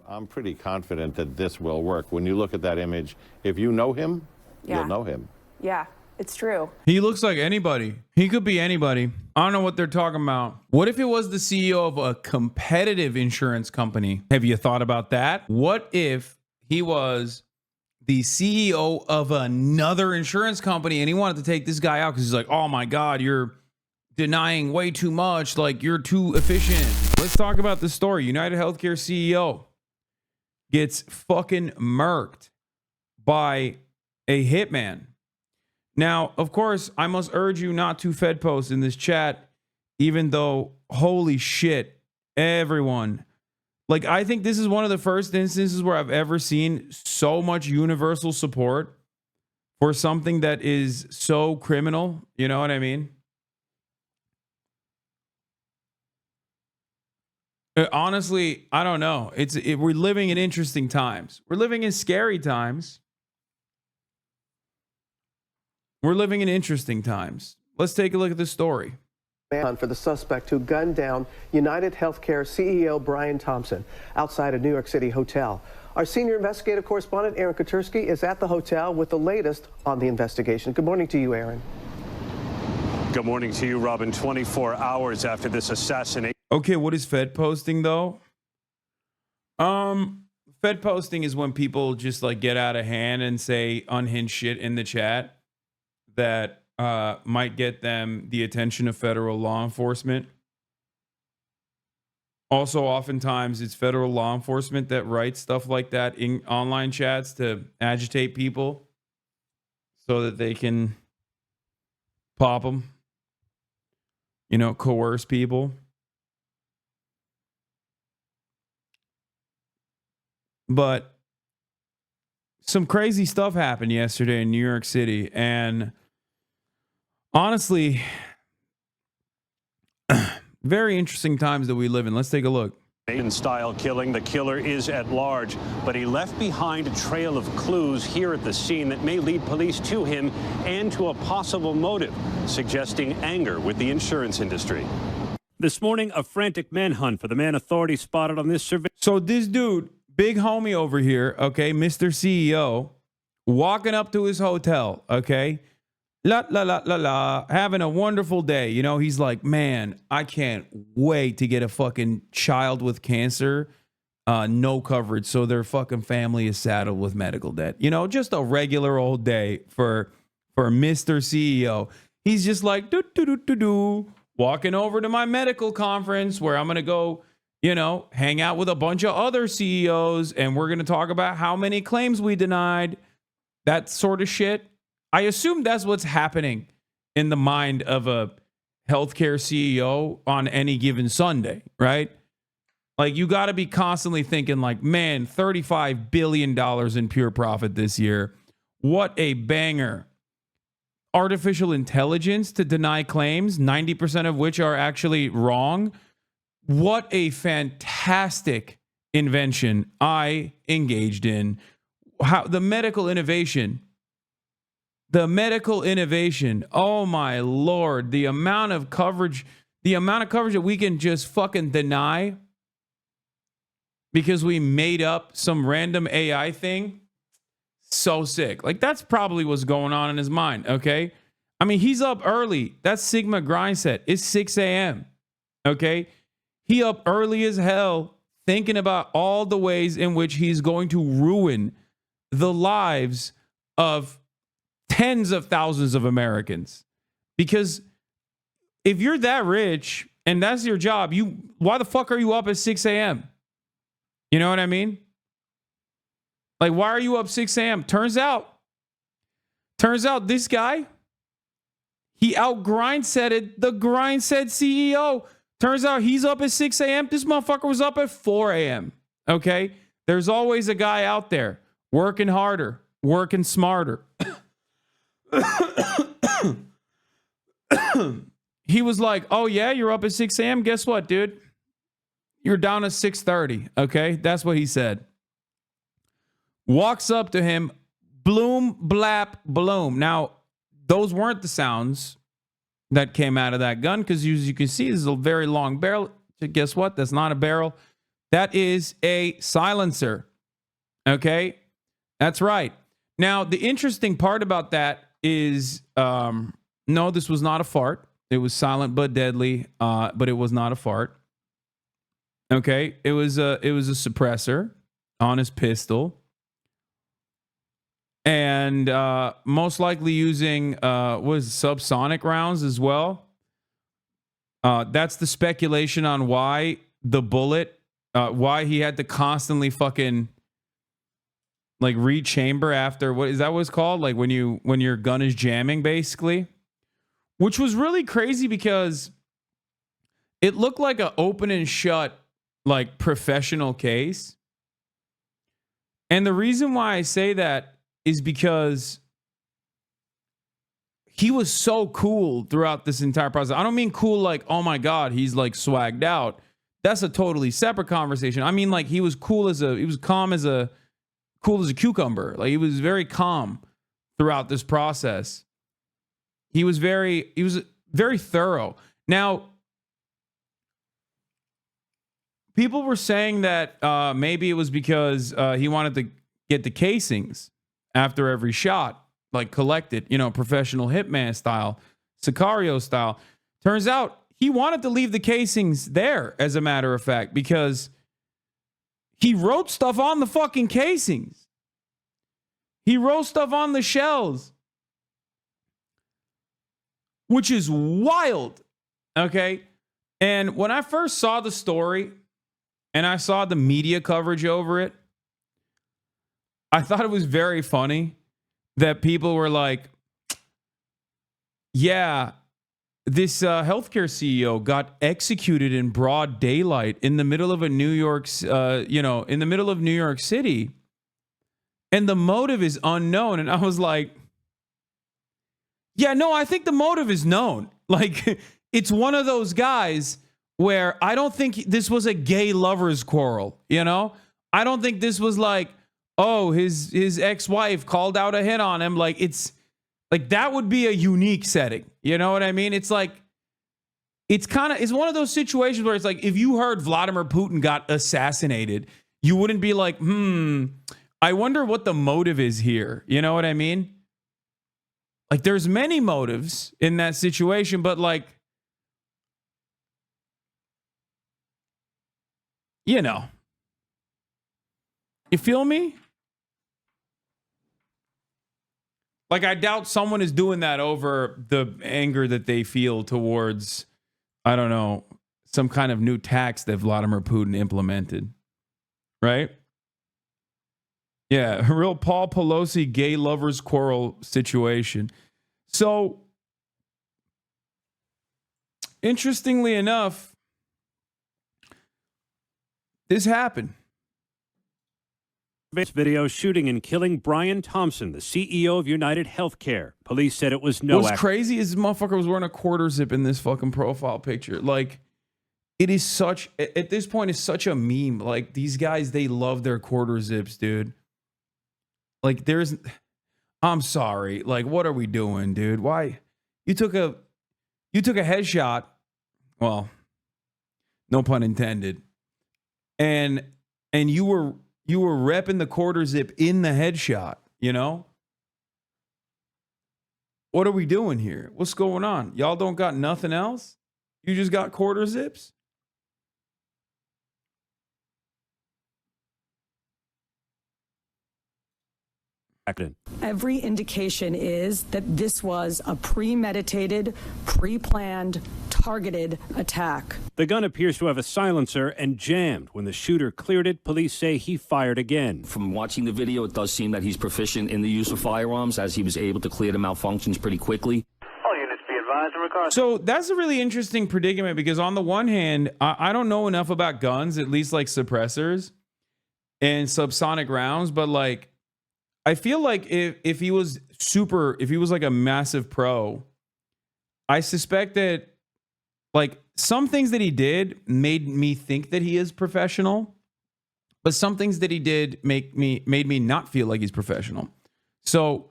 I'm pretty confident that this will work. When you look at that image, if you know him, you'll know him. Yeah, it's true. He looks like anybody. He could be anybody. I don't know what they're talking about. What if it was the CEO of a competitive insurance company? Have you thought about that? What if he was the CEO of another insurance company and he wanted to take this guy out because he's like, oh my God, you're denying way too much. Like, you're too efficient. Let's talk about the story. United Healthcare CEO gets fucking murked by a hitman. Now, of course, I must urge you not to Fed post in this chat, even though, holy shit, everyone. Like, I think this is one of the first instances where I've ever seen so much universal support for something that is so criminal. You know what I mean? Honestly, I don't know. We're living in interesting times. We're living in scary times. We're living in interesting times. Let's take a look at the story. Manhunt for the suspect who gunned down United Healthcare CEO Brian Thompson outside a New York City hotel. Our senior investigative correspondent, Aaron Katursky, is at the hotel with the latest on the investigation. Good morning to you, Aaron. Good morning to you, Robin. 24 hours after this assassination. Okay, what is Fed posting, though? Fed posting is when people just like get out of hand and say unhinged shit in the chat that might get them the attention of federal law enforcement. Also, oftentimes it's federal law enforcement that writes stuff like that in online chats to agitate people so that they can pop them, you know, coerce people. But some crazy stuff happened yesterday in New York City, and honestly, very interesting times that we live in. Let's take a look. Style killing. The killer is at large, but he left behind a trail of clues here at the scene that may lead police to him and to a possible motive, suggesting anger with the insurance industry. This morning, a frantic manhunt for the man authorities spotted on this survey. So this dude, big homie over here, okay, Mr. CEO, walking up to his hotel, okay, having a wonderful day. You know, he's like, man, I can't wait to get a fucking child with cancer, no coverage, so their fucking family is saddled with medical debt. You know, just a regular old day for Mr. CEO. He's just like, walking over to my medical conference where I'm going to go, you know, hang out with a bunch of other CEOs, and we're going to talk about how many claims we denied, that sort of shit. I assume that's what's happening in the mind of a healthcare CEO on any given Sunday, right? Like, you got to be constantly thinking like, man, $35 billion in pure profit this year. What a banger. Artificial intelligence to deny claims, 90% of which are actually wrong. What a fantastic invention I engaged in. How the medical innovation, oh my Lord, the amount of coverage that we can just fucking deny because we made up some random AI thing. So sick. Like, that's probably what's going on in his mind, okay? I mean, he's up early. That's Sigma grind set. It's 6 a.m., okay? He up early as hell thinking about all the ways in which he's going to ruin the lives of tens of thousands of Americans. Because if you're that rich and that's your job, why the fuck are you up at 6 a.m.? You know what I mean? Like, why are you up 6 a.m.? Turns out this guy, he out-grindsetted the grindset CEO. Turns out he's up at 6 a.m. This motherfucker was up at 4 a.m. Okay? There's always a guy out there working harder, working smarter. He was like, oh yeah, you're up at 6 a.m. Guess what, dude? You're down at 6:30. Okay? That's what he said. Walks up to him, bloom, blap, bloom. Now, those weren't the sounds that came out of that gun because, as you can see, this is a very long barrel. Guess what? That's not a barrel. That is a silencer. Okay? That's right. Now, the interesting part about that is, no, this was not a fart. It was silent but deadly, but it was not a fart. Okay? It was a suppressor on his pistol. And most likely using was subsonic rounds as well. That's the speculation on why the bullet, why he had to constantly fucking like rechamber after, what is that what it's called? Like when your gun is jamming, basically. Which was really crazy because it looked like an open and shut, like professional case. And the reason why I say that is because he was so cool throughout this entire process. I don't mean cool like, oh my God, he's like swagged out. That's a totally separate conversation. I mean like he was cool cool as a cucumber. Like he was very calm throughout this process. He was very thorough. Now, people were saying that maybe it was because he wanted to get the casings after every shot, like collect it, professional hitman style, Sicario style. Turns out he wanted to leave the casings there, as a matter of fact, because he wrote stuff on the fucking casings. He wrote stuff on the shells, which is wild. Okay. And when I first saw the story and I saw the media coverage over it, I thought it was very funny that people were like, yeah, this healthcare CEO got executed in broad daylight in the middle of in the middle of New York City. And the motive is unknown. And I was like, yeah, no, I think the motive is known. Like, it's one of those guys where I don't think this was a gay lovers quarrel, I don't think this was like, oh, his ex-wife called out a hit on him. Like, it's like, that would be a unique setting. You know what I mean? It's like, it's one of those situations where it's like, if you heard Vladimir Putin got assassinated, you wouldn't be like, I wonder what the motive is here. You know what I mean? Like, there's many motives in that situation, but like, you feel me? Like, I doubt someone is doing that over the anger that they feel towards, I don't know, some kind of new tax that Vladimir Putin implemented. Right? Yeah, a real Paul Pelosi gay lovers quarrel situation. So, interestingly enough, this happened. Video shooting and killing Brian Thompson, the CEO of United Healthcare. Police said it was no What's crazy is this motherfucker was wearing a quarter zip in this fucking profile picture. Like, it is such, at this point, it's such a meme. Like, these guys, they love their quarter zips, dude. Like, I'm sorry. Like, what are we doing, dude? Why? You took a headshot. Well, no pun intended. And you were repping the quarter zip in the headshot, What are we doing here? What's going on? Y'all don't got nothing else? You just got quarter zips? Every indication is that this was a premeditated, pre-planned, targeted attack. The gun appears to have a silencer and jammed. When the shooter cleared it, police say he fired again. From watching the video, it does seem that he's proficient in the use of firearms, as he was able to clear the malfunctions pretty quickly. All units be advised in regards. So that's a really interesting predicament because on the one hand, I don't know enough about guns, at least like suppressors and subsonic rounds, but like, I feel like if he was like a massive pro, I suspect that like some things that he did made me think that he is professional, but some things that he did made me not feel like he's professional. So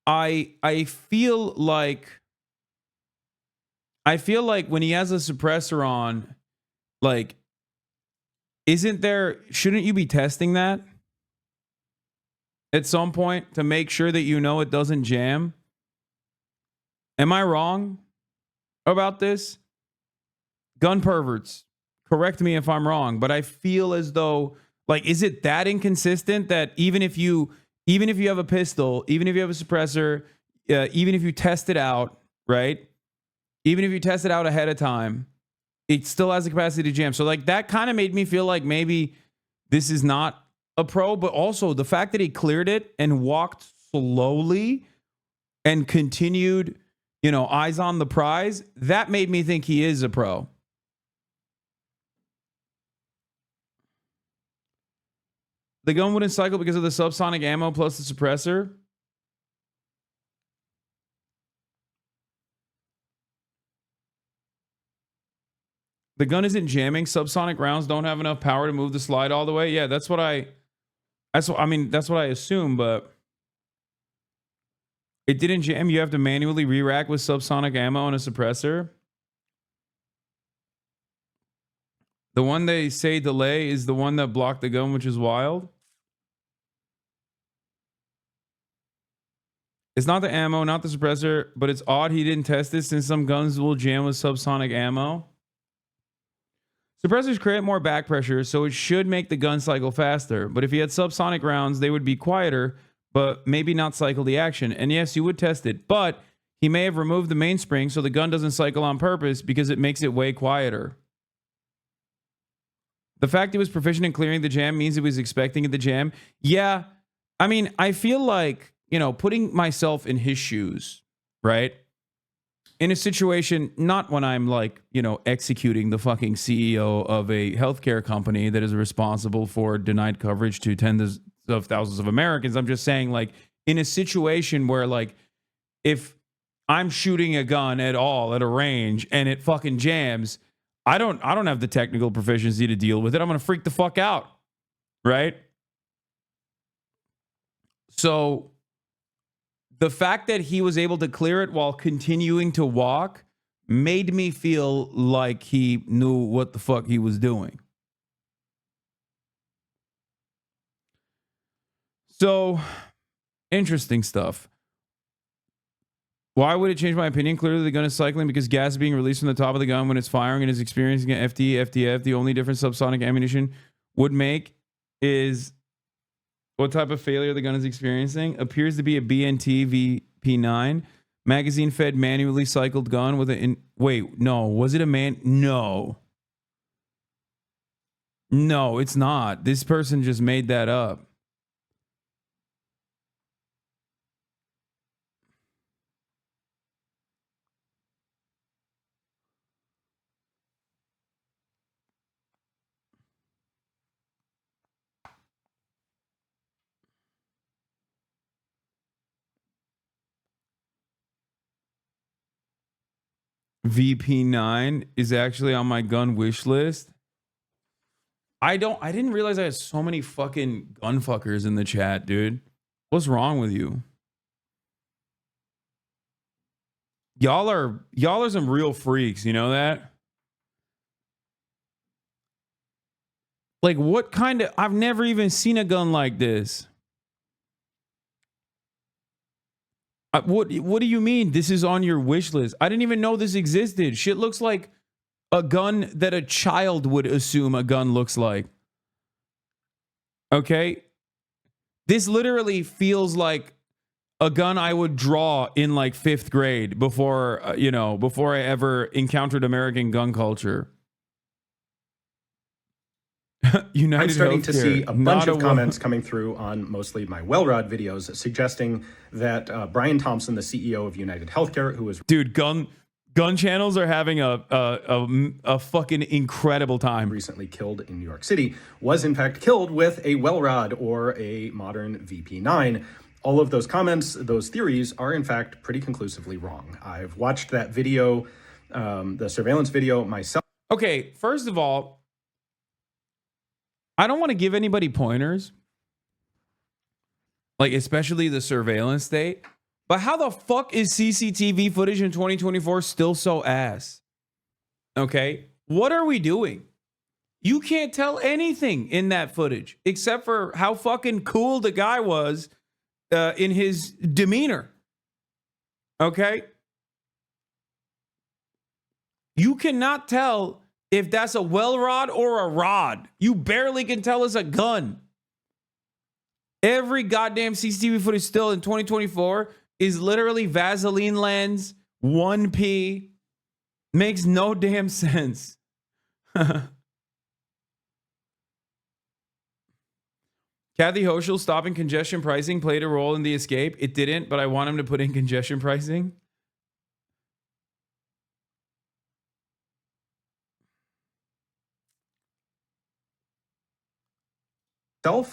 I feel like when he has a suppressor on, like shouldn't you be testing that at some point to make sure that you know it doesn't jam? Am I wrong about this? Gun perverts, correct me if I'm wrong, but I feel as though, like, is it that inconsistent that even if you have a pistol, even if you have a suppressor, even if you test it out, right? Even if you test it out ahead of time, it still has the capacity to jam. So like that kind of made me feel like maybe this is not a pro, but also the fact that he cleared it and walked slowly and continued, eyes on the prize, that made me think he is a pro. The gun wouldn't cycle because of the subsonic ammo plus the suppressor. The gun isn't jamming. Subsonic rounds don't have enough power to move the slide all the way. Yeah, that's what I assume, but it didn't jam. You have to manually re-rack with subsonic ammo and a suppressor. The one they say delay is the one that blocked the gun, which is wild. It's not the ammo, not the suppressor, but it's odd he didn't test it since some guns will jam with subsonic ammo. Suppressors create more back pressure, so it should make the gun cycle faster. But if he had subsonic rounds, they would be quieter, but maybe not cycle the action. And yes, you would test it, but he may have removed the mainspring so the gun doesn't cycle on purpose because it makes it way quieter. The fact he was proficient in clearing the jam means he was expecting it to jam. Yeah, I mean, I feel like, putting myself in his shoes, right? In a situation, not when I'm like, executing the fucking CEO of a healthcare company that is responsible for denied coverage to tens of thousands of Americans. I'm just saying, like, in a situation where, like, if I'm shooting a gun at all at a range and it fucking jams, I don't have the technical proficiency to deal with it. I'm going to freak the fuck out. Right? So the fact that he was able to clear it while continuing to walk made me feel like he knew what the fuck he was doing. So, interesting stuff. Why would it change my opinion? Clearly, the gun is cycling because gas is being released from the top of the gun when it's firing and is experiencing an FD, FDF. The only difference subsonic ammunition would make is what type of failure the gun is experiencing. Appears to be a BNT VP9 magazine fed manually cycled gun with wait, no, was it a man? No, it's not. This person just made that up. VP9 is actually on my gun wish list. I didn't realize I had so many fucking gun fuckers in the chat, dude. What's wrong with you? Y'all are some real freaks, you know that? Like, what kind of... I've never even seen a gun like this. What do you mean this is on your wish list? I didn't even know this existed. Shit looks like a gun that a child would assume a gun looks like. Okay? This literally feels like a gun I would draw in like 5th grade before I ever encountered American gun culture. United I'm starting Healthcare, to see a bunch of not comments coming through on mostly my Wellrod videos suggesting that Brian Thompson, the CEO of United Healthcare, who was gun channels are having a fucking incredible time. Recently killed in New York City, was in fact killed with a Wellrod or a modern VP9. All of those comments, those theories are in fact pretty conclusively wrong. I've watched that video, the surveillance video myself. Okay, first of all, I don't want to give anybody pointers, like especially the surveillance state, but how the fuck is CCTV footage in 2024 still so ass? Okay, what are we doing? You can't tell anything in that footage except for how fucking cool the guy was in his demeanor. Okay? You cannot tell if that's a well rod or a rod. You barely can tell it's a gun. Every goddamn CCTV footage still in 2024 is literally Vaseline lens, 1P. Makes no damn sense. Kathy Hochul stopping congestion pricing played a role in the escape. It didn't, but I want him to put in congestion pricing.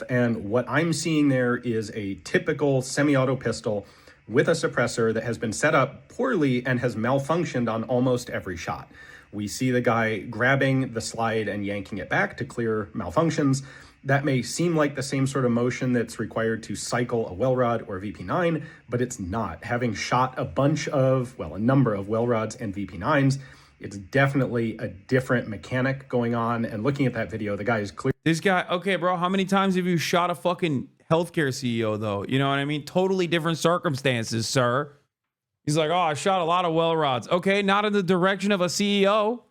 And what I'm seeing there is a typical semi-auto pistol with a suppressor that has been set up poorly and has malfunctioned on almost every shot. We see the guy grabbing the slide and yanking it back to clear malfunctions. That may seem like the same sort of motion that's required to cycle a well rod or VP9, but it's not. Having shot a number of well rods and VP9s, it's definitely a different mechanic going on. And looking at that video, the guy is clear. This guy, okay, bro, how many times have you shot a fucking healthcare CEO, though? You know what I mean? Totally different circumstances, sir. He's like, oh, I shot a lot of well rods. Okay, not in the direction of a CEO.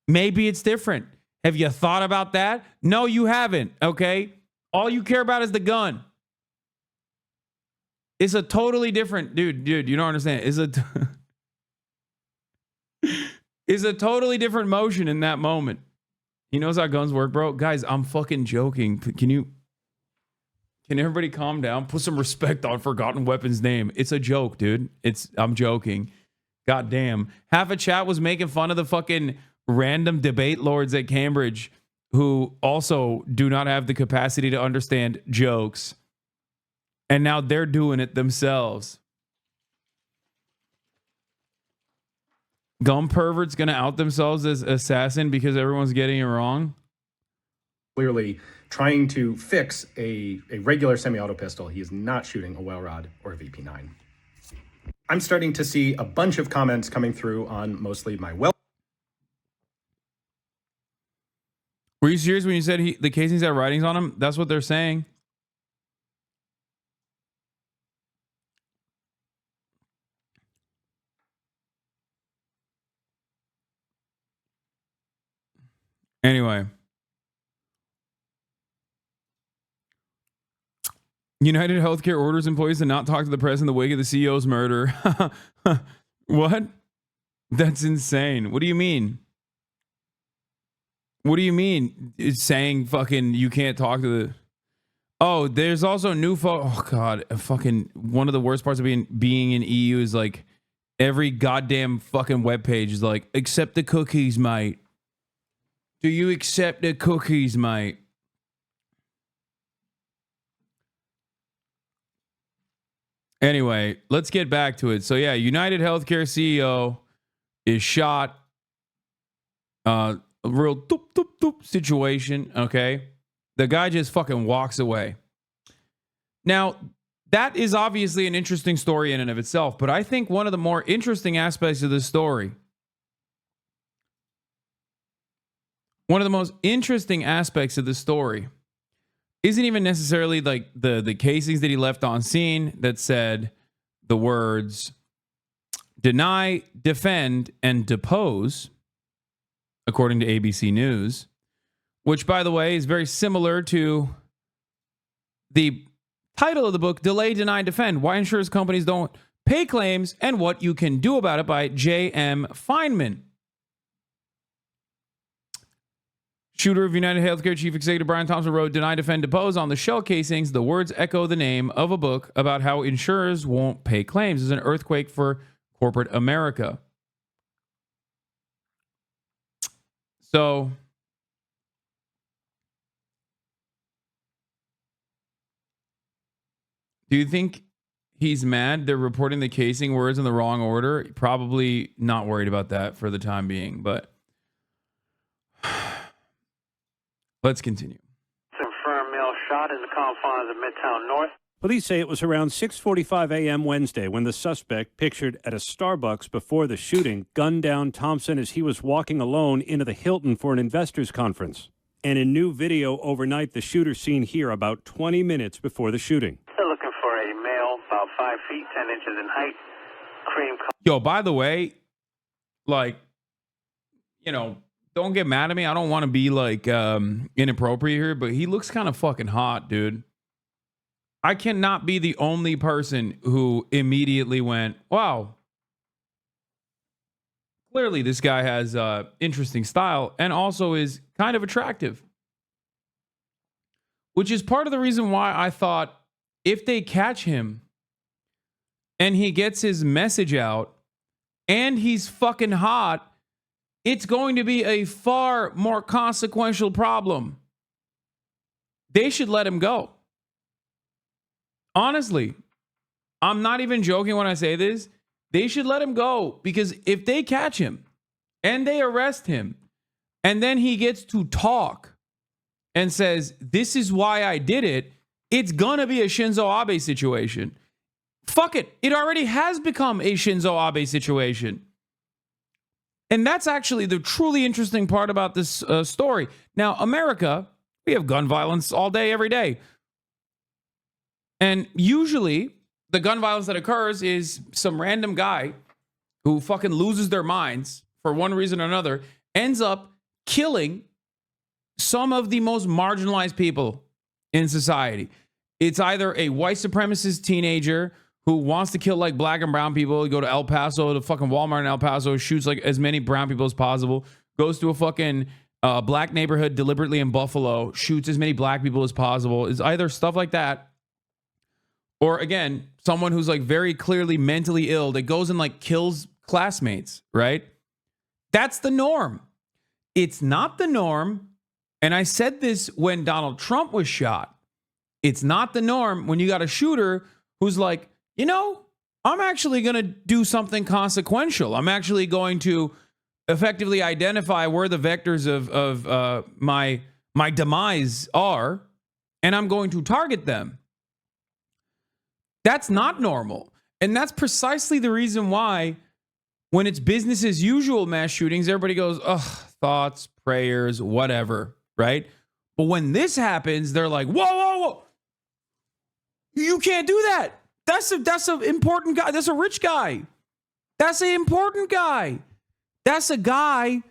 Maybe it's different. Have you thought about that? No, you haven't, okay? All you care about is the gun. It's a totally different, dude, you don't understand. It's a totally different motion in that moment. He knows how guns work, bro. Guys, I'm fucking joking. Can everybody calm down? Put some respect on Forgotten Weapon's name. It's a joke, dude. I'm joking. God damn. Half a chat was making fun of the fucking random debate lords at Cambridge who also do not have the capacity to understand jokes. And now they're doing it themselves. Gun perverts gonna out themselves as assassin because everyone's getting it wrong? Clearly trying to fix a regular semi-auto pistol. He is not shooting a well rod or a VP9. I'm starting to see a bunch of comments coming through on mostly my well. Were you serious when you said the casings had writings on them? That's what they're saying. Anyway. United Healthcare orders employees to not talk to the press in the wake of the CEO's murder. What? That's insane. What do you mean? What do you mean? It's saying fucking you can't talk to the... Oh, there's also new... Oh, God. Fucking one of the worst parts of being in EU is like every goddamn fucking webpage is like, accept the cookies, mate. Do you accept the cookies, mate? Anyway, let's get back to it. So yeah, United Healthcare CEO is shot. A real doop, doop, doop situation. Okay. The guy just fucking walks away. Now, that is obviously an interesting story in and of itself, but I think one of the more interesting aspects of this story, one of the most interesting aspects of the story isn't even necessarily like the casings that he left on scene that said the words deny, defend, and depose, according to ABC News, which, by the way, is very similar to the title of the book, Delay, Deny, Defend, Why Insurance Companies Don't Pay Claims and What You Can Do About It by J.M. Feynman. Shooter of United Healthcare Chief Executive Brian Thompson wrote, Deny, Defend, Depose on the shell casings. The words echo the name of a book about how insurers won't pay claims. It's an earthquake for corporate America. So, do you think he's mad they're reporting the casing words in the wrong order? Probably not worried about that for the time being, but let's continue. Confirmed male shot in the confines of Midtown North. Police say it was around 6:45 a.m. Wednesday when the suspect, pictured at a Starbucks before the shooting, gunned down Thompson as he was walking alone into the Hilton for an investors conference. And in new video overnight, the shooter seen here about 20 minutes before the shooting. They're looking for a male, about 5 feet 10 inches in height, cream color. Yo, by the way, like, you know, don't get mad at me. I don't want to be like inappropriate here, but he looks kind of fucking hot, dude. I cannot be the only person who immediately went, wow. Clearly, this guy has interesting style and also is kind of attractive. Which is part of the reason why I thought if they catch him and he gets his message out and he's fucking hot, it's going to be a far more consequential problem. They should let him go. Honestly, I'm not even joking when I say this. They should let him go, because if they catch him and they arrest him and then he gets to talk and says, this is why I did it, it's going to be a Shinzo Abe situation. Fuck it. It already has become a Shinzo Abe situation. And that's actually the truly interesting part about this story. Now, America, we have gun violence all day, every day. And usually the gun violence that occurs is some random guy who fucking loses their minds for one reason or another, ends up killing some of the most marginalized people in society. It's either a white supremacist teenager who wants to kill like black and brown people, go to El Paso, to fucking Walmart in El Paso, shoots like as many brown people as possible, goes to a fucking black neighborhood deliberately in Buffalo, shoots as many black people as possible. It's either stuff like that, or again, someone who's like very clearly mentally ill that goes and like kills classmates, right? That's the norm. It's not the norm. And I said this when Donald Trump was shot. It's not the norm when you got a shooter who's like, you know, I'm actually going to do something consequential. I'm actually going to effectively identify where the vectors of my demise are, and I'm going to target them. That's not normal. And that's precisely the reason why when it's business as usual mass shootings, everybody goes, ugh, thoughts, prayers, whatever, right? But when this happens, they're like, whoa, whoa, whoa. You can't do that. That's an important guy. That's a rich guy. That's an important guy. That's a guy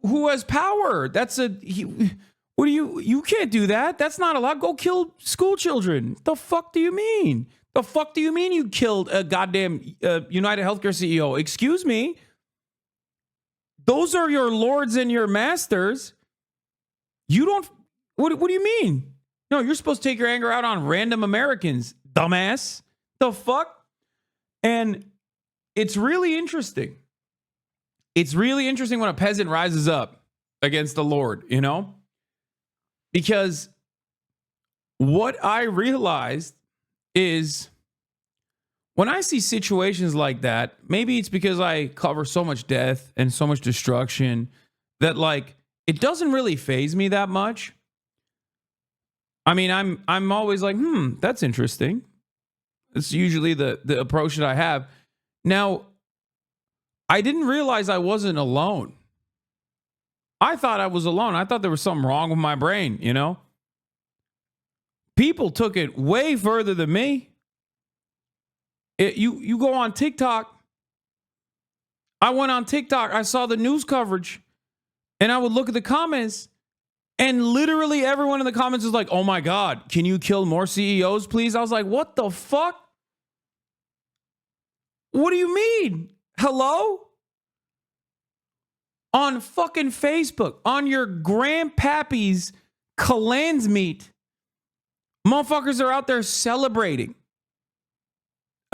who has power. You can't do that. That's not allowed. Go kill school children. The fuck do you mean? The fuck do you mean you killed a goddamn United Healthcare CEO? Excuse me. Those are your lords and your masters. You don't. What do you mean? No, you're supposed to take your anger out on random Americans, dumbass. The fuck? And it's really interesting. It's really interesting when a peasant rises up against the Lord, you know? Because what I realized is when I see situations like that, maybe it's because I cover so much death and so much destruction that like it doesn't really faze me that much. I mean, I'm always like, that's interesting. It's usually the approach that I have. Now, I didn't realize I wasn't alone. I thought I was alone. I thought there was something wrong with my brain, you know? People took it way further than me. You go on TikTok. I went on TikTok. I saw the news coverage. And I would look at the comments. And literally everyone in the comments was like, oh my God, can you kill more CEOs, please? I was like, what the fuck? What do you mean? Hello? On fucking Facebook, on your grandpappy's Kalans meet, motherfuckers are out there celebrating.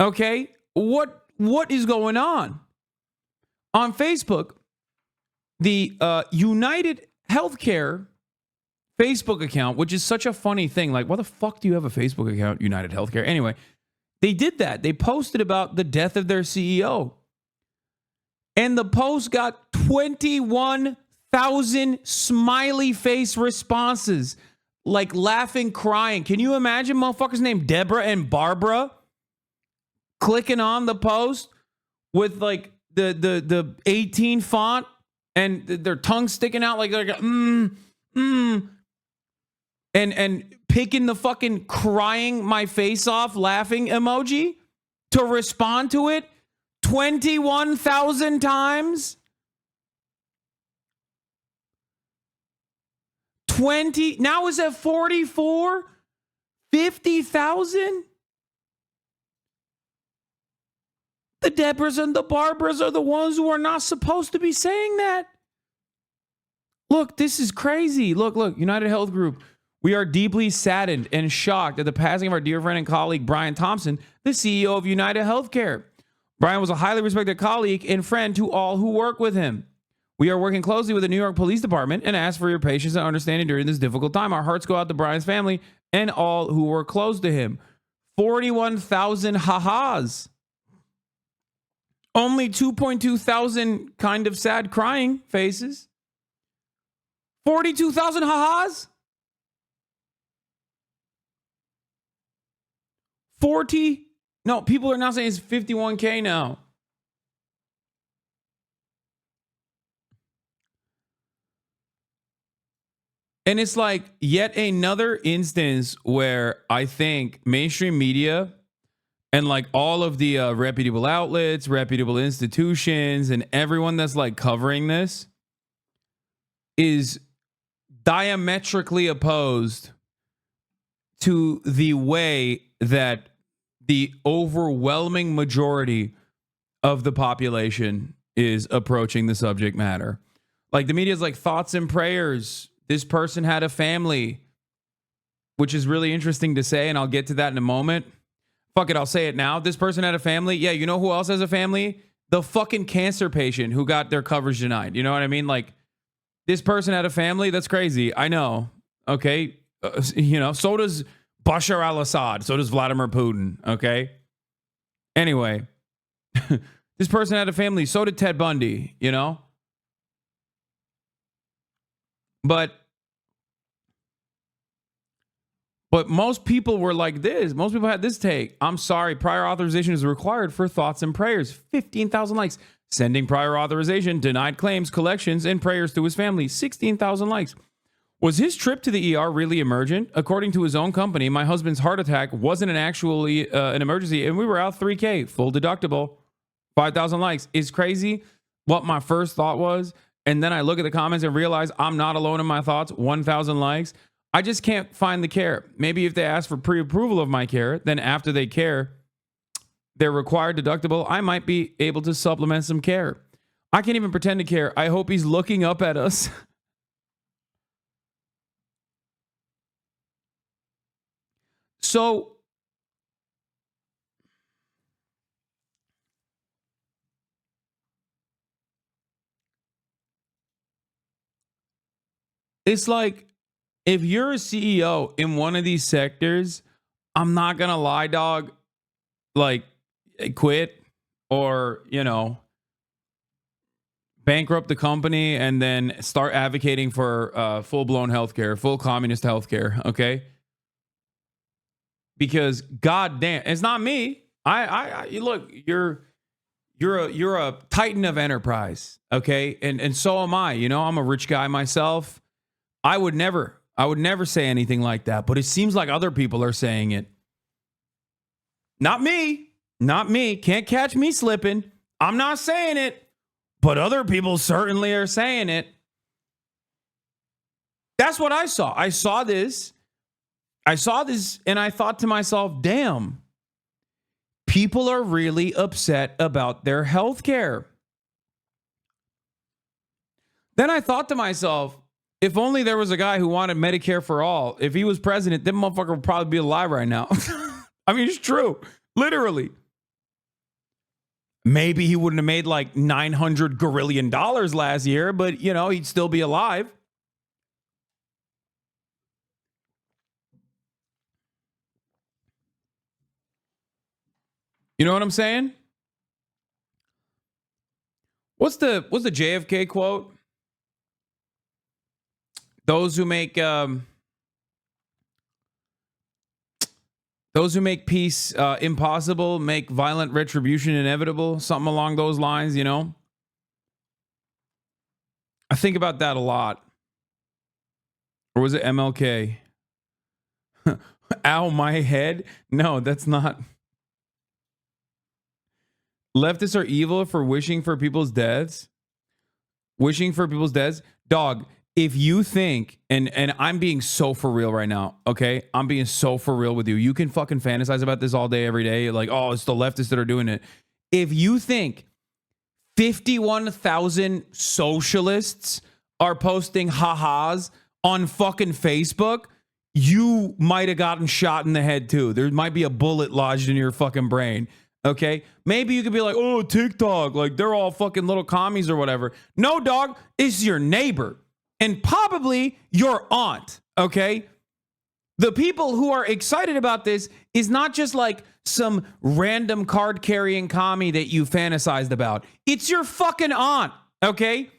Okay? What is going on? On Facebook, the United Healthcare Facebook account, which is such a funny thing. Like, why the fuck do you have a Facebook account, United Healthcare? Anyway, they did that. They posted about the death of their CEO. And the post got 21,000 smiley face responses. like laughing, crying. Can you imagine motherfuckers named Deborah and Barbara clicking on the post with like the 18 font and their tongue sticking out like they're and picking the fucking crying my face off laughing emoji to respond to it 21,000 times? 20, now is at 44? 50,000? The Deborahs and the Barbaras are the ones who are not supposed to be saying that. Look, this is crazy. Look, United Health Group. We are deeply saddened and shocked at the passing of our dear friend and colleague, Brian Thompson, the CEO of United Healthcare. Brian was a highly respected colleague and friend to all who work with him. We are working closely with the New York Police Department and ask for your patience and understanding during this difficult time. Our hearts go out to Brian's family and all who were close to him. 41,000 ha-has. Only 2.2 thousand kind of sad crying faces. 42,000 ha-has? 40? No, people are now saying it's 51K now. And it's like yet another instance where I think mainstream media and like all of the reputable outlets, reputable institutions, and everyone that's like covering this is diametrically opposed to the way that the overwhelming majority of the population is approaching the subject matter. Like the media is like thoughts and prayers. This person had a family, which is really interesting to say, and I'll get to that in a moment. Fuck it, I'll say it now. This person had a family. Yeah, you know who else has a family? The fucking cancer patient who got their coverage denied. You know what I mean? Like, this person had a family? That's crazy. I know. Okay? So does Bashar al-Assad. So does Vladimir Putin. Okay? Anyway, this person had a family. So did Ted Bundy, you know? But most people were like this. Most people had this take. I'm sorry, prior authorization is required for thoughts and prayers. 15,000 likes. Sending prior authorization, denied claims, collections, and prayers to his family. 16,000 likes. Was his trip to the ER really emergent? According to his own company, my husband's heart attack wasn't an emergency, and we were out $3K, full deductible. 5,000 likes. Is crazy what my first thought was. And then I look at the comments and realize I'm not alone in my thoughts. 1,000 likes. I just can't find the care. Maybe if they ask for pre-approval of my care, then after they care, their required deductible, I might be able to supplement some care. I can't even pretend to care. I hope he's looking up at us. So, it's like, if you're a CEO in one of these sectors, I'm not going to lie, dog, like quit or, bankrupt the company and then start advocating for full-blown healthcare, full communist healthcare, okay? Because goddamn, it's not me. I look, you're a titan of enterprise, okay? And so am I. I'm a rich guy myself. I would never say anything like that, but it seems like other people are saying it. Not me. Can't catch me slipping. I'm not saying it, but other people certainly are saying it. That's what I saw. I saw this and I thought to myself, damn, people are really upset about their health care. Then I thought to myself, if only there was a guy who wanted Medicare for all. If he was president, that motherfucker would probably be alive right now. I mean, it's true. Literally. Maybe he wouldn't have made like $900 gorillion last year, but, he'd still be alive. You know what I'm saying? What's the JFK quote? Those who make Those who make peace impossible make violent retribution inevitable. Something along those lines, you know? I think about that a lot. Or was it MLK? Ow, my head? No, that's not. Leftists are evil for wishing for people's deaths. Wishing for people's deaths. Dog, if you think, and I'm being so for real right now, okay? I'm being so for real with you. You can fucking fantasize about this all day, every day. Like, oh, it's the leftists that are doing it. If you think 51,000 socialists are posting ha-has on fucking Facebook, you might have gotten shot in the head too. There might be a bullet lodged in your fucking brain. Okay, maybe you could be like, oh, TikTok, like they're all fucking little commies or whatever. No, dog, it's your neighbor and probably your aunt. Okay, the people who are excited about this is not just like some random card carrying commie that you fantasized about. It's your fucking aunt. Okay,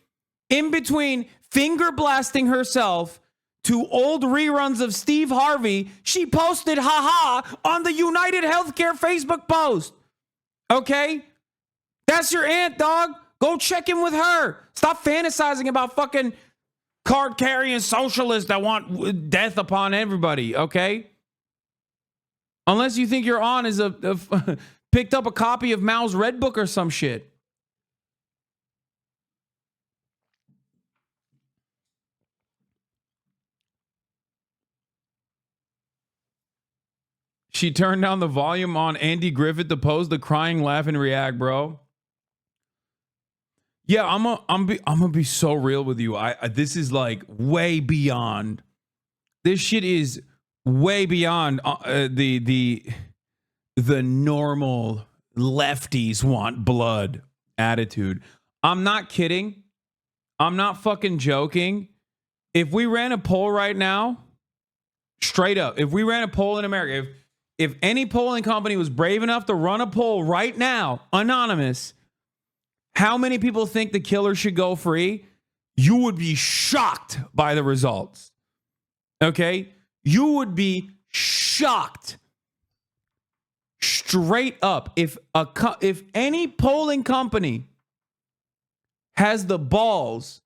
in between finger blasting herself to old reruns of Steve Harvey, she posted haha on the United Healthcare Facebook post. Okay? That's your aunt, dog. Go check in with her. Stop fantasizing about fucking card carrying socialists that want death upon everybody, okay? Unless you think your aunt is picked up a copy of Mao's Red Book or some shit. She turned down the volume on Andy Griffith to pose the crying, laugh, and react, bro. Yeah, I'm gonna be so real with you. This is like way beyond. This shit is way beyond the normal lefties want blood attitude. I'm not kidding. I'm not fucking joking. If we ran a poll right now, straight up, if we ran a poll in America, if any polling company was brave enough to run a poll right now, anonymous, how many people think the killer should go free? You would be shocked by the results. Okay? You would be shocked. Straight up. If any polling company has the balls,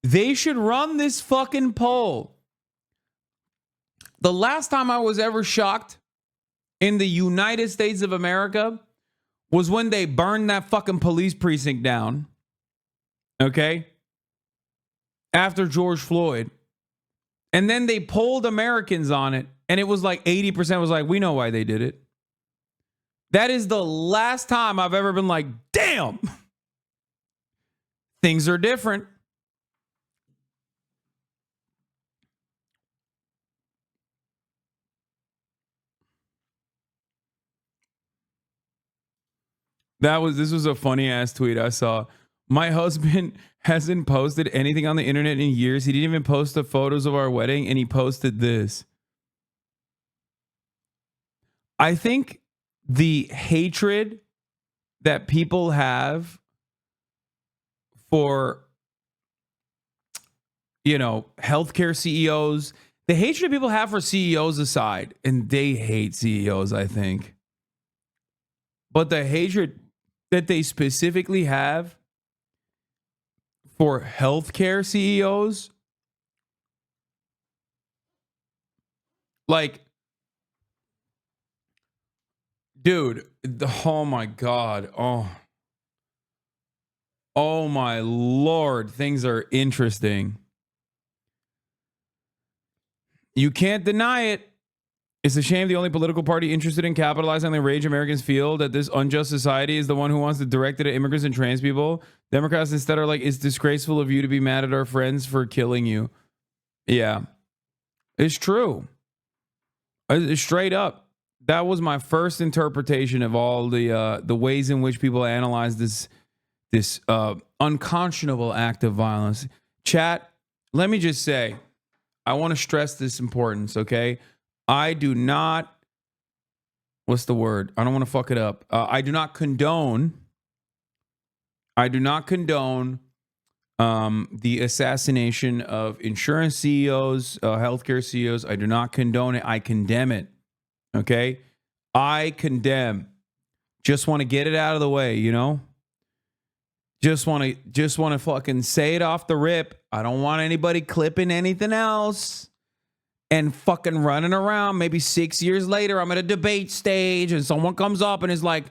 they should run this fucking poll. The last time I was ever shocked in the United States of America was when they burned that fucking police precinct down. Okay? After George Floyd. And then they polled Americans on it, and it was like 80% was like, we know why they did it. That is the last time I've ever been like, damn, things are different. This was a funny ass tweet I saw. My husband hasn't posted anything on the internet in years. He didn't even post the photos of our wedding, and he posted this. I think the hatred that people have for, healthcare CEOs, the hatred people have for CEOs aside, and they hate CEOs, I think. But the hatred that they specifically have for healthcare CEOs, like, dude, oh my God. Oh my Lord. Things are interesting. You can't deny it. It's a shame the only political party interested in capitalizing on the rage Americans feel that this unjust society is the one who wants to direct it at immigrants and trans people. Democrats instead are like, it's disgraceful of you to be mad at our friends for killing you. Yeah, it's true. It's straight up. That was my first interpretation of all the ways in which people analyze this unconscionable act of violence. Chat, let me just say, I want to stress this importance, okay? I do not, what's the word? I don't want to fuck it up. I do not condone the assassination of insurance CEOs, healthcare CEOs. I do not condone it. I condemn it. Okay? I condemn. Just want to get it out of the way, you know? Just want to fucking say it off the rip. I don't want anybody clipping anything else and fucking running around. Maybe 6 years later, I'm at a debate stage and someone comes up and is like,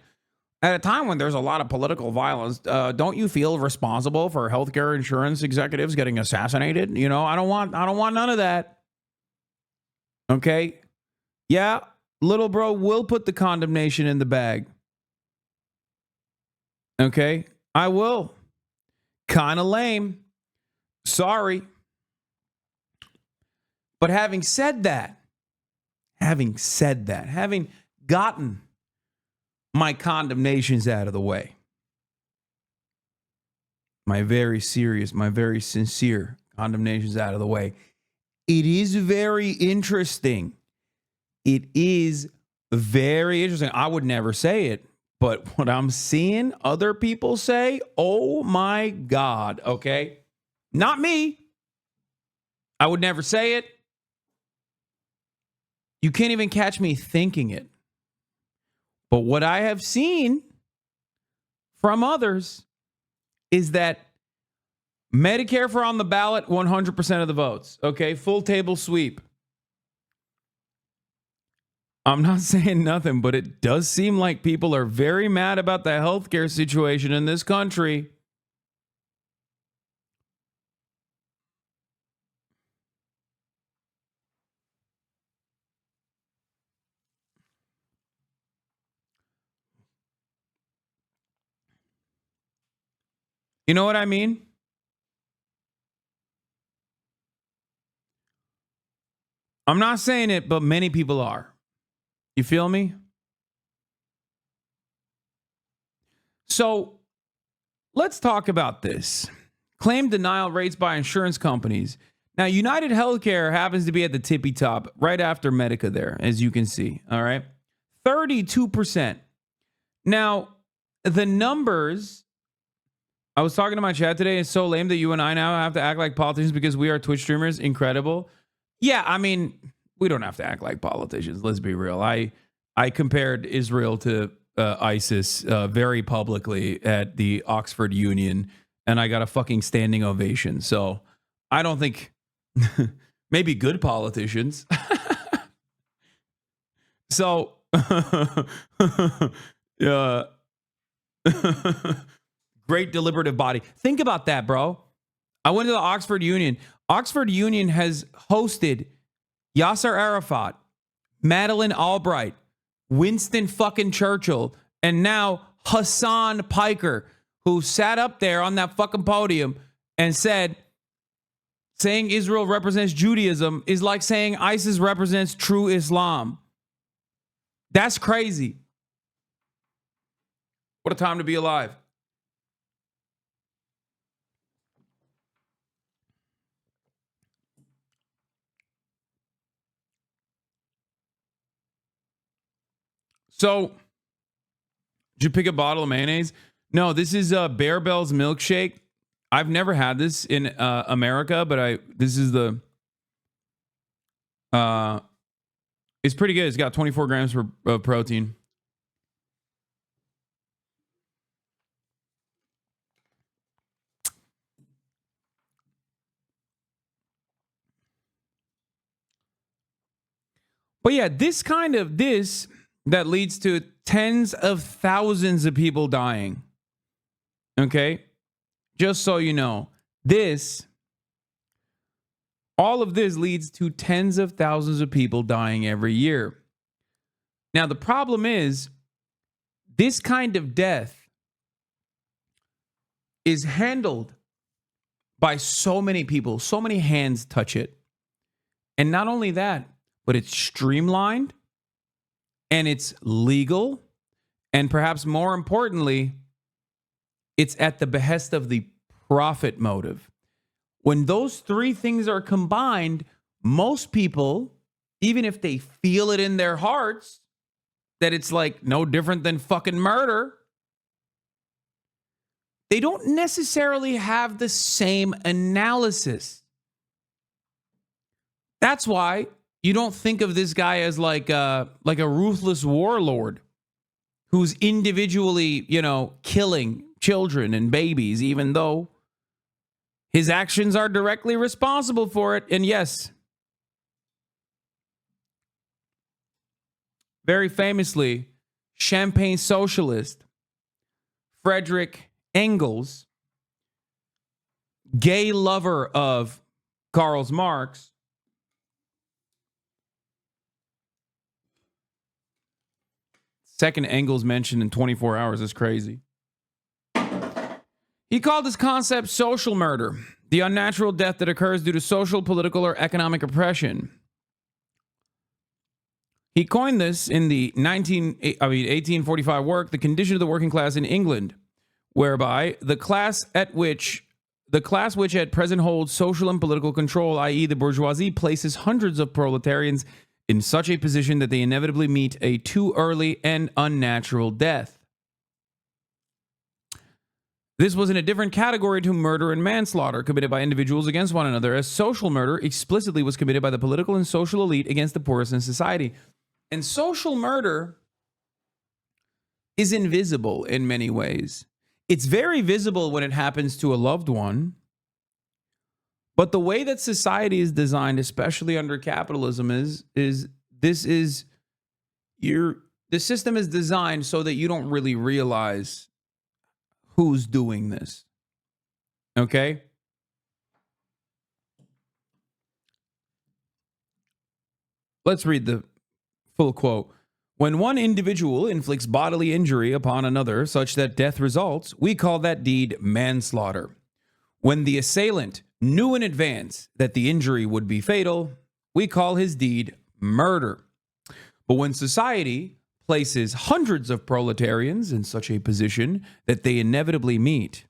at a time when there's a lot of political violence, don't you feel responsible for healthcare insurance executives getting assassinated? You know, I don't want none of that. Okay? Yeah, little bro will put the condemnation in the bag. Okay? I will. Kind of lame. Sorry. But having said that, having gotten my condemnations out of the way, my very sincere condemnations out of the way, it is very interesting. It is very interesting. I would never say it, but what I'm seeing other people say, oh my God, okay? Not me. I would never say it. You can't even catch me thinking it. But what I have seen from others is that Medicare for on the ballot, 100% of the votes. Okay, full table sweep. I'm not saying nothing, but it does seem like people are very mad about the healthcare situation in this country. You know what I mean? I'm not saying it, but many people are. You feel me? So let's talk about this. Claim denial rates by insurance companies. Now, United Healthcare happens to be at the tippy top right after Medica there, as you can see. All right. 32%. Now, the numbers, I was talking to my chat today. It's so lame that you and I now have to act like politicians because we are Twitch streamers. Incredible. Yeah, I mean, we don't have to act like politicians. Let's be real. I compared Israel to ISIS very publicly at the Oxford Union, and I got a fucking standing ovation. So I don't think maybe good politicians. So great deliberative body. Think about that, bro. I went to the Oxford Union. Oxford Union has hosted Yasser Arafat, Madeleine Albright, Winston fucking Churchill, and now Hasan Piker, who sat up there on that fucking podium and said, saying Israel represents Judaism is like saying ISIS represents true Islam. That's crazy. What a time to be alive. So, did you pick a bottle of mayonnaise? No, this is Bear Bell's milkshake. I've never had this in America, but this is the it's pretty good. It's got 24 grams of protein. But yeah, this that leads to tens of thousands of people dying. Okay? Just so you know, all of this leads to tens of thousands of people dying every year. Now, the problem is, this kind of death is handled by so many people, so many hands touch it. And not only that, but it's streamlined and it's legal. And perhaps more importantly, it's at the behest of the profit motive. When those three things are combined, most people, even if they feel it in their hearts, that it's like no different than fucking murder, they don't necessarily have the same analysis. That's why you don't think of this guy as like a ruthless warlord who's individually, killing children and babies, even though his actions are directly responsible for it. And yes, very famously, Champagne socialist Frederick Engels, gay lover of Karl Marx, second Engels mentioned in 24 hours is crazy. He called this concept social murder, the unnatural death that occurs due to social, political, or economic oppression. He coined this in the 1845 work, The Condition of the Working Class in England, whereby the class which at present holds social and political control, i.e. the bourgeoisie, places hundreds of proletarians in such a position that they inevitably meet a too early and unnatural death. This was in a different category to murder and manslaughter committed by individuals against one another, as social murder explicitly was committed by the political and social elite against the poorest in society. And social murder is invisible in many ways. It's very visible when it happens to a loved one. But the way that society is designed, especially under capitalism, the system is designed so that you don't really realize who's doing this. Okay? Let's read the full quote. When one individual inflicts bodily injury upon another such that death results, we call that deed manslaughter. When the assailant knew in advance that the injury would be fatal, we call his deed murder. But when society places hundreds of proletarians in such a position that they inevitably meet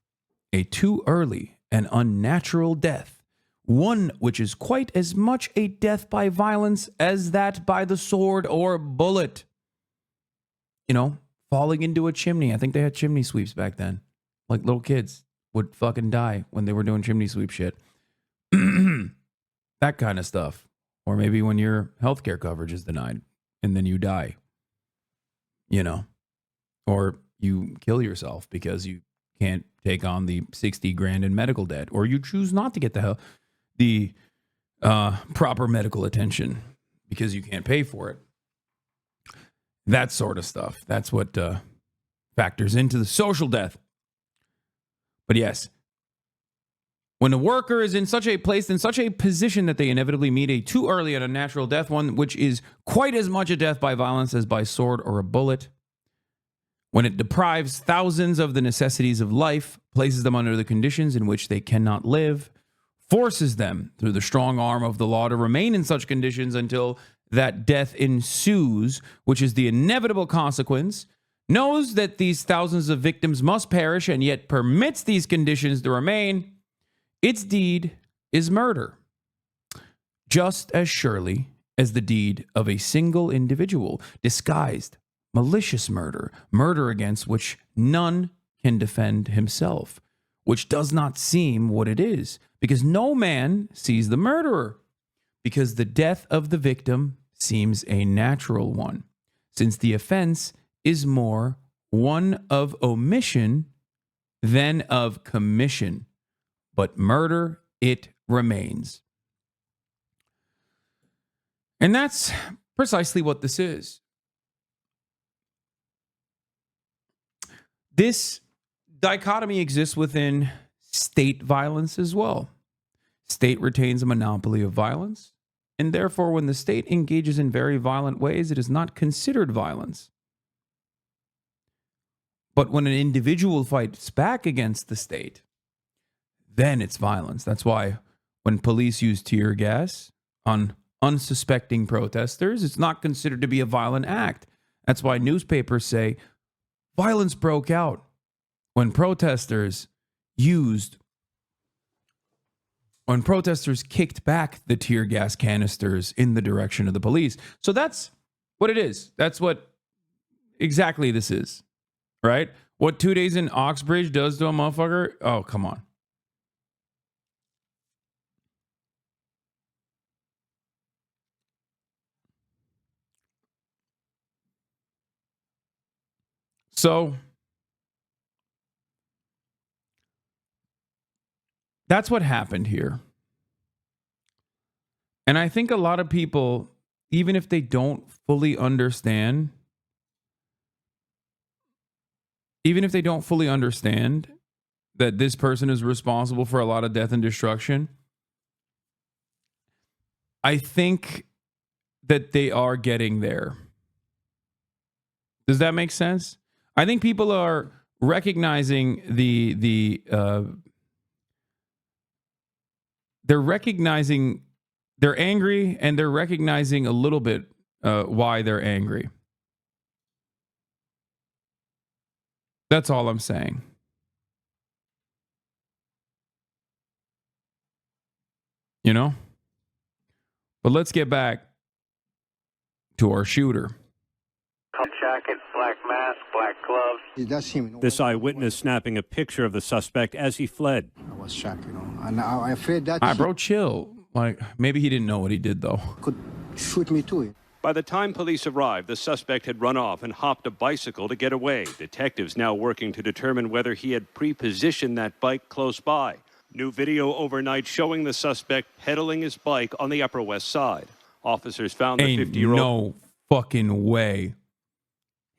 a too early and unnatural death, one which is quite as much a death by violence as that by the sword or bullet. Falling into a chimney. I think they had chimney sweeps back then. Like little kids would fucking die when they were doing chimney sweep shit. That kind of stuff. Or maybe when your healthcare coverage is denied and then you die. Or you kill yourself because you can't take on the 60 grand in medical debt, or you choose not to get the proper medical attention because you can't pay for it. That sort of stuff. That's what factors into the social death. But yes, when a worker is in such a position that they inevitably meet a too early and unnatural death, one which is quite as much a death by violence as by sword or a bullet, when it deprives thousands of the necessities of life, places them under the conditions in which they cannot live, forces them through the strong arm of the law to remain in such conditions until that death ensues, which is the inevitable consequence, knows that these thousands of victims must perish and yet permits these conditions to remain, its deed is murder. Just as surely as the deed of a single individual, disguised, malicious murder, murder against which none can defend himself, which does not seem what it is, because no man sees the murderer, because the death of the victim seems a natural one, since the offense is more one of omission than of commission, but murder it remains. And that's precisely what this is. This dichotomy exists within state violence as well. State retains a monopoly of violence, and therefore when the state engages in very violent ways, it is not considered violence. But when an individual fights back against the state, then it's violence. That's why when police use tear gas on unsuspecting protesters, it's not considered to be a violent act. That's why newspapers say violence broke out when protesters kicked back the tear gas canisters in the direction of the police. So that's what it is. That's what exactly this is, right? What 2 days in Oxbridge does to a motherfucker? Oh, come on. So that's what happened here. And I think a lot of people, even if they don't fully understand, that this person is responsible for a lot of death and destruction, I think that they are getting there. Does that make sense? I think people are recognizing they're angry, and they're recognizing a little bit why they're angry. That's all I'm saying. You know? But let's get back to our shooter. Jacket, black mask, black gloves. It does seem. This eyewitness snapping a picture of the suspect as he fled. I was shocked, and I feared that All right, bro, chill. Like, maybe he didn't know what he did, though. could shoot me too. By the time police arrived, the suspect had run off and hopped a bicycle to get away. Detectives now working to determine whether he had pre-positioned that bike close by. New video overnight showing the suspect pedaling his bike on the Upper West Side. Officers found the Ain't 50-year-old no fucking way.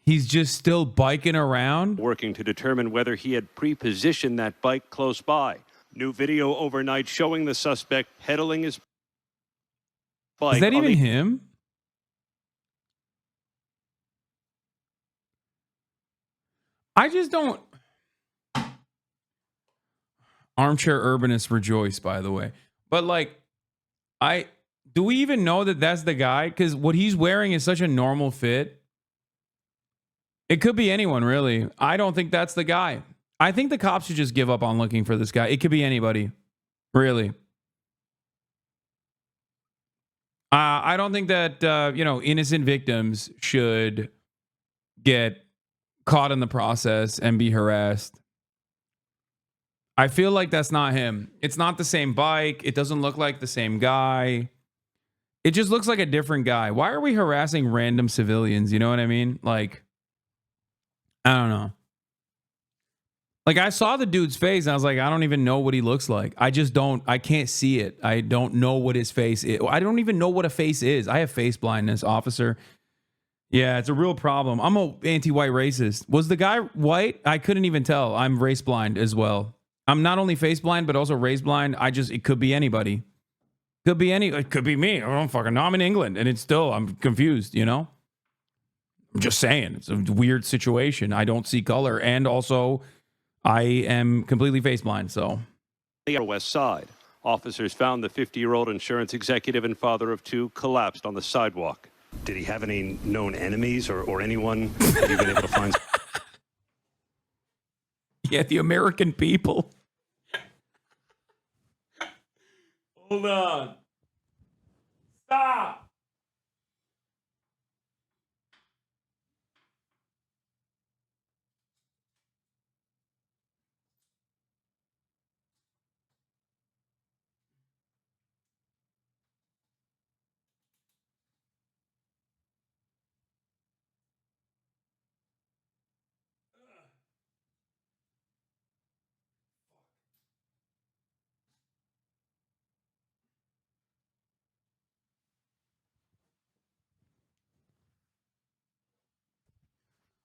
He's just still biking around? working to determine whether he had pre-positioned that bike close by. New video overnight showing the suspect pedaling his bike. Is that even him? I just don't. Armchair urbanists rejoice, by the way. But like, do we even know that that's the guy? Because what he's wearing is such a normal fit. It could be anyone, really. I don't think that's the guy. I think the cops should just give up on looking for this guy. It could be anybody, really. I don't think that innocent victims should get caught in the process and be harassed. I feel like that's not him. It's not the same bike. It doesn't look like the same guy. It just looks like a different guy. Why are we harassing random civilians? You know what I mean? Like, I don't know. Like, I saw the dude's face and I was like, I don't even know what he looks like. I can't see it. I don't know what his face is. I don't even know what a face is. I have face blindness, officer. Yeah, it's a real problem. I'm an anti-white racist. Was the guy white? I couldn't even tell. I'm race blind as well. I'm not only face blind, but also race blind. It could be anybody. It could be me. I don't fucking know. I'm in England and I'm confused, you know? I'm just saying, it's a weird situation. I don't see color. And also, I am completely face blind, so. The West Side. Officers found the 50-year-old insurance executive and father of two collapsed on the sidewalk. Did he have any known enemies or anyone that you've been able to find? Yeah, the American people. Hold on. Stop.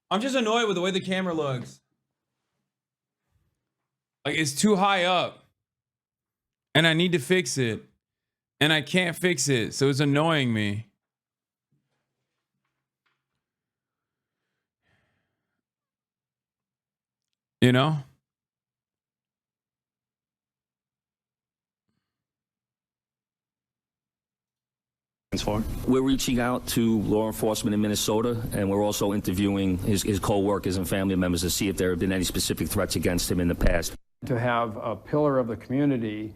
I'm just annoyed with the way the camera looks. Like, it's too high up. And I need to fix it. And I can't fix it. So it's annoying me. You know? We're reaching out to law enforcement in Minnesota, and we're also interviewing his co-workers and family members to see if there have been any specific threats against him in the past. To have a pillar of the community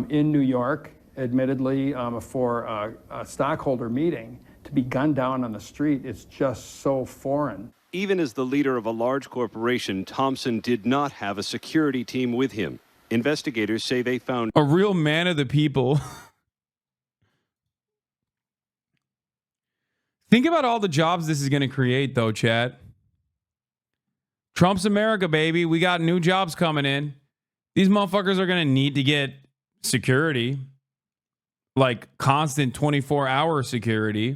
in New York, admittedly, for a stockholder meeting, to be gunned down on the street, it's just so foreign. Even as the leader of a large corporation, Thompson did not have a security team with him. Investigators say they found a real man of the people. Think about all the jobs this is going to create, though, chat. Trump's America, baby. We got new jobs coming in. These motherfuckers are going to need to get security, like constant 24-hour security.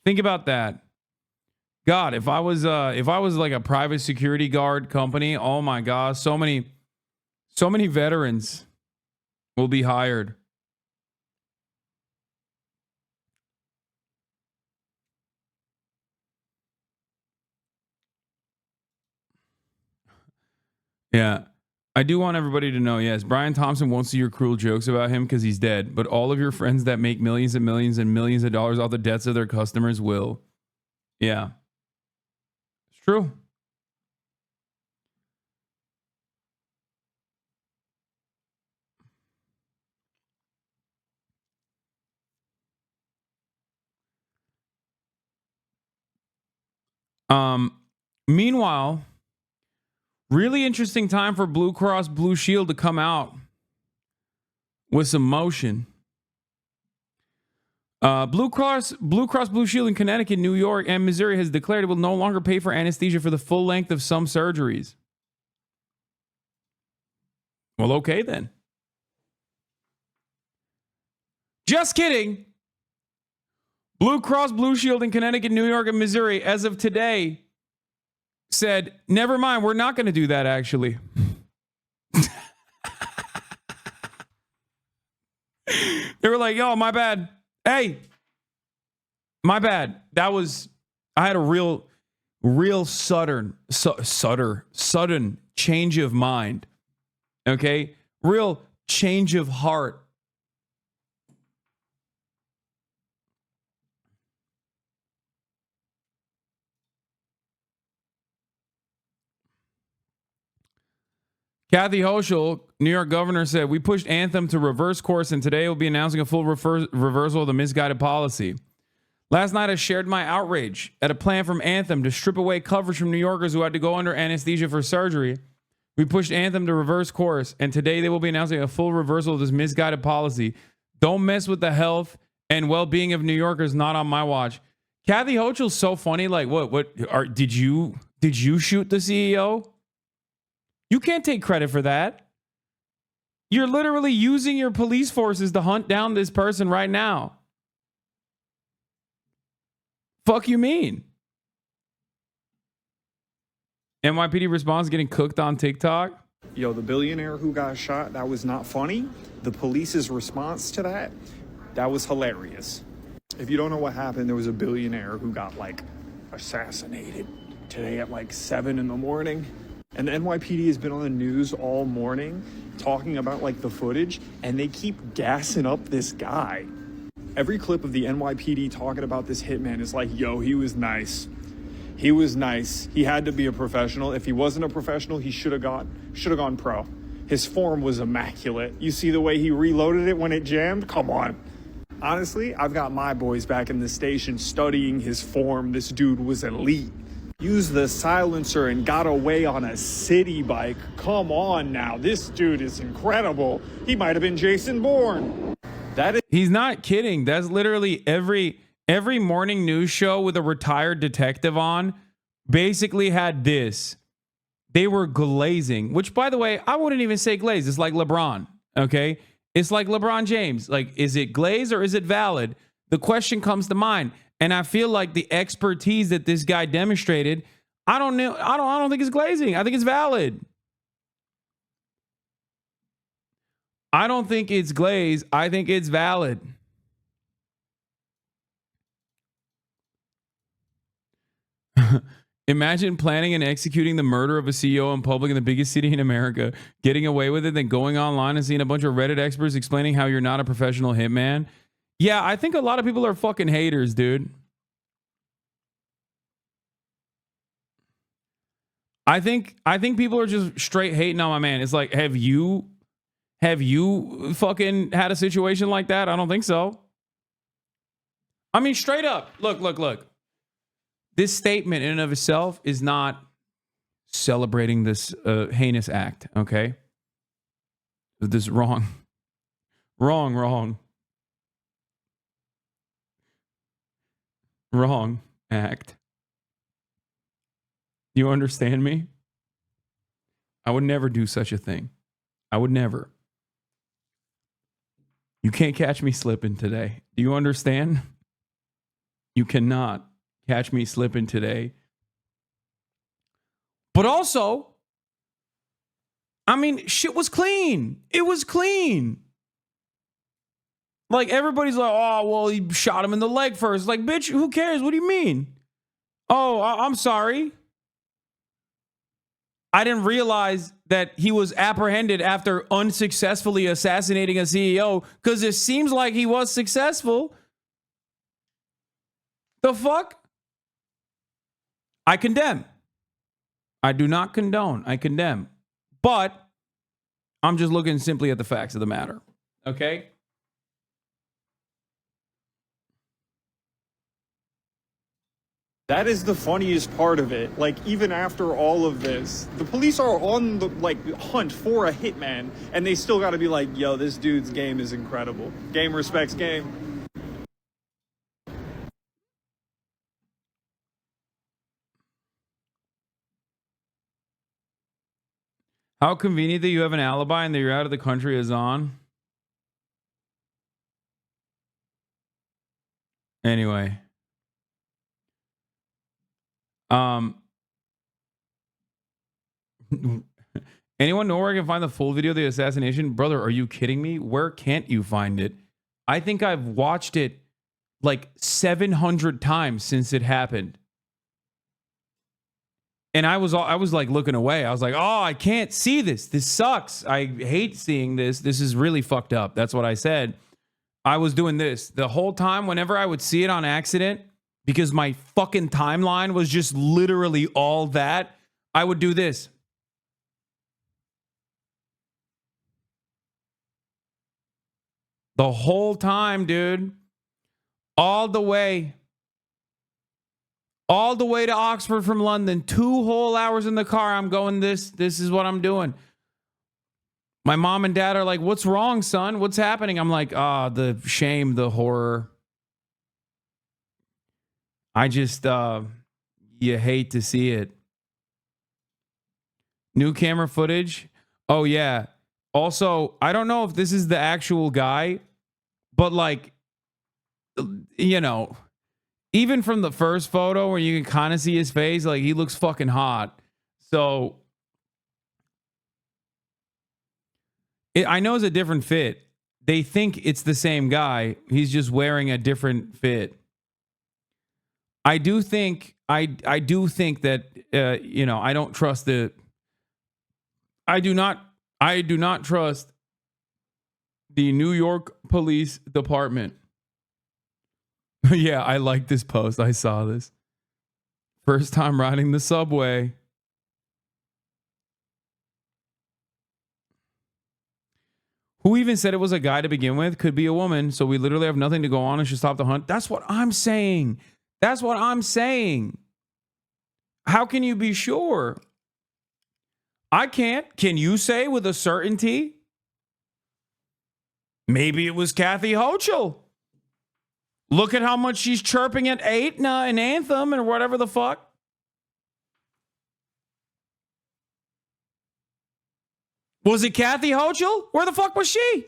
Think about that. God, if I was like a private security guard company, oh my gosh, so many veterans will be hired. Yeah. I do want everybody to know, yes, Brian Thompson won't see your cruel jokes about him because he's dead, but all of your friends that make millions and millions and millions of dollars off the debts of their customers will. Yeah. It's true. Meanwhile, really interesting time for Blue Cross Blue Shield to come out with some motion. Blue Cross Blue Shield in Connecticut, New York, and Missouri has declared it will no longer pay for anesthesia for the full length of some surgeries. Well, okay then. Just kidding. Blue Cross Blue Shield in Connecticut, New York, and Missouri, as of today, said, never mind, we're not going to do that, actually. They were like, oh, my bad. Hey, my bad. I had a real sudden change of mind. Okay? Real change of heart. Kathy Hochul, New York governor, said, we pushed Anthem to reverse course, and today we'll be announcing a full reversal of the misguided policy. Last night, I shared my outrage at a plan from Anthem to strip away coverage from New Yorkers who had to go under anesthesia for surgery. We pushed Anthem to reverse course, and today they will be announcing a full reversal of this misguided policy. Don't mess with the health and well-being of New Yorkers, not on my watch. Kathy Hochul's so funny. Like, did you shoot the CEO? You can't take credit for that. You're literally using your police forces to hunt down this person right now. Fuck you mean? NYPD response getting cooked on TikTok. Yo, the billionaire who got shot, that was not funny. The police's response to that was hilarious. If you don't know what happened, there was a billionaire who got assassinated today at 7 in the morning. And the NYPD has been on the news all morning talking about the footage, and they keep gassing up this guy. Every clip of the NYPD talking about this hitman is like, yo, he was nice. He was nice. He had to be a professional. If he wasn't a professional, he should have gone pro. His form was immaculate. You see the way he reloaded it when it jammed? Come on. Honestly, I've got my boys back in the station studying his form. This dude was elite. Used the silencer and got away on a city bike. Come on now. This dude is incredible. He might have been Jason Bourne. He's not kidding. That's literally every morning news show with a retired detective on basically had this. They were glazing, which, by the way, I wouldn't even say glaze. It's like LeBron, okay? It's like LeBron James. Is it glaze or is it valid? The question comes to mind. And I feel like the expertise that this guy demonstrated, I don't know. I don't think it's glazing. I think it's valid. I don't think it's glaze. I think it's valid. Imagine planning and executing the murder of a CEO in public in the biggest city in America, getting away with it, then going online and seeing a bunch of Reddit experts explaining how you're not a professional hitman. Yeah, I think a lot of people are fucking haters, dude. I think people are just straight hating on my man. It's like, have you fucking had a situation like that? I don't think so. I mean, straight up. Look. This statement in and of itself is not celebrating this heinous act, okay? This wrong act. You understand me? I would never do such a thing. I would never. You can't catch me slipping today. Do you understand? You cannot catch me slipping today. But also, I mean, shit was clean. It was clean. Like, everybody's like, oh, well, he shot him in the leg first. Like, bitch, who cares? What do you mean? Oh, I'm sorry. I didn't realize that he was apprehended after unsuccessfully assassinating a CEO, because it seems like he was successful. The fuck? I condemn. I do not condone. I condemn. But I'm just looking simply at the facts of the matter. Okay? That is the funniest part of it. Like, even after all of this, the police are on the hunt for a hitman, and they still got to be like, yo, this dude's game is incredible. Game respects game. How convenient that you have an alibi and that you're out of the country, Hasan. Anyway. Anyone know where I can find the full video of the assassination? Brother, are you kidding me? Where can't you find it? I think I've watched it like 700 times since it happened. And I was like looking away. I was like, oh, I can't see this. This sucks. I hate seeing this. This is really fucked up. That's what I said. I was doing this the whole time whenever I would see it on accident, because my fucking timeline was just literally all that. I would do this. The whole time, dude. All the way to Oxford from London. 2 whole hours in the car. I'm going this is what I'm doing. My mom and dad are like, what's wrong, son? What's happening? I'm like, the shame, the horror. I just, you hate to see it. New camera footage. Oh, yeah. Also, I don't know if this is the actual guy, but like, you know, even from the first photo where you can kind of see his face, like he looks fucking hot. So I know it's a different fit. They think it's the same guy. He's just wearing a different fit. I do think that you know, I don't trust I do not trust the New York Police Department. Yeah, I like this post. I saw this. First time riding the subway. Who even said it was a guy to begin with? Could be a woman. So we literally have nothing to go on and should stop the hunt. That's what I'm saying. That's what I'm saying. How can you be sure? I can't. Can you say with a certainty? Maybe it was Kathy Hochul. Look at how much she's chirping at Aetna and Anthem and whatever the fuck. Was it Kathy Hochul? Where the fuck was she?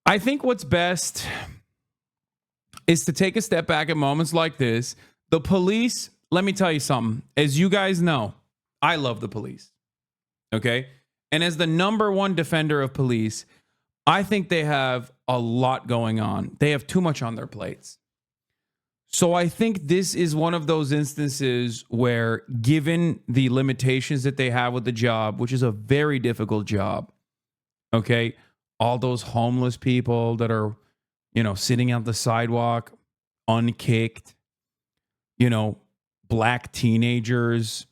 I think what's best is to take a step back at moments like this. The police, let me tell you something. As you guys know, I love the police. Okay? And as the number one defender of police, I think they have a lot going on. They have too much on their plates. So I think this is one of those instances where, given the limitations that they have with the job, which is a very difficult job, okay, all those homeless people that are, you know, sitting out the sidewalk, unkicked, you know, black teenagers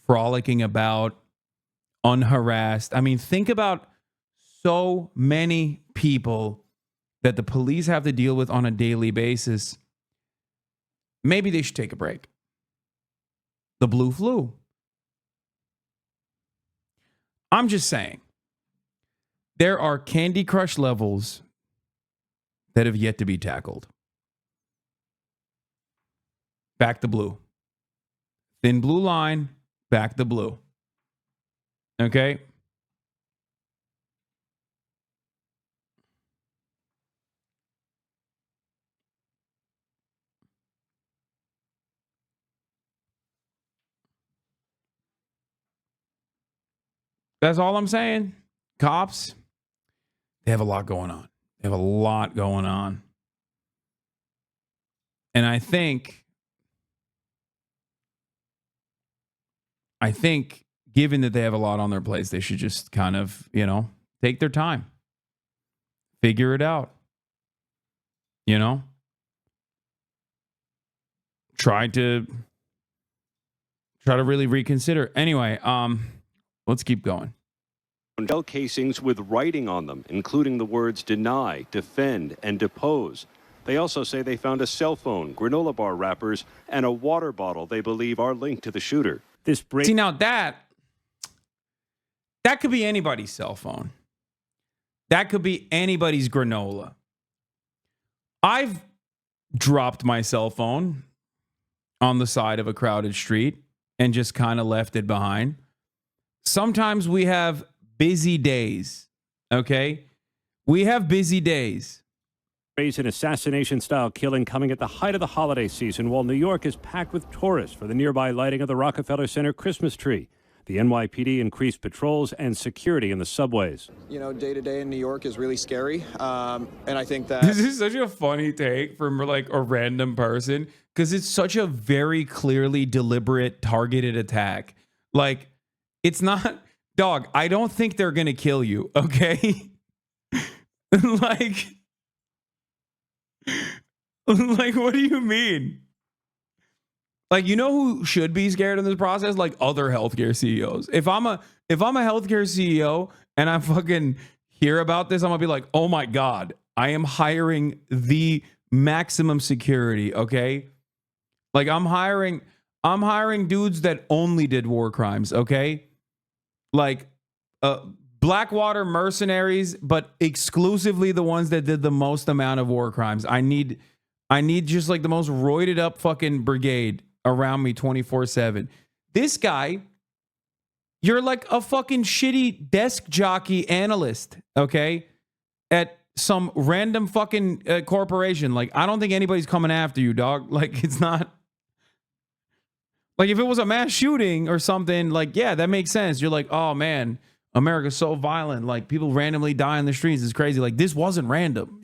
frolicking about, unharassed. I mean, think about so many people that the police have to deal with on a daily basis. Maybe they should take a break. The blue flu. I'm just saying. There are Candy Crush levels that have yet to be tackled. Back to blue. Thin blue line, back to blue. Okay? That's all I'm saying. Cops, they have a lot going on. They have a lot going on. And I think given that they have a lot on their plates, they should just kind of, take their time. Figure it out. Try to really reconsider. Anyway, let's keep going. Shell casings with writing on them, including the words deny, defend, and depose. They also say they found a cell phone, granola bar wrappers, and a water bottle they believe are linked to the shooter. See, now that could be anybody's cell phone. That could be anybody's granola. I've dropped my cell phone on the side of a crowded street and just kind of left it behind. Sometimes we have busy days, okay? We have busy days. An assassination-style killing coming at the height of the holiday season while New York is packed with tourists for the nearby lighting of the Rockefeller Center Christmas tree. The NYPD increased patrols and security in the subways. Day-to-day in New York is really scary, and I think that... This is such a funny take from like a random person because it's such a very clearly deliberate, targeted attack. Like, it's not... Dog, I don't think they're going to kill you, okay? Like, what do you mean? Like, who should be scared in this process? Like other healthcare CEOs. If I'm a healthcare CEO and I fucking hear about this, I'm gonna be like, oh my God, I am hiring the maximum security, okay? Like I'm hiring dudes that only did war crimes, okay? Like Blackwater mercenaries, but exclusively the ones that did the most amount of war crimes. I need just like the most roided up fucking brigade around me 24/7. This guy, you're like a fucking shitty desk jockey analyst, okay? At some random fucking corporation. Like, I don't think anybody's coming after you, dog. Like, it's not... Like, if it was a mass shooting or something, like, yeah, that makes sense. You're like, oh, man, America's so violent. Like, people randomly die in the streets. It's crazy. Like, this wasn't random,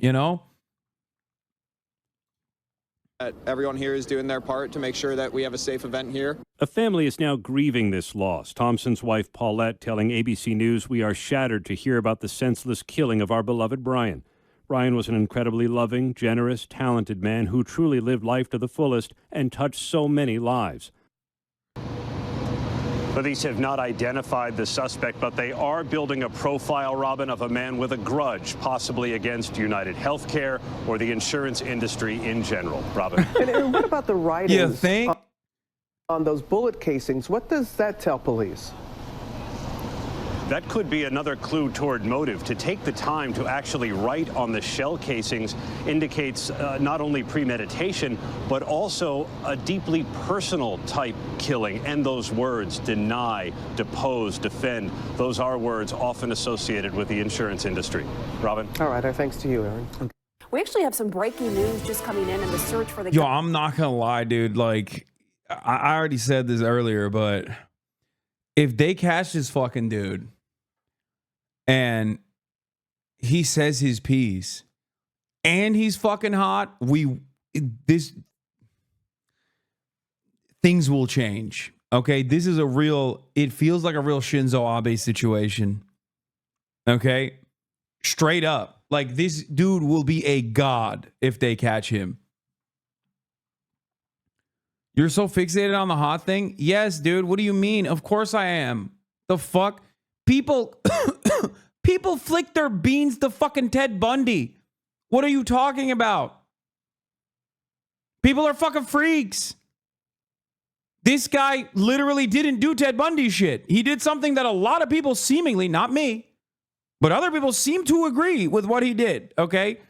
Everyone here is doing their part to make sure that we have a safe event here. A family is now grieving this loss. Thompson's wife, Paulette, telling ABC News, "We are shattered to hear about the senseless killing of our beloved Brian. Brian was an incredibly loving, generous, talented man who truly lived life to the fullest and touched so many lives." Police have not identified the suspect, but they are building a profile, Robin, of a man with a grudge, possibly against United Healthcare or the insurance industry in general. Robin. And what about the writings on those bullet casings? What does that tell police? That could be another clue toward motive. To take the time to actually write on the shell casings indicates not only premeditation, but also a deeply personal type killing. And those words, deny, depose, defend, those are words often associated with the insurance industry. Robin? All right, our thanks to you, Aaron. We actually have some breaking news just coming in the search for the... Yo, I'm not going to lie, dude. Like, I already said this earlier, but if they catch this fucking dude and he says his piece and he's fucking hot, things will change. Okay, this is it feels like a real Shinzo Abe situation. Okay, straight up. Like, this dude will be a god if they catch him. You're so fixated on the hot thing? Yes, dude. What do you mean? Of course I am. The fuck? People flick their beans to fucking Ted Bundy. What are you talking about? People are fucking freaks. This guy literally didn't do Ted Bundy shit. He did something that a lot of people seemingly, not me, But other people seem to agree with what he did, okay?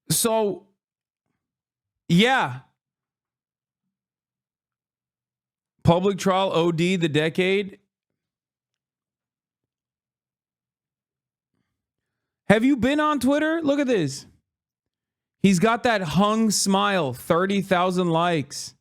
So, yeah. Public trial OD the decade. Have you been on Twitter? Look at this. He's got that hung smile, 30,000 likes.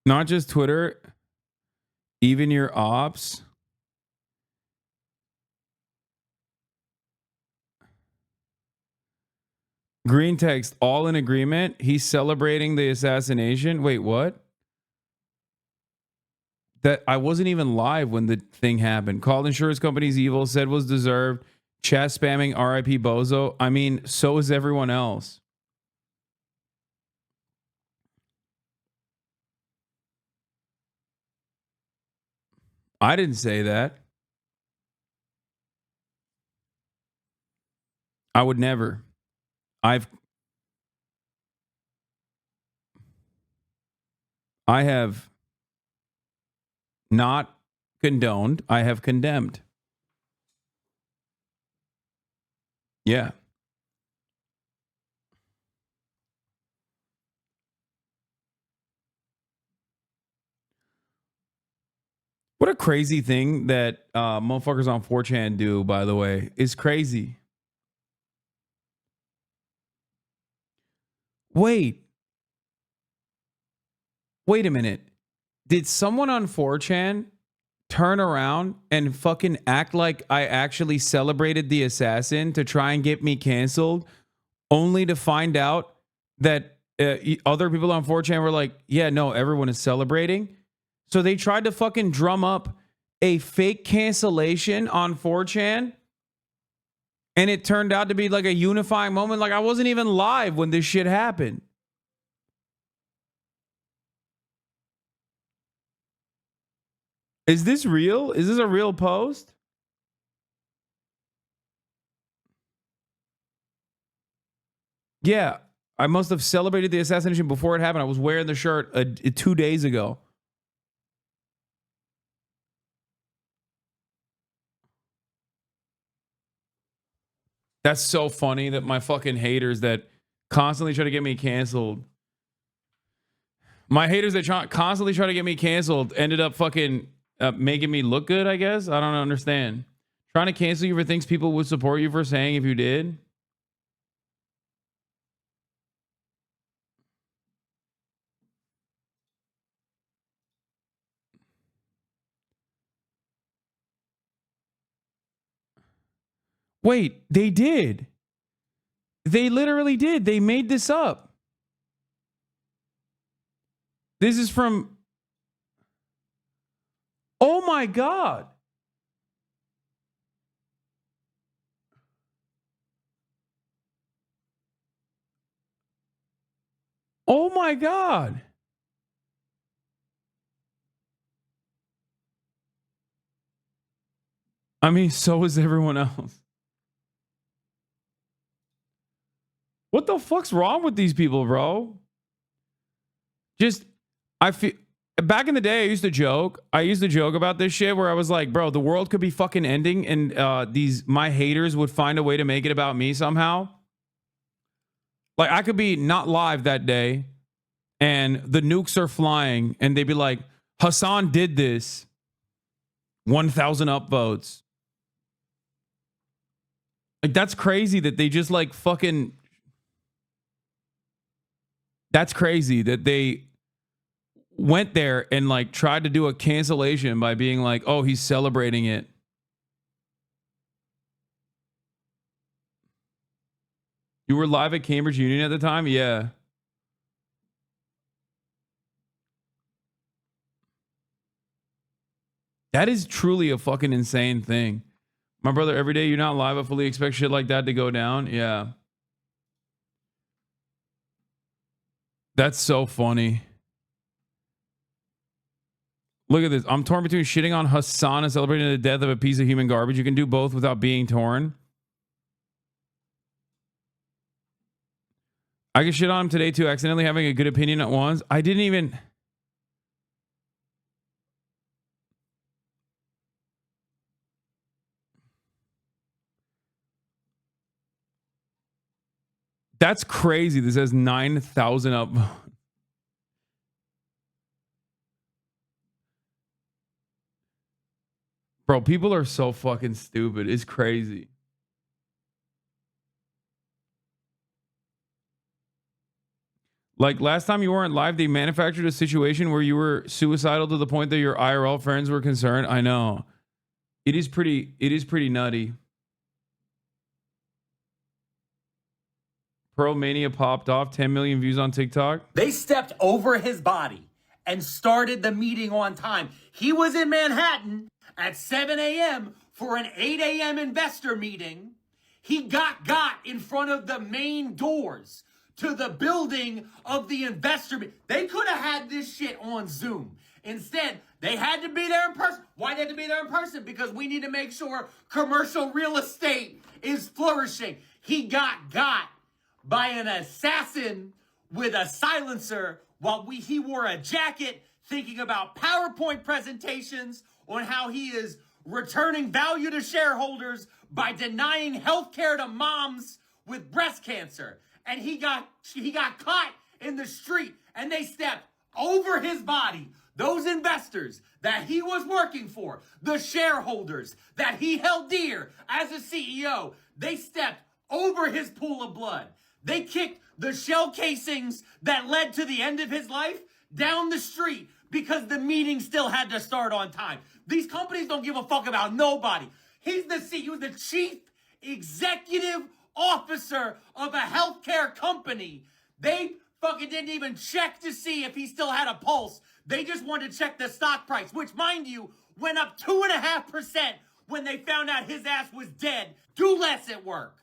Not just Twitter, even your ops. Green text, all in agreement. He's celebrating the assassination. Wait, what? That I wasn't even live when the thing happened. Called insurance companies evil, said was deserved. Chat spamming RIP Bozo. I mean, so is everyone else. I didn't say that. I would never. I have not condoned. I have condemned. Yeah. What a crazy thing that motherfuckers on 4chan do, by the way, is crazy. Wait a minute. Did someone on 4chan turn around and fucking act like I actually celebrated the assassin to try and get me canceled, only to find out that other people on 4chan were like, yeah, no, everyone is celebrating? So they tried to fucking drum up a fake cancellation on 4chan, and it turned out to be like a unifying moment. Like I wasn't even live when this shit happened. Is this real? Is this a real post? Yeah, I must have celebrated the assassination before it happened. I was wearing the shirt 2 days ago. That's so funny that my fucking haters that constantly try to get me canceled. My haters that constantly try to get me canceled ended up fucking making me look good, I guess. I don't understand. Trying to cancel you for things people would support you for saying if you did. Wait, they did. They literally did. They made this up. This is from... Oh my God. Oh my God. I mean, so is everyone else. What the fuck's wrong with these people, bro? Just, I feel... Back in the day, I used to joke about this shit where I was like, bro, the world could be fucking ending and my haters would find a way to make it about me somehow. Like I could be not live that day and the nukes are flying and they'd be like, Hasan did this. 1,000 upvotes. Like that's crazy that they just like fucking... That's crazy that they went there and like tried to do a cancellation by being like, oh, he's celebrating it. You were live at Cambridge Union at the time? Yeah. That is truly a fucking insane thing. My brother, every day you're not live, I fully expect shit like that to go down. Yeah. That's so funny. Look at this. I'm torn between shitting on Hasan and celebrating the death of a piece of human garbage. You can do both without being torn. I can shit on him today too, accidentally having a good opinion at once. I didn't even... That's crazy. This has 9,000 up. Bro, people are so fucking stupid. It's crazy. Like last time you weren't live, they manufactured a situation where you were suicidal to the point that your IRL friends were concerned. I know. It is pretty nutty. Pearl Mania popped off, 10 million views on TikTok. They stepped over his body and started the meeting on time. He was in Manhattan at 7 a.m. for an 8 a.m. investor meeting. He got in front of the main doors to the building of the investor meeting. They could have had this shit on Zoom. Instead, they had to be there in person. Why they had to be there in person? Because we need to make sure commercial real estate is flourishing. He got by an assassin with a silencer while he wore a jacket thinking about PowerPoint presentations on how he is returning value to shareholders by denying health care to moms with breast cancer. And he got caught in the street and they stepped over his body. Those investors that he was working for, the shareholders that he held dear as a CEO, they stepped over his pool of blood. They kicked the shell casings that led to the end of his life down the street because the meeting still had to start on time. These companies don't give a fuck about nobody. He's the CEO, the chief executive officer of a healthcare company. They fucking didn't even check to see if he still had a pulse. They just wanted to check the stock price, which, mind you, went up 2.5% when they found out his ass was dead. Do less at work.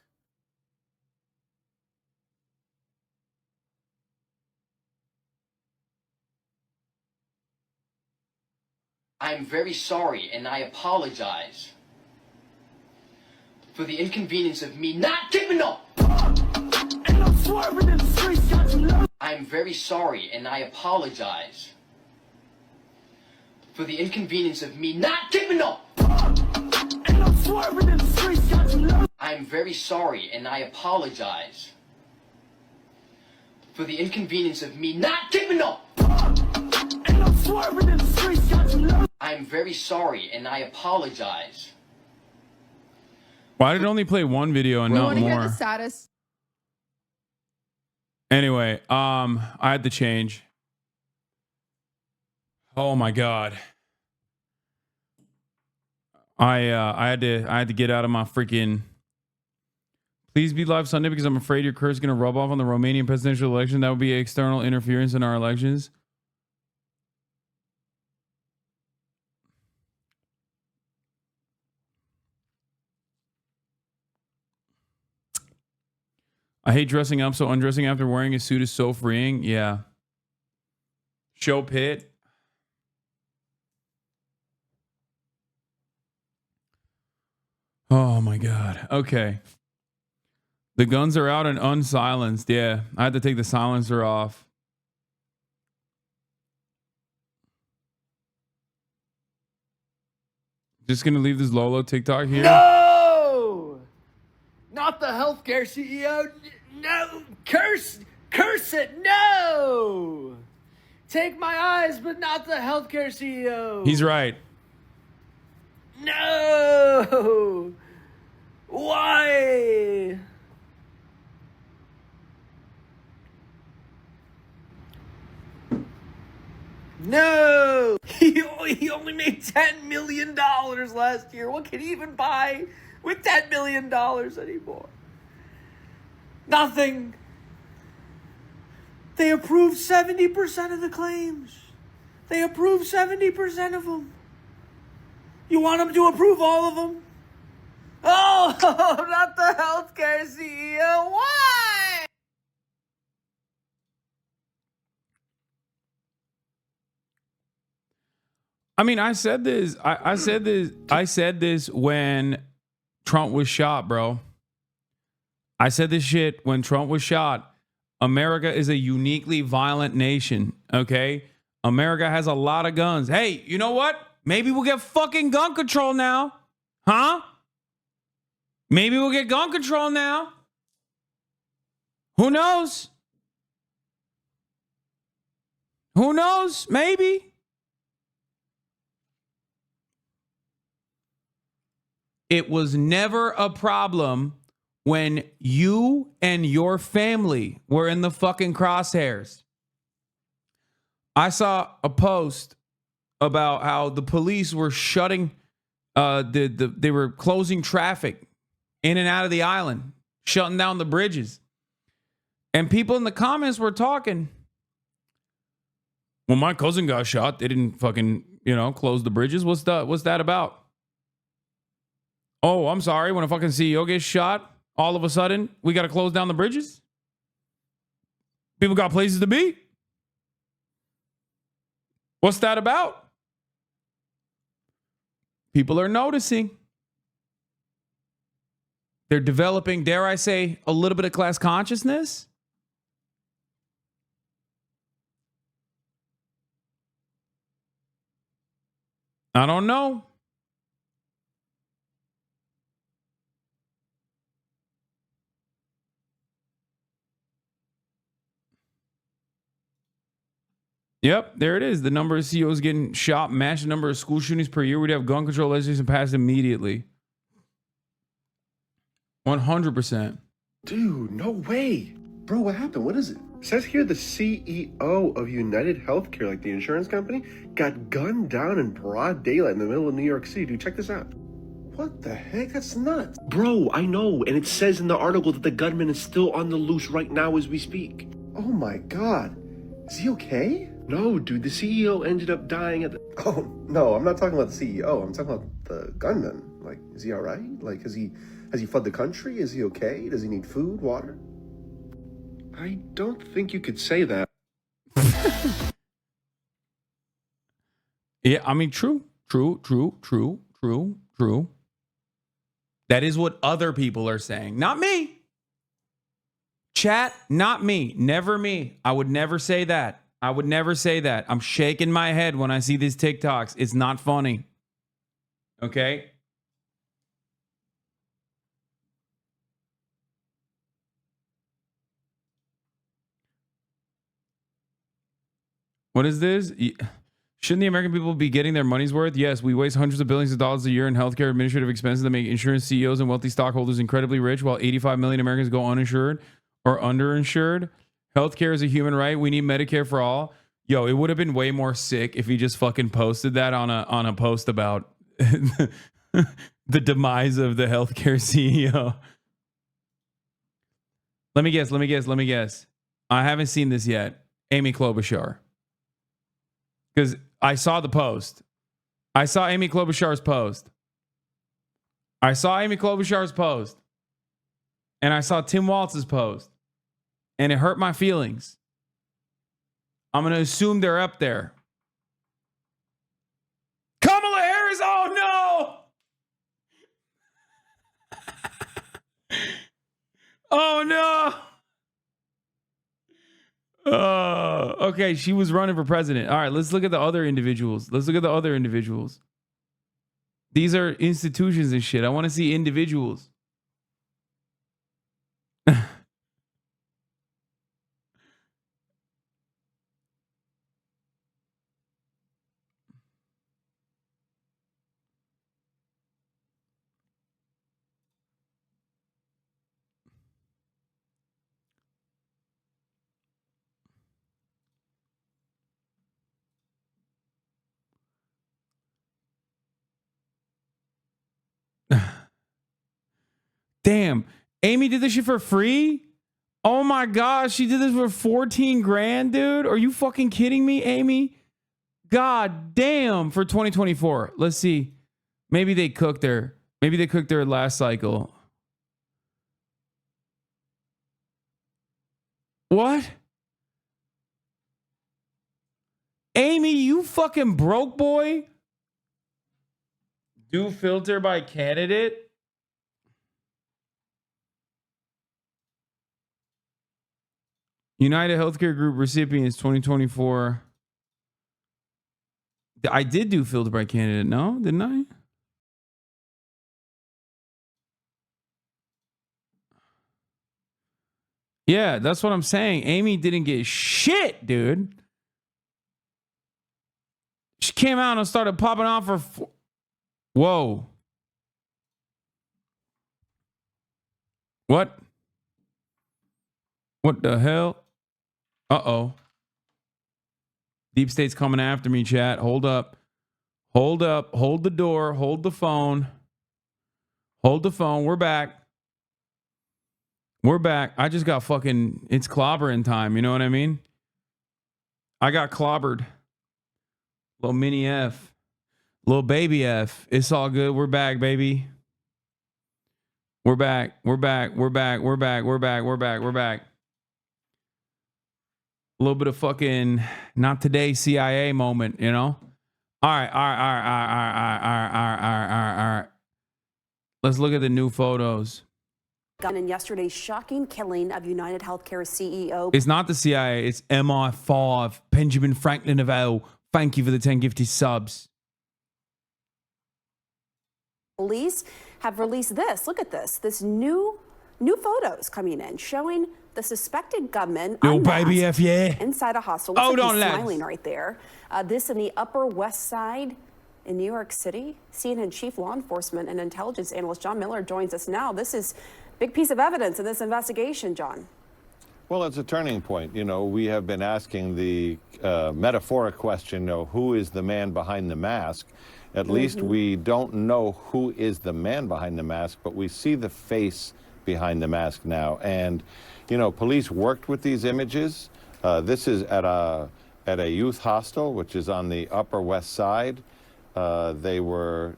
I'm very sorry and I apologize for the inconvenience of me not giving up. And I'm swerving in the streets. I'm very sorry and I apologize for the inconvenience of me not giving up. And I'm swerving in the streets. I'm very sorry and I apologize for the inconvenience of me not giving up. And I'm swerving in the streets. I'm very sorry and I apologize. Why did it only play one video and not Hear more? the status. Anyway, I had to change. Oh my god. I had to get out of my freaking. Please be live Sunday because I'm afraid your curse is gonna rub off on the Romanian presidential election. That would be external interference in our elections. I hate dressing up, so undressing after wearing a suit is so freeing. Yeah. Show pit. Oh my god. Okay. The guns are out and unsilenced. Yeah. I had to take the silencer off. Just gonna leave this Lolo TikTok here. No! Not the healthcare CEO. No! Curse it! No! Take my eyes, but not the healthcare CEO. He's right. No! Why? No! He only made $10 million last year. What can he even buy with $10 million anymore? Nothing. They approved 70% of the claims. They approved 70% of them. You want them to approve all of them? Oh, not the healthcare CEO. Why? I mean, I said this when Trump was shot, bro. I said this shit when Trump was shot. America is a uniquely violent nation, okay? America has a lot of guns. Hey, you know what? Maybe we'll get fucking gun control now. Huh? Maybe we'll get gun control now. Who knows? Who knows? Maybe. It was never a problem when you and your family were in the fucking crosshairs. I saw a post about how the police were shutting, they were closing traffic in and out of the island, shutting down the bridges. And people in the comments were talking, when my cousin got shot, they didn't fucking, close the bridges. What's that about? Oh, I'm sorry. When a fucking CEO gets shot, all of a sudden, we got to close down the bridges? People got places to be? What's that about? People are noticing. They're developing, dare I say, a little bit of class consciousness. I don't know. Yep, there it is. The number of CEOs getting shot match the number of school shootings per year. We'd have gun control legislation passed immediately. 100%. Dude, no way. Bro, what happened? What is it? It says here the CEO of United Healthcare, like the insurance company, got gunned down in broad daylight in the middle of New York City. Dude, check this out. What the heck? That's nuts. Bro, I know. And it says in the article that the gunman is still on the loose right now as we speak. Oh my God. Is he okay? No, dude, the CEO ended up dying at the... Oh, no, I'm not talking about the CEO. I'm talking about the gunman. Like, is he all right? Like, has he fled the country? Is he okay? Does he need food, water? I don't think you could say that. Yeah, I mean, true. That is what other people are saying. Not me. Chat, not me. Never me. I would never say that. I would never say that. I'm shaking my head when I see these TikToks. It's not funny. Okay? What is this? Shouldn't the American people be getting their money's worth? Yes, we waste hundreds of billions of dollars a year in healthcare administrative expenses that make insurance CEOs and wealthy stockholders incredibly rich, while 85 million Americans go uninsured or underinsured. Healthcare is a human right. We need Medicare for all. Yo, it would have been way more sick if he just fucking posted that on a post about the demise of the healthcare CEO. Let me guess. I haven't seen this yet. Amy Klobuchar. Because I saw the post. I saw Amy Klobuchar's post. And I saw Tim Walz's post. And it hurt my feelings. I'm going to assume they're up there. Kamala Harris, oh no! Oh no! Okay, she was running for president. All right, let's look at the other individuals. These are institutions and shit. I want to see individuals. Damn, Amy did this shit for free? Oh my gosh, she did this for 14 grand, dude. Are you fucking kidding me, Amy? God damn, for 2024. Let's see. Maybe they cooked her last cycle. What? Amy, you fucking broke boy? Do filter by candidate? United Healthcare Group recipients 2024. I did do filter by candidate. No, didn't I? Yeah, that's what I'm saying. Amy didn't get shit, dude. She came out and started popping off her. Whoa. What? What the hell? Uh-oh. Deep State's coming after me, chat. Hold up. Hold up. Hold the door. Hold the phone. Hold the phone. We're back. We're back. I just got fucking... It's clobbering time. You know what I mean? I got clobbered. Little mini F. Little baby F. It's all good. We're back, baby. We're back. We're back. We're back. We're back. We're back. We're back. We're back. A little bit of fucking not today CIA moment, you know? All right. Let's look at the new photos. In yesterday's shocking killing of United Healthcare CEO. It's not the CIA. It's MI5. Benjamin Franklin of L. Thank you for the 10 gifted subs. Police have released this. Look at this. This new photos coming in showing the suspected gunman baby F, yeah. inside a hostel. Hold like on, he's lads. smiling right there. This in the Upper West Side in New York City. CNN Chief Law Enforcement and Intelligence Analyst John Miller joins us now. This is a big piece of evidence in this investigation, John. Well, it's a turning point. You know, we have been asking the metaphoric question, who is the man behind the mask? At least we don't know who is the man behind the mask, but we see the face behind the mask now. And, you know, police worked with these images. This is at a youth hostel, which is on the Upper West Side. They were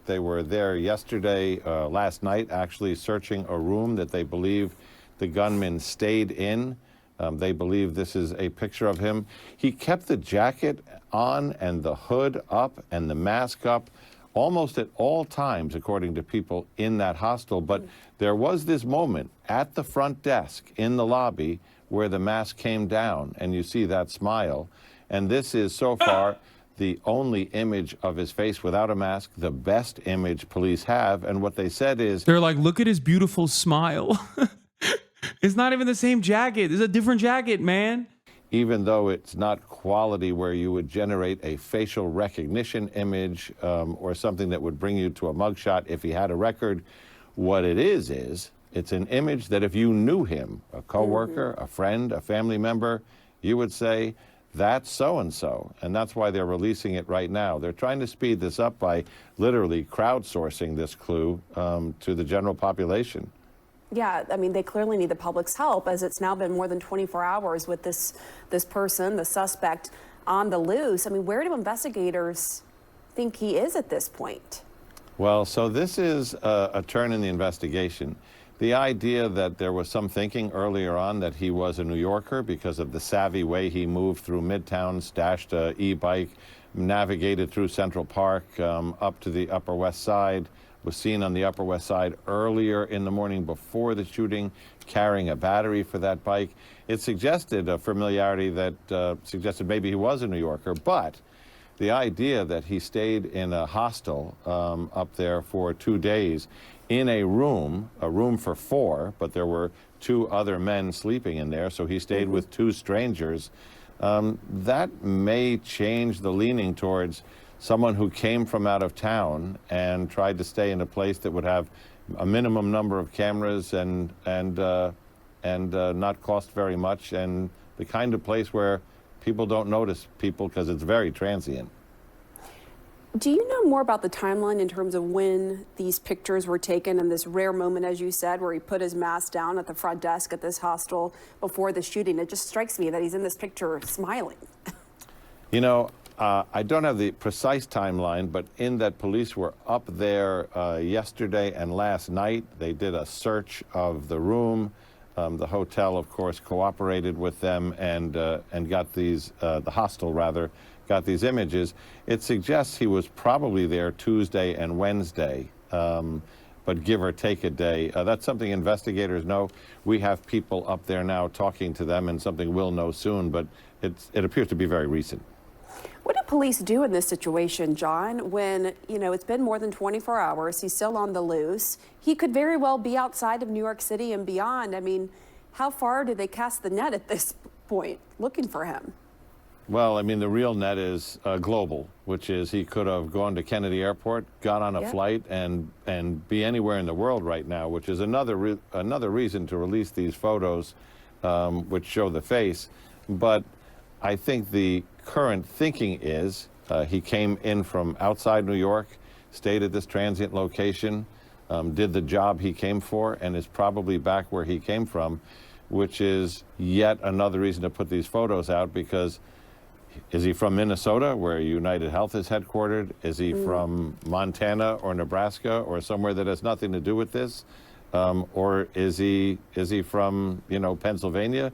there yesterday, last night, actually searching a room that they believe the gunman stayed in. They believe this is a picture of him. He kept the jacket on and the hood up and the mask up almost at all times, according to people in that hostel. But there was this moment at the front desk in the lobby where the mask came down, and you see that smile. And this is so far the only image of his face without a mask, the best image police have. And what they said is... They're like, look at his beautiful smile. It's not even the same jacket. It's a different jacket, man. Even though it's not quality where you would generate a facial recognition image or something that would bring you to a mugshot if he had a record, what it is it's an image that if you knew him, a coworker, a friend, a family member, you would say, that's so-and-so. And that's why they're releasing it right now. They're trying to speed this up by literally crowdsourcing this clue to the general population. Yeah, I mean, they clearly need the public's help, as it's now been more than 24 hours with this person, the suspect, on the loose. I mean, where do investigators think he is at this point? Well, so this is a turn in the investigation. The idea that there was some thinking earlier on that he was a New Yorker because of the savvy way he moved through Midtown, stashed an e-bike, navigated through Central Park up to the Upper West Side, was seen on the Upper West Side earlier in the morning before the shooting, carrying a battery for that bike. It suggested a familiarity that suggested maybe he was a New Yorker, but the idea that he stayed in a hostel up there for 2 days in a room for 4, but there were 2 other men sleeping in there, so he stayed with 2 strangers. That may change the leaning towards someone who came from out of town and tried to stay in a place that would have a minimum number of cameras and not cost very much, and the kind of place where people don't notice people because it's very transient. Do you know more about the timeline in terms of when these pictures were taken and this rare moment, as you said, where he put his mask down at the front desk at this hostel before the shooting? It just strikes me that he's in this picture smiling. You know, I don't have the precise timeline, but in that police were up there yesterday and last night. They did a search of the room. The hotel, of course, cooperated with them and got these, the hostel rather, got these images. It suggests he was probably there Tuesday and Wednesday, but give or take a day. That's something investigators know. We have people up there now talking to them, and something we'll know soon, but it appears to be very recent. What do police do in this situation, John, when, you know, it's been more than 24 hours, he's still on the loose, he could very well be outside of New York City and beyond. I mean, how far do they cast the net at this point looking for him? Well, I mean, the real net is global, which is he could have gone to Kennedy Airport, got on a flight, and be anywhere in the world right now, which is another reason to release these photos, which show the face. But I think the current thinking is he came in from outside New York, stayed at this transient location, did the job he came for, and is probably back where he came from, which is yet another reason to put these photos out, because is he from Minnesota, where United Health is headquartered? Is he from Montana or Nebraska or somewhere that has nothing to do with this? Or is he from, you know, Pennsylvania?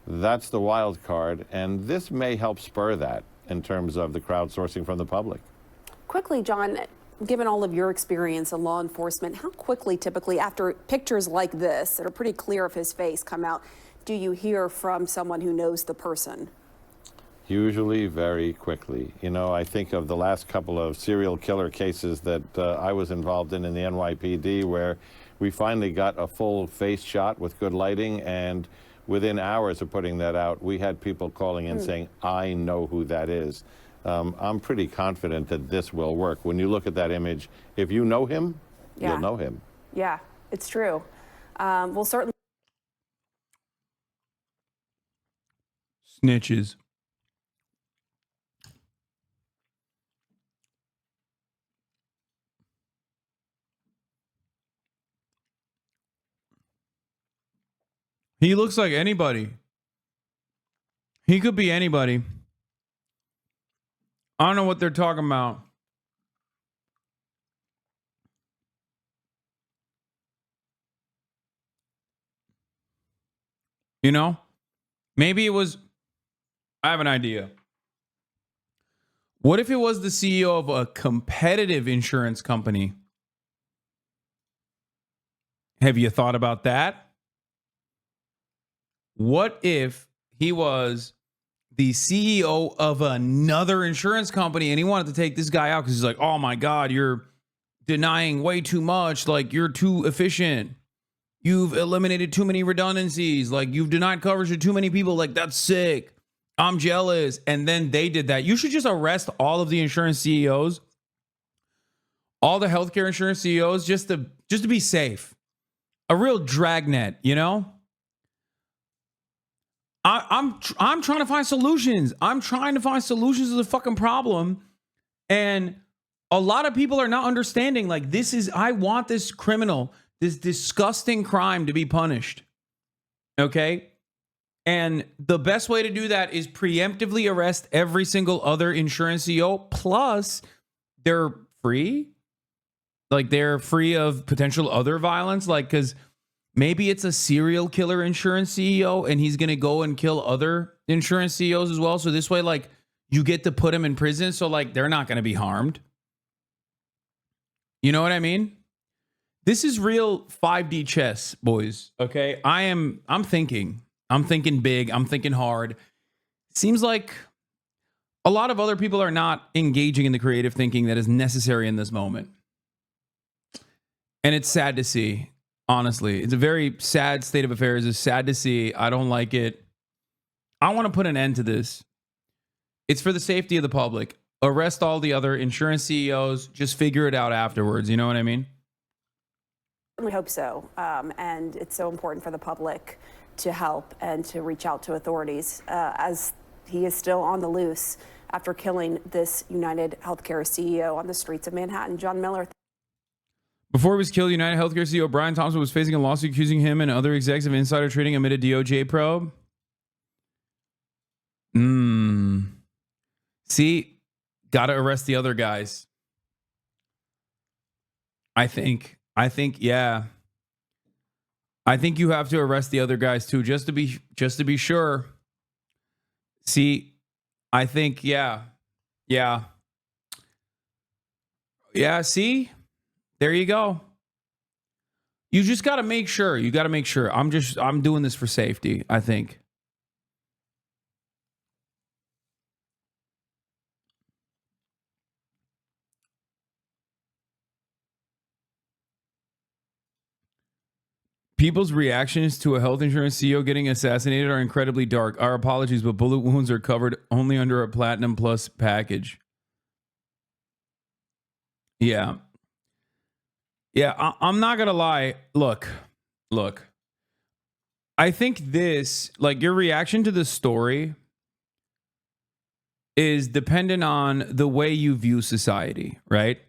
That's the wild card, and this may help spur that in terms of the crowdsourcing from the public. Quickly, John, given all of your experience in law enforcement, how quickly, typically, after pictures like this that are pretty clear of his face come out, do you hear from someone who knows the person? Usually very quickly. You know, I think of the last couple of serial killer cases that I was involved in the NYPD, where we finally got a full face shot with good lighting, and within hours of putting that out, we had people calling in saying, I know who that is. I'm pretty confident that this will work. When you look at that image, if you know him, you'll know him. Yeah, it's true. We'll certainly. Snitches. He looks like anybody. He could be anybody. I don't know what they're talking about. You know? Maybe it was... I have an idea. What if it was the CEO of a competitive insurance company? Have you thought about that? What if he was the CEO of another insurance company and he wanted to take this guy out because he's like, oh my God, you're denying way too much. Like, you're too efficient. You've eliminated too many redundancies. Like, you've denied coverage to too many people. Like, that's sick. I'm jealous. And then they did that. You should just arrest all of the insurance CEOs, all the healthcare insurance CEOs, just to be safe. A real dragnet, you know? I'm trying to find solutions. I'm trying to find solutions to the fucking problem. And a lot of people are not understanding, like, I want this criminal, this disgusting crime to be punished. Okay? And the best way to do that is preemptively arrest every single other insurance CEO. Plus, they're free. Like, they're free of potential other violence. Like, because maybe it's a serial killer insurance CEO and he's going to go and kill other insurance CEOs as well. So this way, like, you get to put him in prison. So, like, they're not going to be harmed. You know what I mean? This is real 5D chess, boys. Okay. I'm thinking big. I'm thinking hard. Seems like a lot of other people are not engaging in the creative thinking that is necessary in this moment. And it's sad to see. Honestly, it's a very sad state of affairs. It's sad to see. I don't like it. I want to put an end to this. It's for the safety of the public. Arrest all the other insurance CEOs. Just figure it out afterwards. You know what I mean? I hope so. And it's so important for the public to help and to reach out to authorities as he is still on the loose after killing this United Healthcare CEO on the streets of Manhattan. John Miller. Before he was killed, United Healthcare CEO Brian Thompson was facing a lawsuit accusing him and other execs of insider trading amid a DOJ probe. See, gotta arrest the other guys. I think, yeah. I think you have to arrest the other guys too, just to be sure. See, I think, yeah. See, there you go. You just got to make sure. You got to make sure. I'm doing this for safety, I think. People's reactions to a health insurance CEO getting assassinated are incredibly dark. Our apologies, but bullet wounds are covered only under a Platinum Plus package. Yeah. Yeah, I'm not going to lie. Look. I think this, like, your reaction to the story is dependent on the way you view society, right?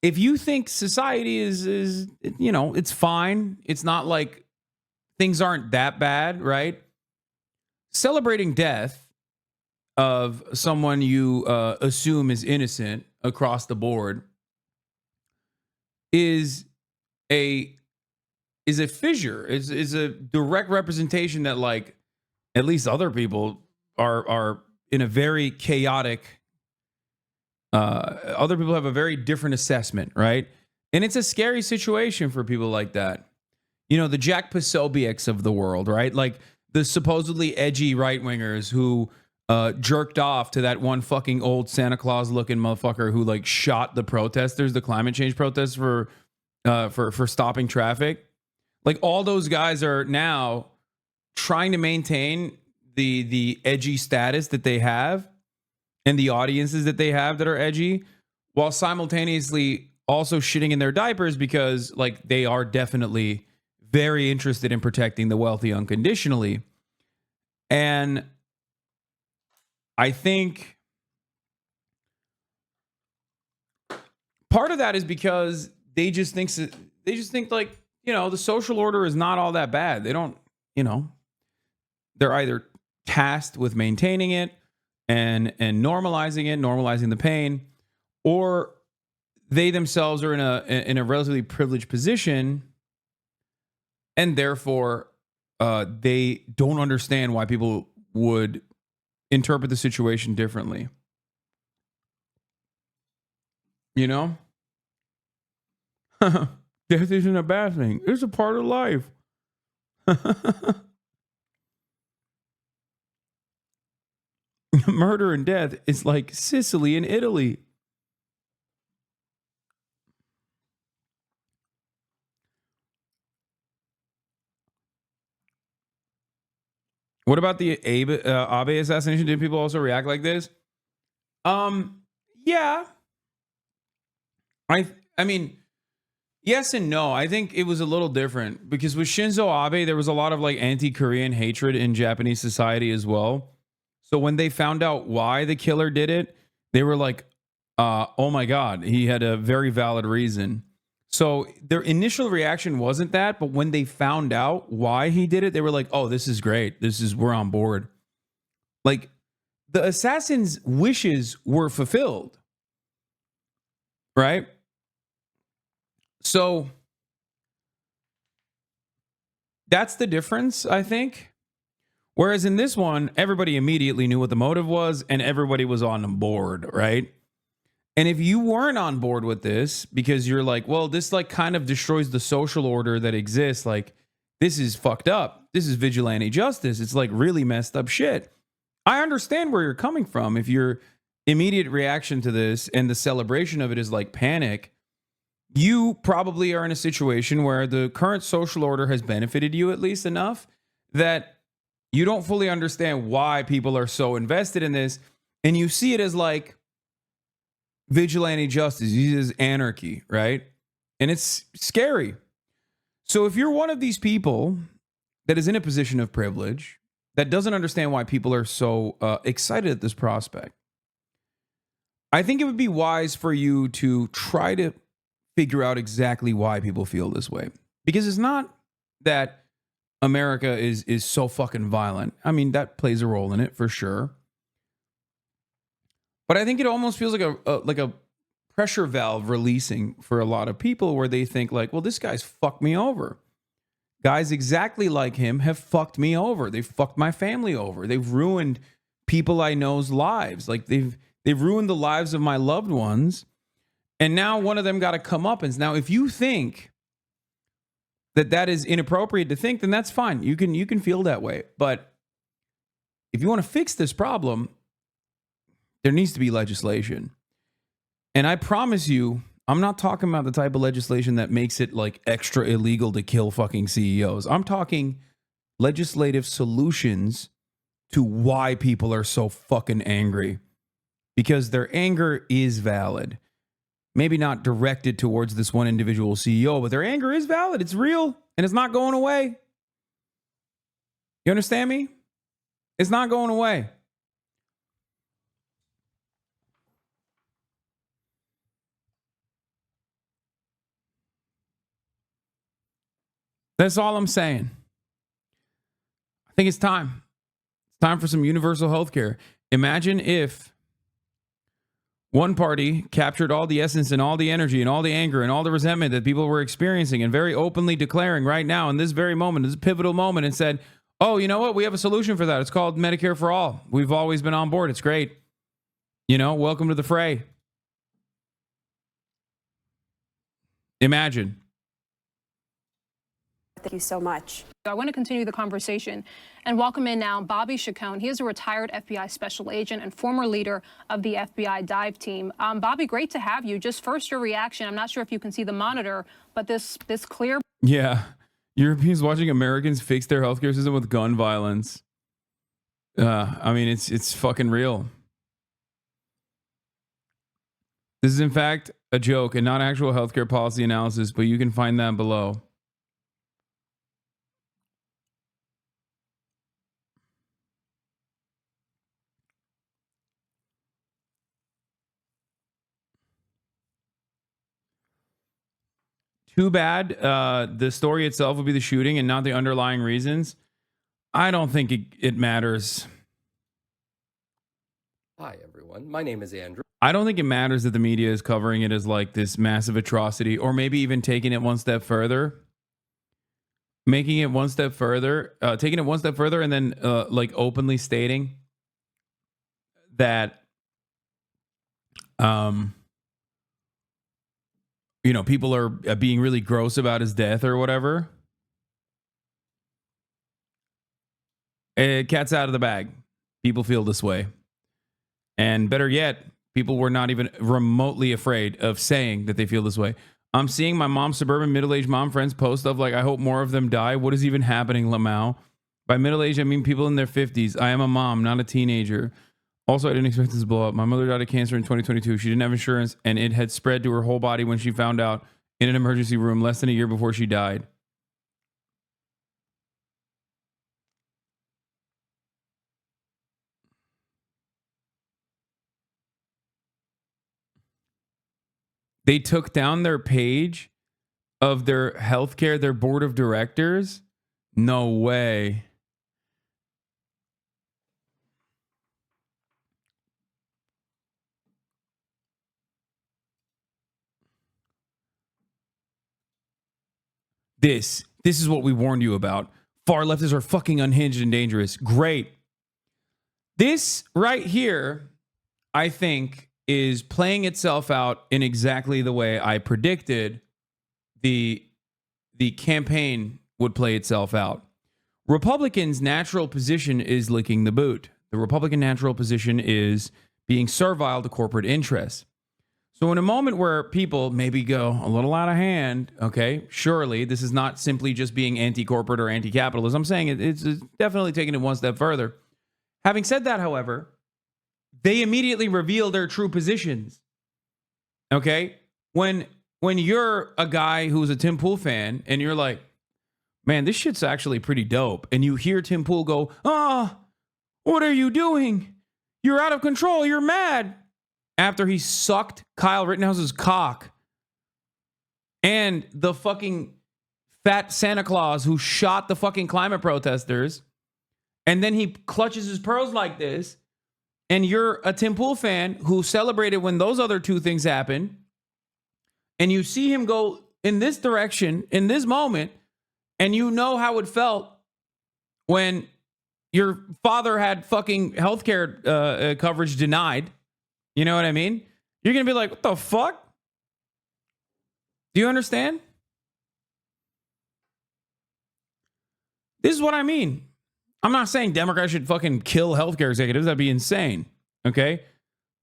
If you think society is it's fine, it's not like things aren't that bad, right? Celebrating death of someone you assume is innocent across the board is a fissure, is a direct representation that, like, at least other people are in a very chaotic. Other people have a very different assessment, right? And it's a scary situation for people like that. You know, the Jack Posobiec's of the world, right? Like the supposedly edgy right-wingers who jerked off to that one fucking old Santa Claus looking motherfucker who like shot the protesters, the climate change protests for stopping traffic. Like all those guys are now trying to maintain the edgy status that they have and the audiences that they have that are edgy, while simultaneously also shitting in their diapers because, like, they are definitely very interested in protecting the wealthy unconditionally. And I think part of that is because they just think like, you know, the social order is not all that bad. They don't, you know, they're either tasked with maintaining it and normalizing the pain, or they themselves are in a relatively privileged position, and therefore they don't understand why people would interpret the situation differently. You know? Death isn't a bad thing. It's a part of life. Murder and death is like Sicily and Italy. What about the Abe assassination? Did people also react like this? Yeah. I mean, yes and no. I think it was a little different because with Shinzo Abe, there was a lot of like anti-Korean hatred in Japanese society as well. So when they found out why the killer did it, they were like, oh my God, he had a very valid reason. So their initial reaction wasn't that, but when they found out why he did it, they were like, oh, this is great. We're on board. Like the assassin's wishes were fulfilled. Right? So that's the difference, I think. Whereas in this one, everybody immediately knew what the motive was and everybody was on board, right? And if you weren't on board with this because you're like, well, this like kind of destroys the social order that exists, like this is fucked up. This is vigilante justice. It's like really messed up shit. I understand where you're coming from. If your immediate reaction to this and the celebration of it is like panic, you probably are in a situation where the current social order has benefited you at least enough that you don't fully understand why people are so invested in this. And you see it as like vigilante justice, you see it as anarchy, right? And it's scary. So if you're one of these people that is in a position of privilege, that doesn't understand why people are so excited at this prospect, I think it would be wise for you to try to figure out exactly why people feel this way. Because it's not that America is so fucking violent. I mean, that plays a role in it for sure. But I think it almost feels like a pressure valve releasing for a lot of people where they think like, well, this guy's fucked me over. guys exactly like him have fucked me over. They've fucked my family over. They've ruined people I know's lives. Like they've ruined the lives of my loved ones. And now one of them got to come up. And now if you think that is inappropriate to think, then that's fine. You can feel that way. But if you want to fix this problem, there needs to be legislation. And I promise you, I'm not talking about the type of legislation that makes it like extra illegal to kill fucking CEOs. I'm talking legislative solutions to why people are so fucking angry. Because their anger is valid. Maybe not directed towards this one individual CEO, but their anger is valid. It's real, and it's not going away. You understand me? It's not going away. That's all I'm saying. I think it's time. It's time for some universal health care. Imagine if one party captured all the essence and all the energy and all the anger and all the resentment that people were experiencing and very openly declaring right now in this very moment, this pivotal moment, and said, oh, you know what? We have a solution for that. It's called Medicare for All. We've always been on board. It's great. You know, welcome to the fray. Imagine. Thank you so much. I want to continue the conversation and welcome in now Bobby Chacon. He is a retired FBI special agent and former leader of the FBI dive team. Bobby, great to have you. Just first, your reaction. I'm not sure if you can see the monitor, but this clear. Yeah. Europeans watching Americans fix their healthcare system with gun violence. I mean, it's fucking real. This is, in fact, a joke and not actual healthcare policy analysis, but you can find that below. Too bad the story itself would be the shooting and not the underlying reasons. I don't think it matters. Hi, everyone. My name is Andrew. I don't think it matters that the media is covering it as like this massive atrocity, or maybe even taking it one step further. Taking it one step further, and then like openly stating that you know, people are being really gross about his death or whatever. Cat's out of the bag. People feel this way. And better yet, people were not even remotely afraid of saying that they feel this way. I'm seeing my mom's suburban middle-aged mom friends post stuff like, I hope more of them die. What is even happening, Lamau? By middle-aged, I mean people in their 50s. I am a mom, not a teenager. Also, I didn't expect this to blow up. My mother died of cancer in 2022. She didn't have insurance, and it had spread to her whole body when she found out in an emergency room less than a year before she died. They took down their page of their healthcare, their board of directors. No way. This is what we warned you about. Far leftists are fucking unhinged and dangerous. Great. This right here, I think, is playing itself out in exactly the way I predicted the campaign would play itself out. Republicans' natural position is licking the boot. The Republican natural position is being servile to corporate interests. So in a moment where people maybe go a little out of hand, okay, surely this is not simply just being anti-corporate or anti-capitalist. I'm saying it's definitely taking it one step further. Having said that, however, they immediately reveal their true positions. Okay? When you're a guy who's a Tim Pool fan and you're like, man, this shit's actually pretty dope. And you hear Tim Pool go, what are you doing? You're out of control. You're mad. After he sucked Kyle Rittenhouse's cock and the fucking fat Santa Claus who shot the fucking climate protesters, and then he clutches his pearls like this, and you're a Tim Pool fan who celebrated when those other two things happened, and you see him go in this direction in this moment, And you know how it felt when your father had fucking healthcare coverage denied. You know what I mean? You're going to be like, what the fuck? Do you understand? This is what I mean. I'm not saying Democrats should fucking kill healthcare executives. That'd be insane. Okay?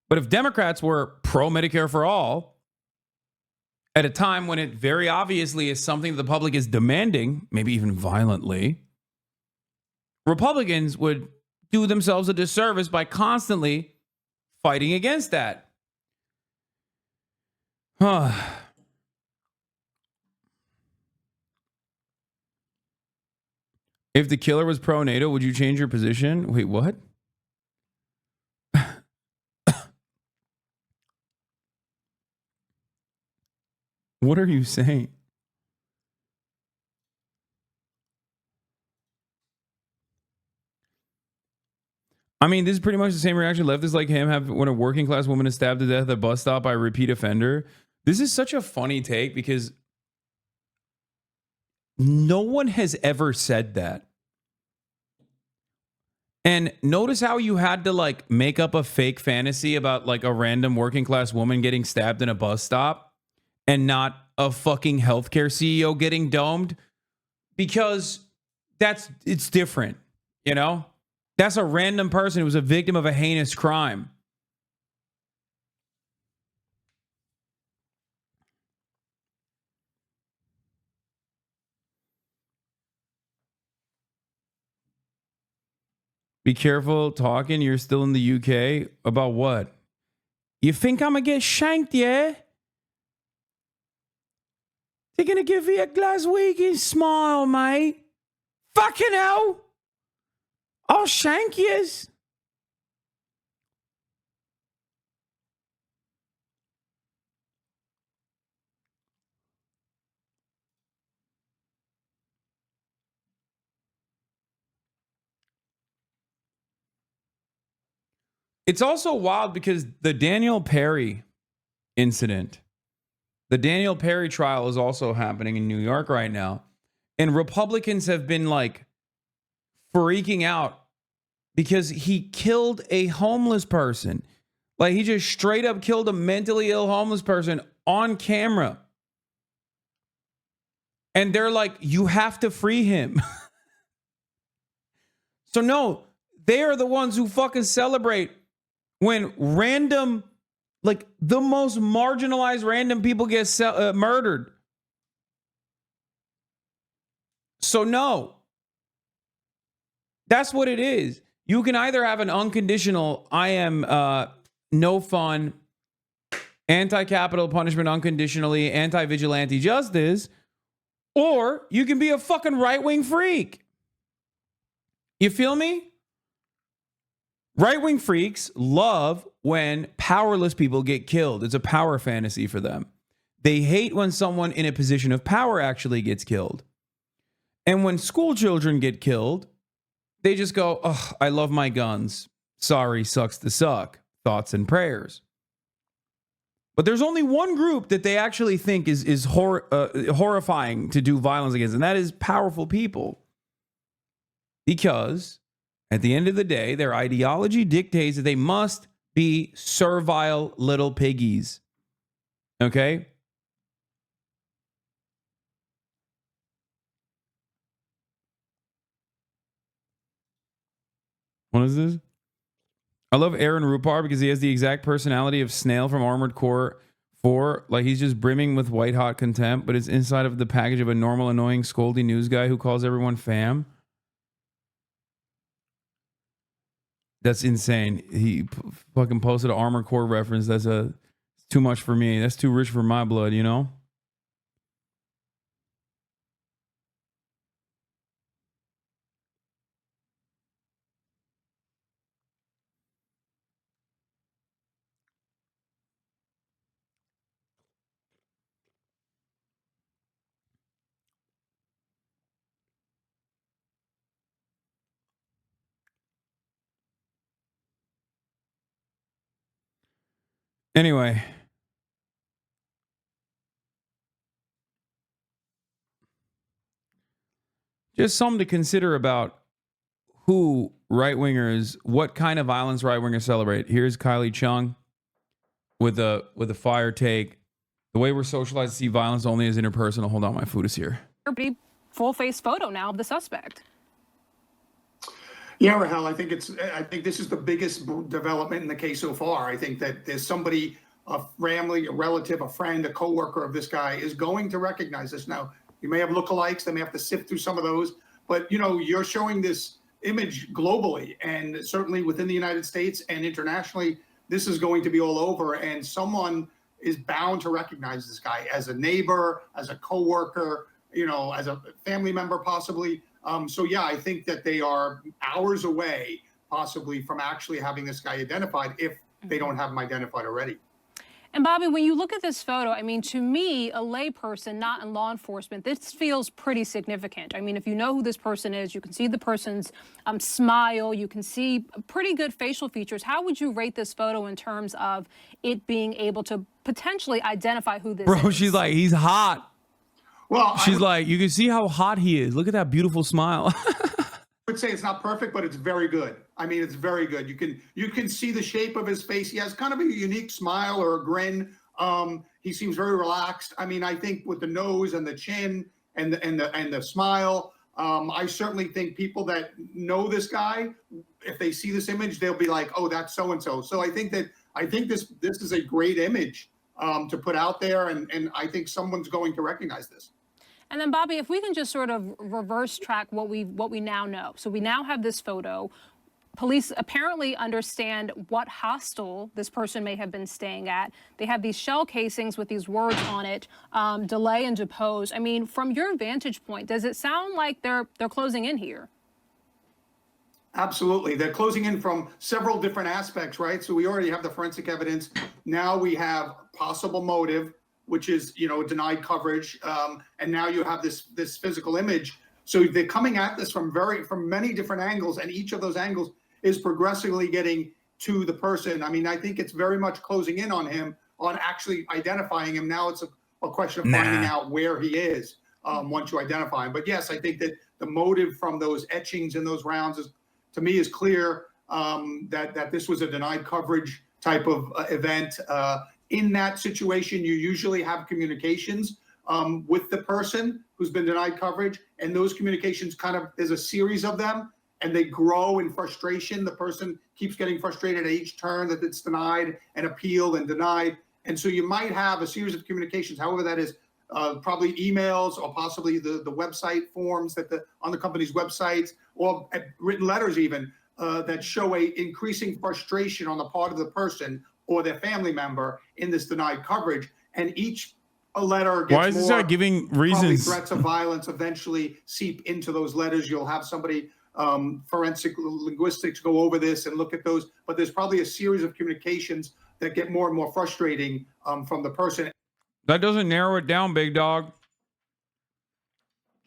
But if Democrats were pro Medicare for all at a time when it very obviously is something the public is demanding, maybe even violently, Republicans would do themselves a disservice by constantly fighting against that. If the killer was pro NATO, would you change your position? Wait, what? What are you saying? I mean, this is pretty much the same reaction leftists like him have when a working class woman is stabbed to death at a bus stop by a repeat offender. This is such a funny take because no one has ever said that. And notice how you had to like make up a fake fantasy about like a random working class woman getting stabbed in a bus stop and not a fucking healthcare CEO getting domed, because it's different, you know? That's a random person who was a victim of a heinous crime. Be careful talking. You're still in the UK. About what? You think I'm going to get shanked, yeah? They're going to give you a Glaswegian smile, mate. Fucking hell. I'll shank yous. It's also wild because the Daniel Perry incident, the Daniel Perry trial is also happening in New York right now. And Republicans have been like freaking out because he killed a homeless person. Like he just straight up killed a mentally ill homeless person on camera. And they're like, you have to free him. So no, they are the ones who fucking celebrate when random, like the most marginalized random people get murdered. So no, that's what it is. You can either have an unconditional, I am no fun, anti-capital punishment unconditionally, anti-vigilante justice, or you can be a fucking right-wing freak. You feel me? Right-wing freaks love when powerless people get killed. It's a power fantasy for them. They hate when someone in a position of power actually gets killed. And when school children get killed, they just go, oh, I love my guns. Sorry, sucks to suck. Thoughts and prayers. But there's only one group that they actually think is horrifying to do violence against, and that is powerful people. Because at the end of the day, their ideology dictates that they must be servile little piggies. Okay? What is this? I love Aaron Rupar because he has the exact personality of Snail from Armored Core 4. Like he's just brimming with white hot contempt, but it's inside of the package of a normal, annoying, scoldy news guy who calls everyone fam. That's insane. He fucking posted an Armored Core reference. That's too much for me. That's too rich for my blood, you know? Anyway. just something to consider about who right-wingers, what kind of violence right-wingers celebrate. Here's Kylie Chung with a fire take. The way we're socialized to see violence only as interpersonal. Hold on, my food is here. Pretty full-face photo now of the suspect. Yeah, Rahel, I think this is the biggest development in the case so far. I think that there's somebody, a family, a relative, a friend, a coworker of this guy is going to recognize this. Now, you may have lookalikes, they may have to sift through some of those, but you're showing this image globally, and certainly within the United States and internationally, this is going to be all over, and someone is bound to recognize this guy as a neighbor, as a coworker, as a family member possibly. So yeah, I think that they are hours away possibly from actually having this guy identified if they don't have him identified already. And Bobby, when you look at this photo, I mean, to me, a layperson, not in law enforcement, this feels pretty significant. I mean, if you know who this person is, you can see the person's smile, you can see pretty good facial features. How would you rate this photo in terms of it being able to potentially identify who this is? Bro, she's like, he's hot. Well, she's like, you can see how hot he is. Look at that beautiful smile. I would say it's not perfect, but it's very good. I mean, it's very good. You can see the shape of his face. He has kind of a unique smile or a grin. He seems very relaxed. I mean, I think with the nose and the chin and the smile, I certainly think people that know this guy, if they see this image, they'll be like, oh, that's so and so. So I think this is a great image to put out there, and I think someone's going to recognize this. And then, Bobby, if we can just sort of reverse track what we now know. So we now have this photo. Police apparently understand what hostel this person may have been staying at. They have these shell casings with these words on it, delay and depose. I mean, from your vantage point, does it sound like they're closing in here? Absolutely. They're closing in from several different aspects, right? So we already have the forensic evidence. Now we have possible motive, which is, denied coverage. And now you have this physical image. So they're coming at this from many different angles, and each of those angles is progressively getting to the person. I mean, I think it's very much closing in on him, on actually identifying him. Now it's a question of finding out where he is once you identify him. But yes, I think that the motive from those etchings and those rounds to me is clear, that this was a denied coverage type of event. In that situation, you usually have communications with the person who's been denied coverage, and those communications there's a series of them, and they grow in frustration. The person keeps getting frustrated at each turn that it's denied and appealed and denied. And so you might have a series of communications, however that is, probably emails or possibly the website forms on the company's websites, or written letters even, that show a increasing frustration on the part of the person or their family member in this denied coverage. And each letter gets Why is this guy giving reasons? Threats of violence eventually seep into those letters. You'll have somebody, forensic linguistics, go over this and look at those. But there's probably a series of communications that get more and more frustrating from the person. That doesn't narrow it down, big dog.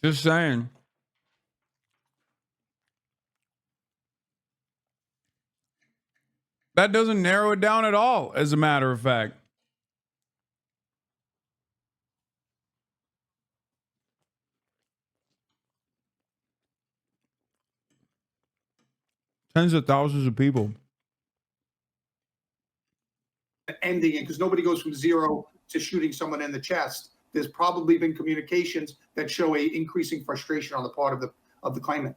Just saying. That doesn't narrow it down at all, as a matter of fact. Tens of thousands of people. Ending it, because nobody goes from zero to shooting someone in the chest. There's probably been communications that show a increasing frustration on the part of the claimant.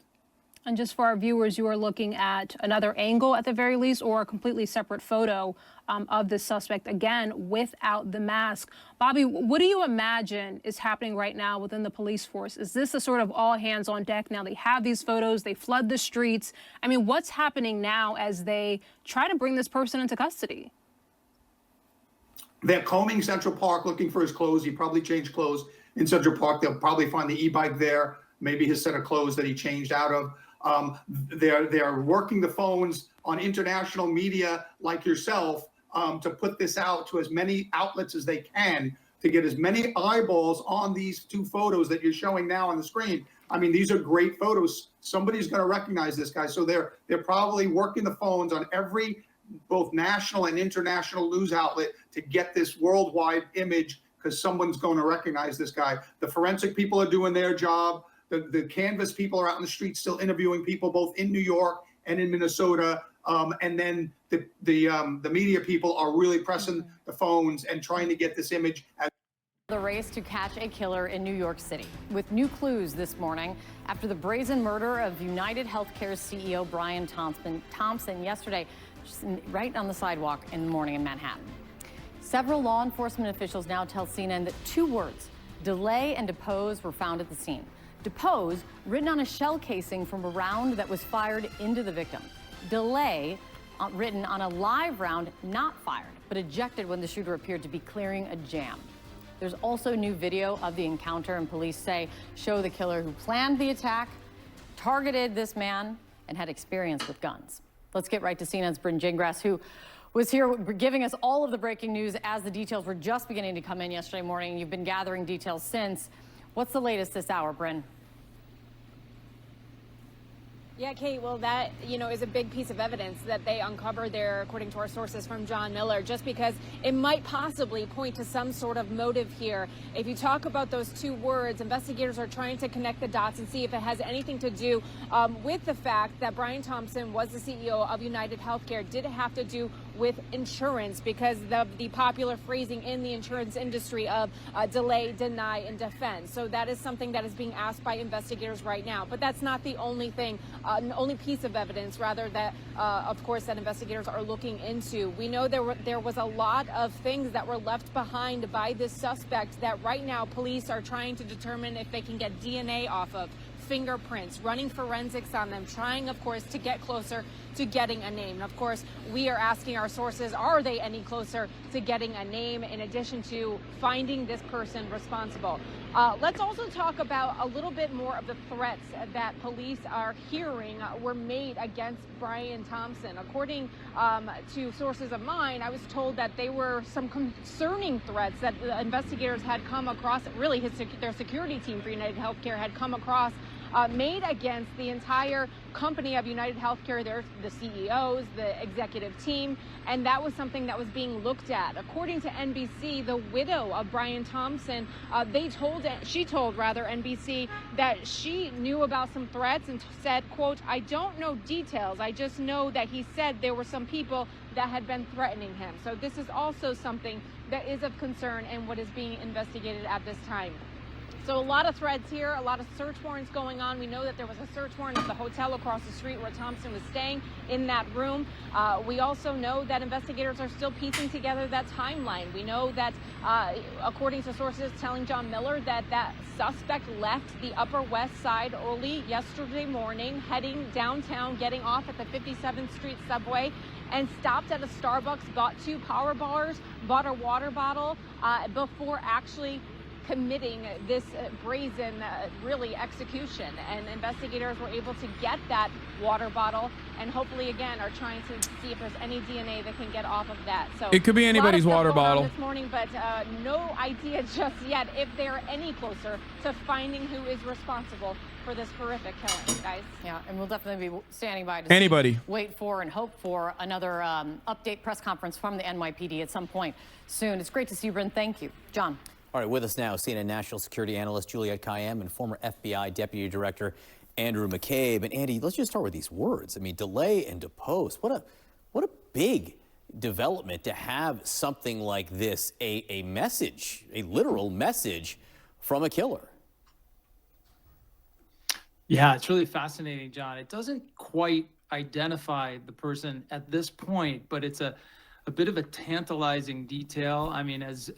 And just for our viewers, you are looking at another angle at the very least, or a completely separate photo of the suspect, again, without the mask. Bobby, what do you imagine is happening right now within the police force? Is this a sort of all hands on deck now? They have these photos, they flood the streets. I mean, what's happening now as they try to bring this person into custody? They're combing Central Park looking for his clothes. He probably changed clothes in Central Park. They'll probably find the e-bike there, maybe his set of clothes that he changed out of. They're working the phones on international media like yourself to put this out to as many outlets as they can, to get as many eyeballs on these two photos that you're showing now on the screen. I mean, these are great photos. Somebody's going to recognize this guy. So they're probably working the phones on every both national and international news outlet to get this worldwide image, because someone's going to recognize this guy. The forensic people are doing their job. The canvas people are out in the street still interviewing people both in New York and in Minnesota. And then the media people are really pressing the phones and trying to get this image. The race to catch a killer in New York City, with new clues this morning after the brazen murder of United Healthcare's CEO Brian Thompson yesterday, just right on the sidewalk in the morning in Manhattan. Several law enforcement officials now tell CNN that 2 words, delay and depose, were found at the scene. Depose, written on a shell casing from a round that was fired into the victim. Delay, written on a live round not fired, but ejected when the shooter appeared to be clearing a jam. There's also new video of the encounter, and police say show the killer who planned the attack, targeted this man, and had experience with guns. Let's get right to CNN's Bryn Gingras, who was here giving us all of the breaking news as the details were just beginning to come in yesterday morning. You've been gathering details since. What's the latest this hour, Bryn? Yeah, Kate, well, that, is a big piece of evidence that they uncovered there, according to our sources from John Miller, just because it might possibly point to some sort of motive here. If you talk about those 2 words, investigators are trying to connect the dots and see if it has anything to do with the fact that Brian Thompson was the CEO of United Healthcare. Did it have to do with insurance, because of the popular phrasing in the insurance industry of delay, deny, and defend? So that is something that is being asked by investigators right now. But that's not the only thing, only piece of evidence, rather, that, of course, that investigators are looking into. We know there was a lot of things that were left behind by this suspect that right now police are trying to determine if they can get DNA off of, fingerprints, running forensics on them, trying, of course, to get closer to getting a name. And of course, we are asking our sources, are they any closer to getting a name in addition to finding this person responsible? Let's also talk about a little bit more of the threats that police are hearing were made against Brian Thompson. According to sources of mine, I was told that they were some concerning threats that the investigators had come across, really their security team for United Healthcare had come across, made against the entire company of United Healthcare, the CEOs, the executive team, and that was something that was being looked at. According to NBC, the widow of Brian Thompson, she told NBC that she knew about some threats and said, quote, "I don't know details. I just know that he said there were some people that had been threatening him." So this is also something that is of concern and what is being investigated at this time. So a lot of threads here, a lot of search warrants going on. We know that there was a search warrant at the hotel across the street where Thompson was staying in that room. We also know that investigators are still piecing together that timeline. We know that, according to sources telling John Miller, that suspect left the Upper West Side early yesterday morning, heading downtown, getting off at the 57th Street subway, and stopped at a Starbucks, got 2 power bars, bought a water bottle before actually committing this brazen, really, execution. And investigators were able to get that water bottle and hopefully, again, are trying to see if there's any DNA that can get off of that. So it could be anybody's water bottle this morning, but no idea just yet if they're any closer to finding who is responsible for this horrific killing, guys. Yeah, and we'll definitely be standing by to wait for and hope for another update press conference from the NYPD at some point soon. It's great to see you, Bryn. Thank you. John. All right, with us now, CNN national security analyst Juliette Kayyem and former FBI Deputy Director Andrew McCabe. And Andy, let's just start with these words. I mean, delay and depose. What a big development to have something like this, a message, a literal message from a killer. Yeah, it's really fascinating, John. It doesn't quite identify the person at this point, but it's a bit of a tantalizing detail. I mean, as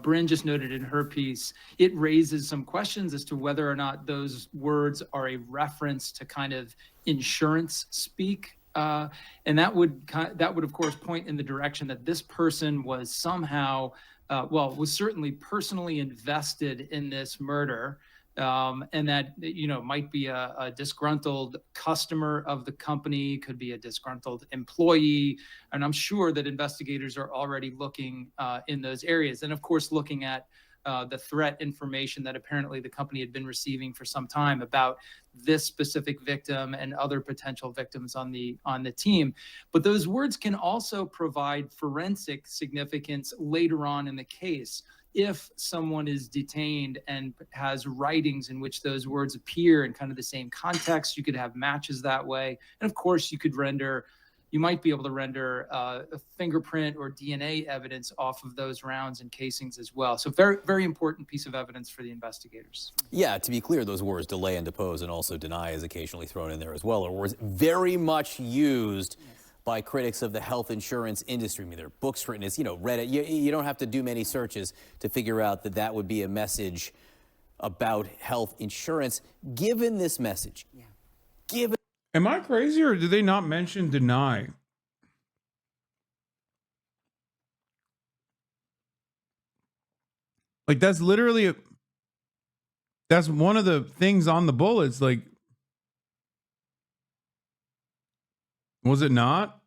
Bryn just noted in her piece, it raises some questions as to whether or not those words are a reference to kind of insurance speak. And that would, of course, point in the direction that this person was somehow, was certainly personally invested in this murder. And that, might be a disgruntled customer of the company, could be a disgruntled employee. And I'm sure that investigators are already looking in those areas. And of course, looking at the threat information that apparently the company had been receiving for some time about this specific victim and other potential victims on the team. But those words can also provide forensic significance later on in the case. if someone is detained and has writings in which those words appear in kind of the same context, you could have matches that way. And of course, you might be able to render a fingerprint or DNA evidence off of those rounds and casings as well. So very, very important piece of evidence for the investigators. Yeah, to be clear, those words delay and depose and also deny is occasionally thrown in there as well, are words very much used by critics of the health insurance industry. I mean, there are books written, as Reddit. You don't have to do many searches to figure out that that would be a message about health insurance. Given this message, Am I crazy, or did they not mention deny? Like, that's literally that's one of the things on the bullets. Like, was it not?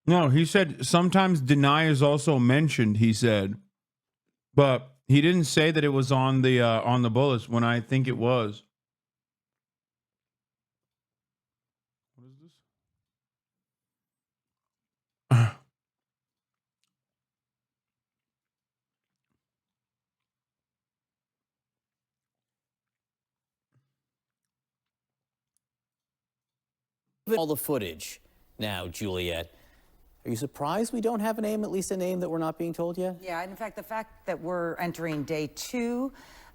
No, he said sometimes deny is also mentioned, he said. But he didn't say that it was on the bullets when I think it was. What is this? all the footage now, Juliet, are you surprised we don't have a name, at least a name that we're not being told yet? Yeah, in fact, the fact that we're entering day 2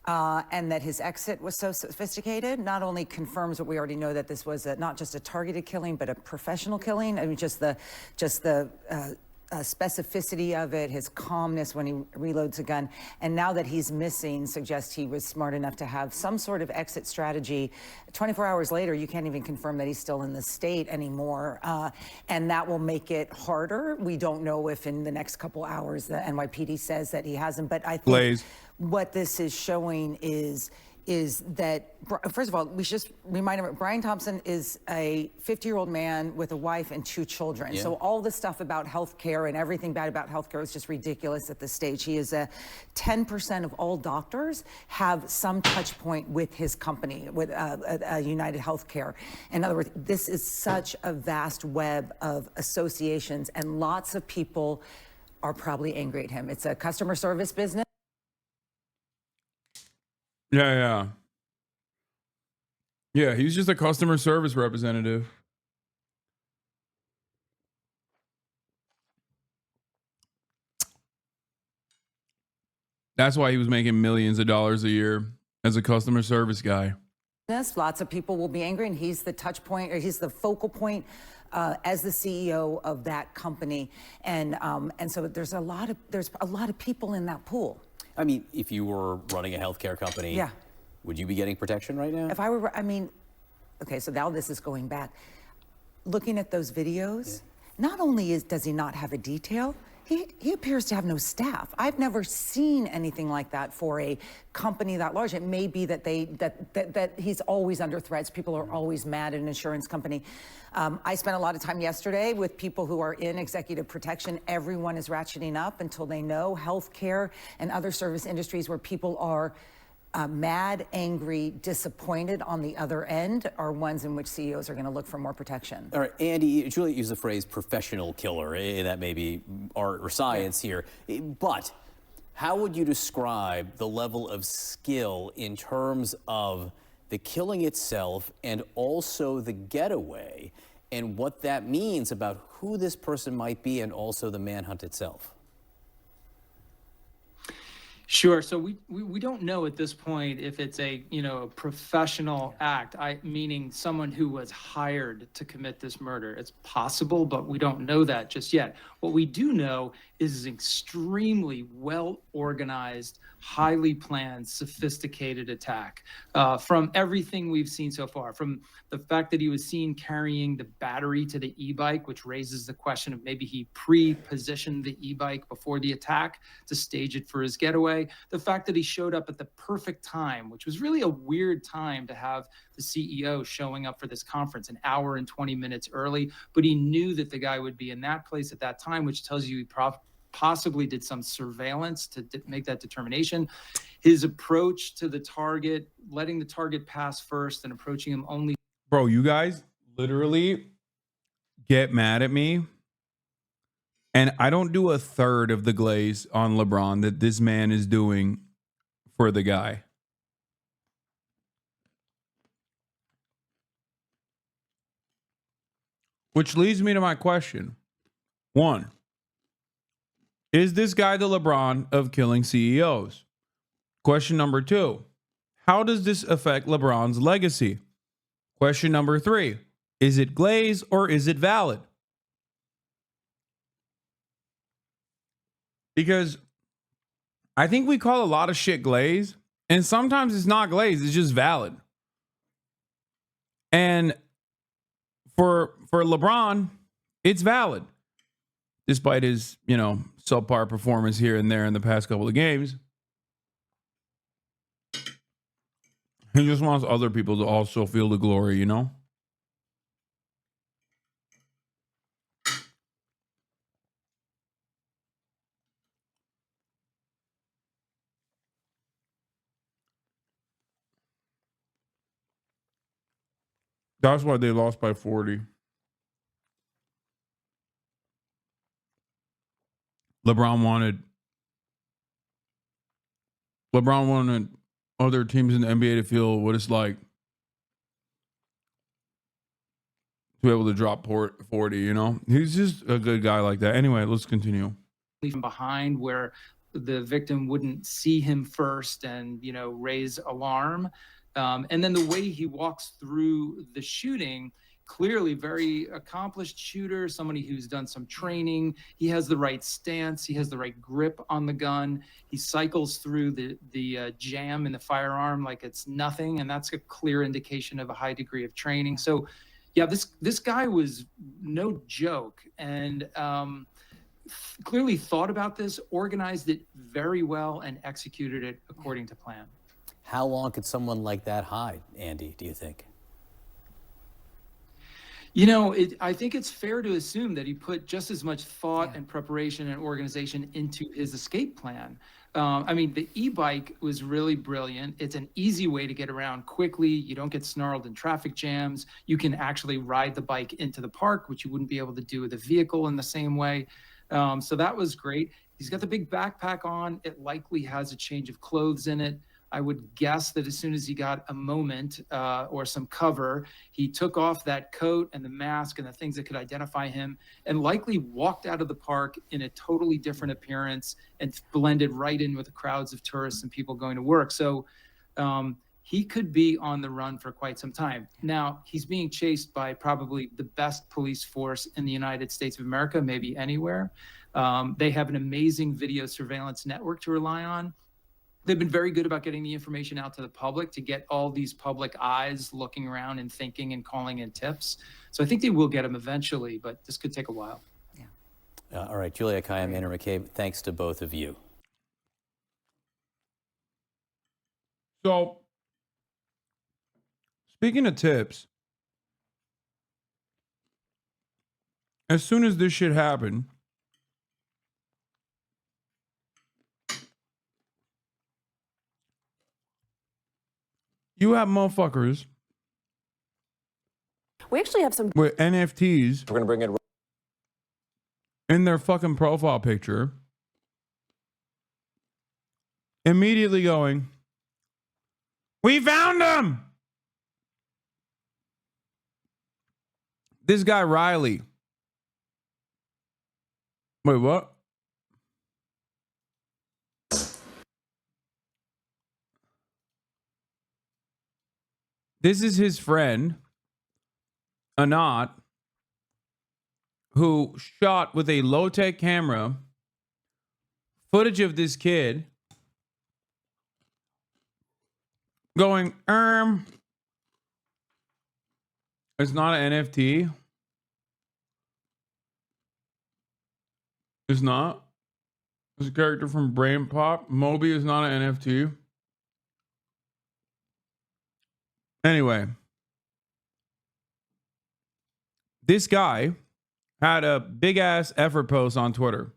and that his exit was so sophisticated not only confirms what we already know, that this was not just a targeted killing, but a professional killing. I mean, just the specificity of it, his calmness when he reloads a gun. And now that he's missing suggests he was smart enough to have some sort of exit strategy. 24 hours later, you can't even confirm that he's still in the state anymore. And that will make it harder. We don't know if in the next couple hours the NYPD says that he hasn't, but I think what this is showing is that, first of all, we should just remind him, Brian Thompson is a 50-year-old man with a wife and 2 children. Yeah. So all the stuff about healthcare and everything bad about healthcare is just ridiculous at this stage. He is 10% of all doctors have some touch point with his company, with United Healthcare. In other words, this is such a vast web of associations, and lots of people are probably angry at him. It's a customer service business. Yeah, he's just a customer service representative. That's why he was making millions of dollars a year as a customer service guy. Lots of people will be angry, and he's the touch point, or he's the focal point as the CEO of that company, and so there's a lot of people in that pool. I mean, if you were running a healthcare company, would you be getting protection right now? If I were, okay, so now this is going back. Looking at those videos, not only does he not have a detail, he appears to have no staff. I've never seen anything like that for a company that large. It may be that that he's always under threats. People are always mad at an insurance company. I spent a lot of time yesterday with people who are in executive protection. Everyone is ratcheting up until they know. Healthcare and other service industries where people are mad, angry, disappointed on the other end are ones in which CEOs are going to look for more protection. All right, Andy, Juliet used the phrase professional killer. That may be art or science here. But how would you describe the level of skill in terms of the killing itself and also the getaway, and what that means about who this person might be and also the manhunt itself? Sure. So we don't know at this point if it's a professional act, meaning someone who was hired to commit this murder. It's possible, but we don't know that just yet. What we do know is an extremely well organized, highly planned, sophisticated attack. From everything we've seen so far, from the fact that he was seen carrying the battery to the e-bike, which raises the question of maybe he pre-positioned the e-bike before the attack to stage it for his getaway. The fact that he showed up at the perfect time, which was really a weird time to have the CEO showing up for this conference an hour and 20 minutes early, but he knew that the guy would be in that place at that time, which tells you he possibly did some surveillance to make that determination. His approach to the target, letting the target pass first and approaching him only. Bro, you guys literally get mad at me, and I don't do a third of the glaze on LeBron that this man is doing for the guy. Which leads me to my question. 1, is this guy the LeBron of killing CEOs? Question number 2, how does this affect LeBron's legacy? Question number 3, is it glaze or is it valid? Because I think we call a lot of shit glaze, and sometimes it's not glaze, it's just valid. And for LeBron, it's valid. Despite his, subpar performance here and there in the past couple of games. He just wants other people to also feel the glory, That's why they lost by 40. LeBron wanted other teams in the NBA to feel what it's like to be able to drop 40, He's just a good guy like that. Anyway, let's continue. From behind where the victim wouldn't see him first and, raise alarm. And then the way he walks through the shooting, clearly very accomplished shooter, somebody who's done some training. He has the right stance. He has the right grip on the gun. He cycles through the jam in the firearm like it's nothing. And that's a clear indication of a high degree of training. So yeah, this guy was no joke, and clearly thought about this, organized it very well, and executed it according to plan. How long could someone like that hide, Andy, do you think? I think it's fair to assume that he put just as much thought and preparation and organization into his escape plan. The e-bike was really brilliant. It's an easy way to get around quickly. You don't get snarled in traffic jams. You can actually ride the bike into the park, which you wouldn't be able to do with a vehicle in the same way. So that was great. He's got the big backpack on. It likely has a change of clothes in it. I would guess that as soon as he got a moment or some cover, he took off that coat and the mask and the things that could identify him, and likely walked out of the park in a totally different appearance and blended right in with the crowds of tourists and people going to work. So he could be on the run for quite some time. Now, he's being chased by probably the best police force in the United States of America, maybe anywhere. They have an amazing video surveillance network to rely on. They've been very good about getting the information out to the public to get all these public eyes looking around and thinking and calling in tips. So I think they will get him eventually, but this could take a while. All right, Julia Kayyem, Andrew McCabe, thanks to both of you. So, speaking of tips, as soon as this shit happened, you have motherfuckers. We actually have some with NFTs. We're gonna bring in in their fucking profile picture, immediately going, "We found him." This guy Riley. Wait, what? This is his friend, Anat, who shot with a low-tech camera footage of this kid going, it's not an NFT. It's not. It's a character from Brain Pop. Moby is not an NFT. Anyway, this guy had a big ass effort post on Twitter.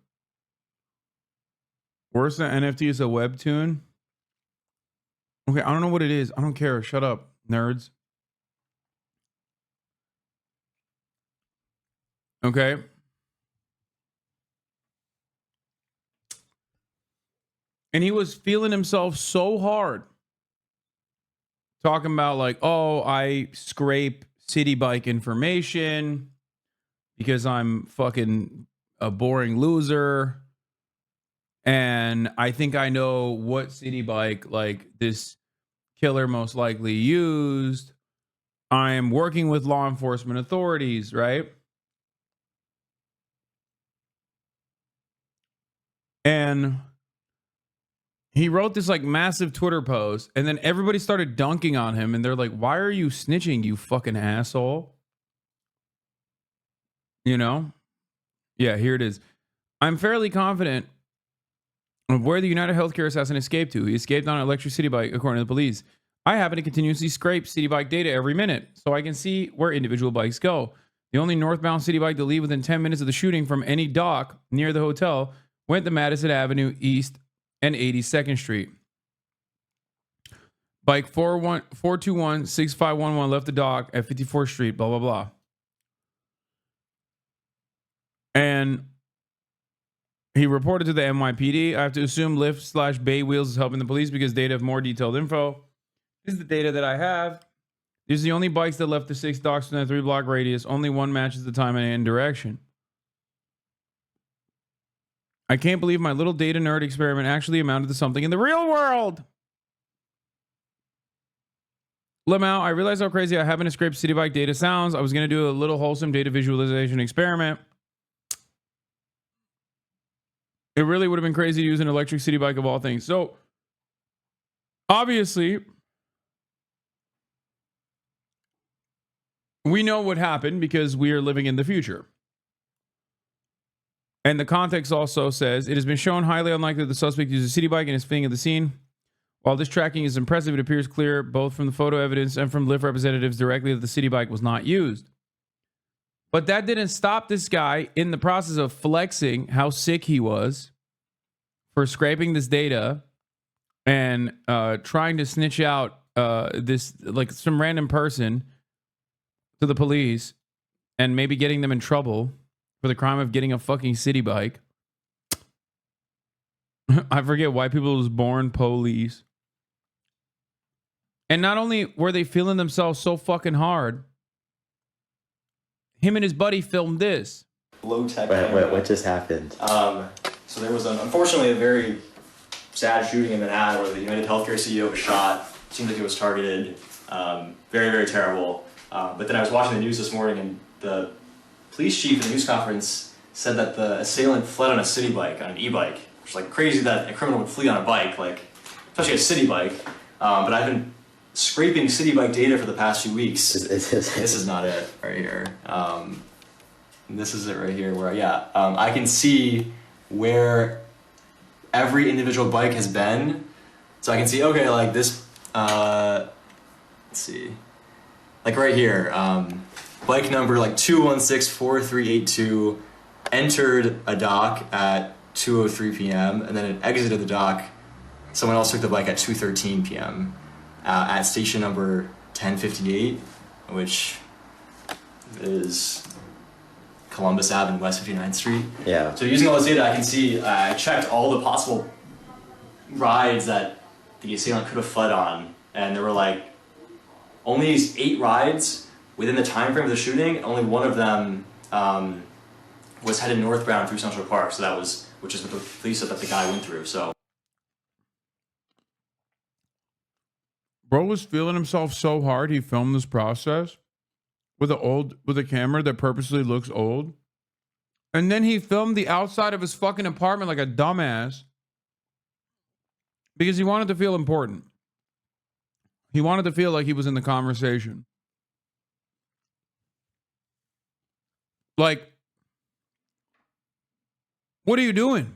Worse than NFT is a webtoon. Okay, I don't know what it is. I don't care. Shut up, nerds. Okay. And he was feeling himself so hard. Talking about like, oh, I scrape city bike information because I'm fucking a boring loser. And I think I know what city bike like this killer most likely used. I am working with law enforcement authorities, right? And he wrote this like massive Twitter post, and then everybody started dunking on him, and they're like, why are you snitching, you fucking asshole? You know? Yeah, here it is. I'm fairly confident of where the United Healthcare assassin escaped to. He escaped on an electric city bike, according to the police. I happen to continuously scrape city bike data every minute, so I can see where individual bikes go. The only northbound city bike to leave within 10 minutes of the shooting from any dock near the hotel went to Madison Avenue East and 82nd Street. Bike 421-6511 left the dock at 54th Street, blah, blah, blah. And he reported to the NYPD. I have to assume Lyft/Bay Wheels is helping the police because they have more detailed info. This is the data that I have. These are the only bikes that left the 6 docks within a 3-block radius. Only one matches the time and direction. I can't believe my little data nerd experiment actually amounted to something in the real world. Lamau, I realized how crazy I haven't to scrape city bike data sounds. I was going to do a little wholesome data visualization experiment. It really would have been crazy to use an electric city bike of all things. So, obviously, we know what happened because we are living in the future. And the context also says, it has been shown highly unlikely that the suspect used a city bike and is fleeing at the scene. While this tracking is impressive, it appears clear both from the photo evidence and from Lyft representatives directly that the city bike was not used. But that didn't stop this guy in the process of flexing how sick he was for scraping this data and trying to snitch out this, like some random person to the police and maybe getting them in trouble for the crime of getting a fucking city bike. I forget why people was born police. And not only were they feeling themselves so fucking hard, him and his buddy filmed this. Low tech. Wait, what just happened? So there was unfortunately a very sad shooting in Manhattan where the United Healthcare CEO was shot. Seemed like he was targeted. Very, very terrible. But then I was watching the news this morning, and the police chief in the news conference said that the assailant fled on a city bike, on an e-bike. Which is like crazy that a criminal would flee on a bike, like especially a city bike. But I've been scraping city bike data for the past few weeks. This is not it right here. This is it right here where, I can see where every individual bike has been. So I can see, okay, like this, let's see, like right here, bike number like 2164382 entered a dock at 2:03 p.m. and then it exited the dock. Someone else took the bike at 2:13 p.m. At station number 1058, which is Columbus Ave and West 59th Street. Yeah. So using all this data, I can see, I checked all the possible rides that the assailant could have fled on, and there were like only 8 rides within the time frame of the shooting. Only one of them was headed northbound through Central Park, so that was, which is what the police said that the guy went through. So. Bro was feeling himself so hard he filmed this process with a camera that purposely looks old. And then he filmed the outside of his fucking apartment like a dumbass because he wanted to feel important. He wanted to feel like he was in the conversation. Like, what are you doing?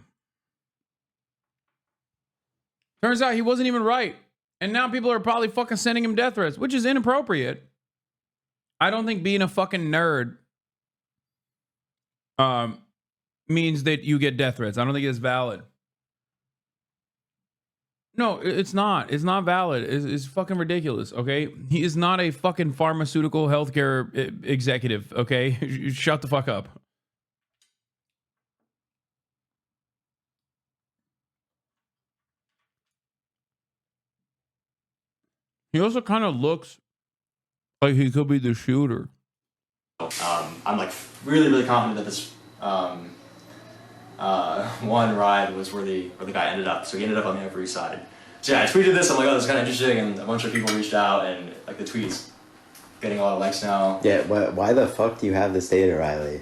Turns out he wasn't even right. And now people are probably fucking sending him death threats, which is inappropriate. I don't think being a fucking nerd means that you get death threats. I don't think it's valid. No, it's not. It's not valid. It's fucking ridiculous, okay? He is not a fucking pharmaceutical healthcare executive, okay? Shut the fuck up. He also kind of looks like he could be the shooter. I'm like really, really confident that this one ride was where the guy ended up. So he ended up on the Upper East Side. So yeah, I tweeted this. I'm like, oh, this is kind of interesting, and a bunch of people reached out, and like the tweets getting a lot of likes now. Yeah, why the fuck do you have this data, Riley?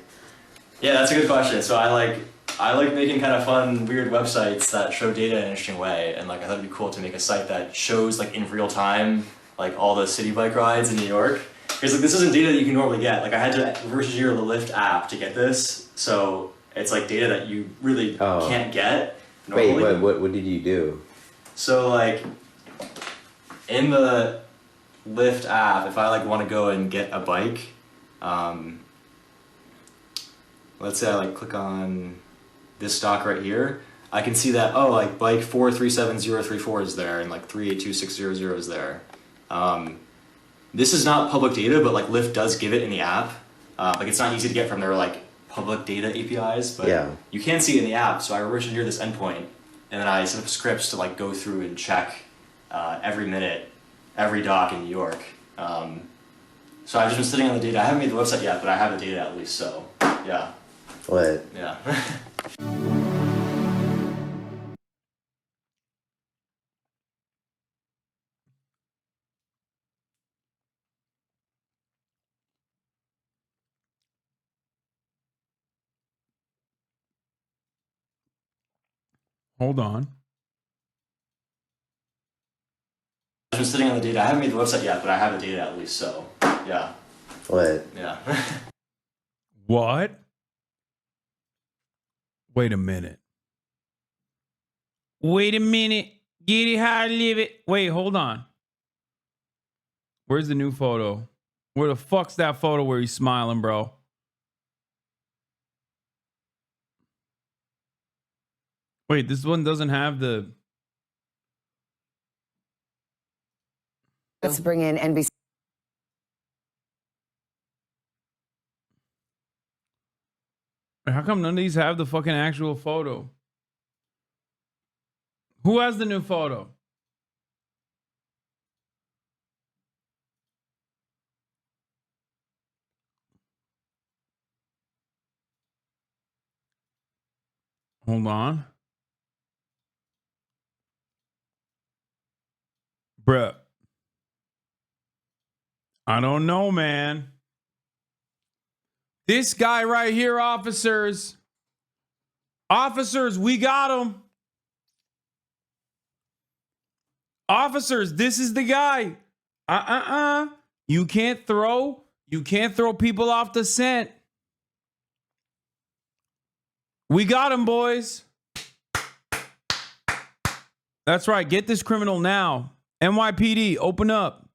Yeah, that's a good question. So I like making kind of fun, weird websites that show data in an interesting way, and like I thought it'd be cool to make a site that shows like in real time like all the city bike rides in New York. Because like this isn't data that you can normally get. Like I had to reverse engineer the Lyft app to get this, so it's like data that you really can't get normally. Wait, what did you do? So like in the Lyft app, if I like want to go and get a bike, let's say I like click on this stock right here, I can see that, oh, like bike 437,034 is there and like 382,600 is there. This is not public data, but like Lyft does give it in the app. Like it's not easy to get from their like public data APIs, but you can see it in the app. So I reverse engineer this endpoint, and then I set up scripts to like go through and check every minute, every dock in New York. So I've just been sitting on the data. I haven't made the website yet, but I have the data at least, so yeah. What? Yeah. Hold on. I've been sitting on the data. I haven't made the website yet, but I have the data at least, so yeah. What? Yeah. What? Wait a minute. Wait a minute. Get it how I live it. Wait, hold on. Where's the new photo? Where the fuck's that photo where he's smiling, bro? Wait, this one doesn't have the... Let's bring in NBC. How come none of these have the fucking actual photo? Who has the new photo? Hold on. Bruh. I don't know, man. This guy right here, officers. Officers, we got him. Officers, this is the guy. You can't throw people off the scent. We got him, boys. That's right. Get this criminal now. NYPD, open up.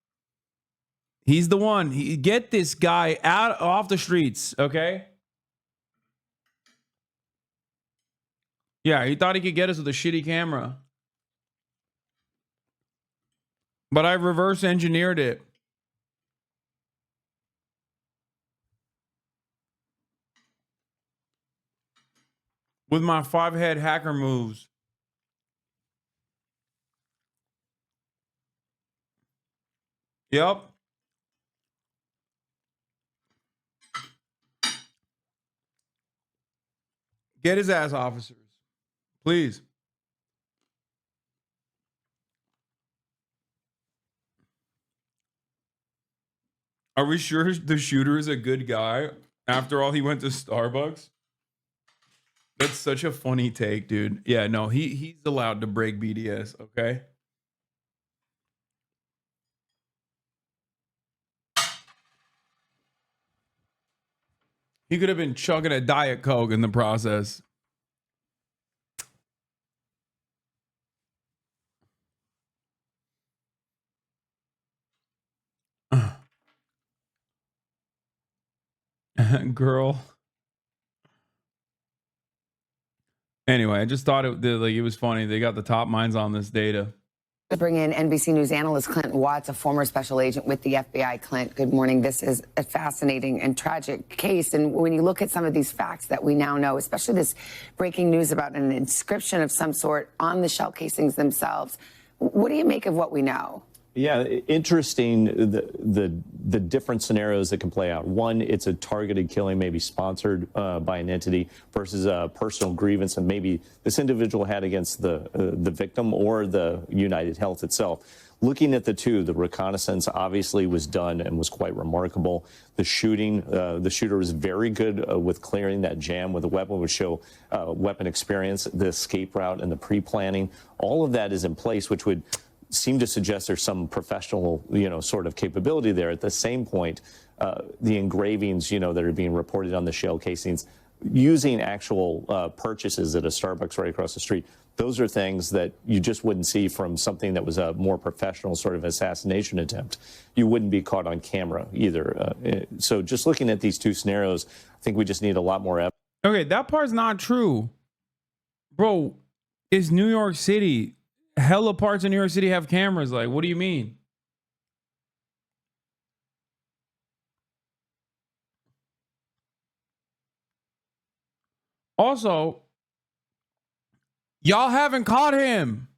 He's the one. Get this guy off the streets, okay? Yeah, he thought he could get us with a shitty camera. But I reverse engineered it. With my 5-head hacker moves. Yep. Get his ass, officers. Please. Are we sure the shooter is a good guy? After all, he went to Starbucks? That's such a funny take, dude. Yeah, no, he's allowed to break BDS, okay? He could have been chugging a Diet Coke in the process. Girl. Anyway, I just thought it was funny. They got the top minds on this data. To bring in NBC News analyst Clint Watts, a former special agent with the FBI. Clint, good morning. This is a fascinating and tragic case. And when you look at some of these facts that we now know, especially this breaking news about an inscription of some sort on the shell casings themselves, what do you make of what we know? Yeah, interesting the different scenarios that can play out. One, it's a targeted killing, maybe sponsored by an entity, versus a personal grievance, and maybe this individual had against the victim or the United Health itself. Looking at the two, the reconnaissance obviously was done and was quite remarkable. The shooting, the shooter was very good with clearing that jam with a weapon, would show weapon experience, the escape route, and the pre-planning. All of that is in place, which would seem to suggest there's some professional, sort of capability there. At the same point, the engravings, that are being reported on the shell casings, using actual purchases at a Starbucks right across the street, those are things that you just wouldn't see from something that was a more professional sort of assassination attempt. You wouldn't be caught on camera either. So just looking at these two scenarios, I think we just need a lot more evidence. Okay, that part's not true. Bro, it's New York City. Hella parts of New York City have cameras. Like, what do you mean? Also, y'all haven't caught him.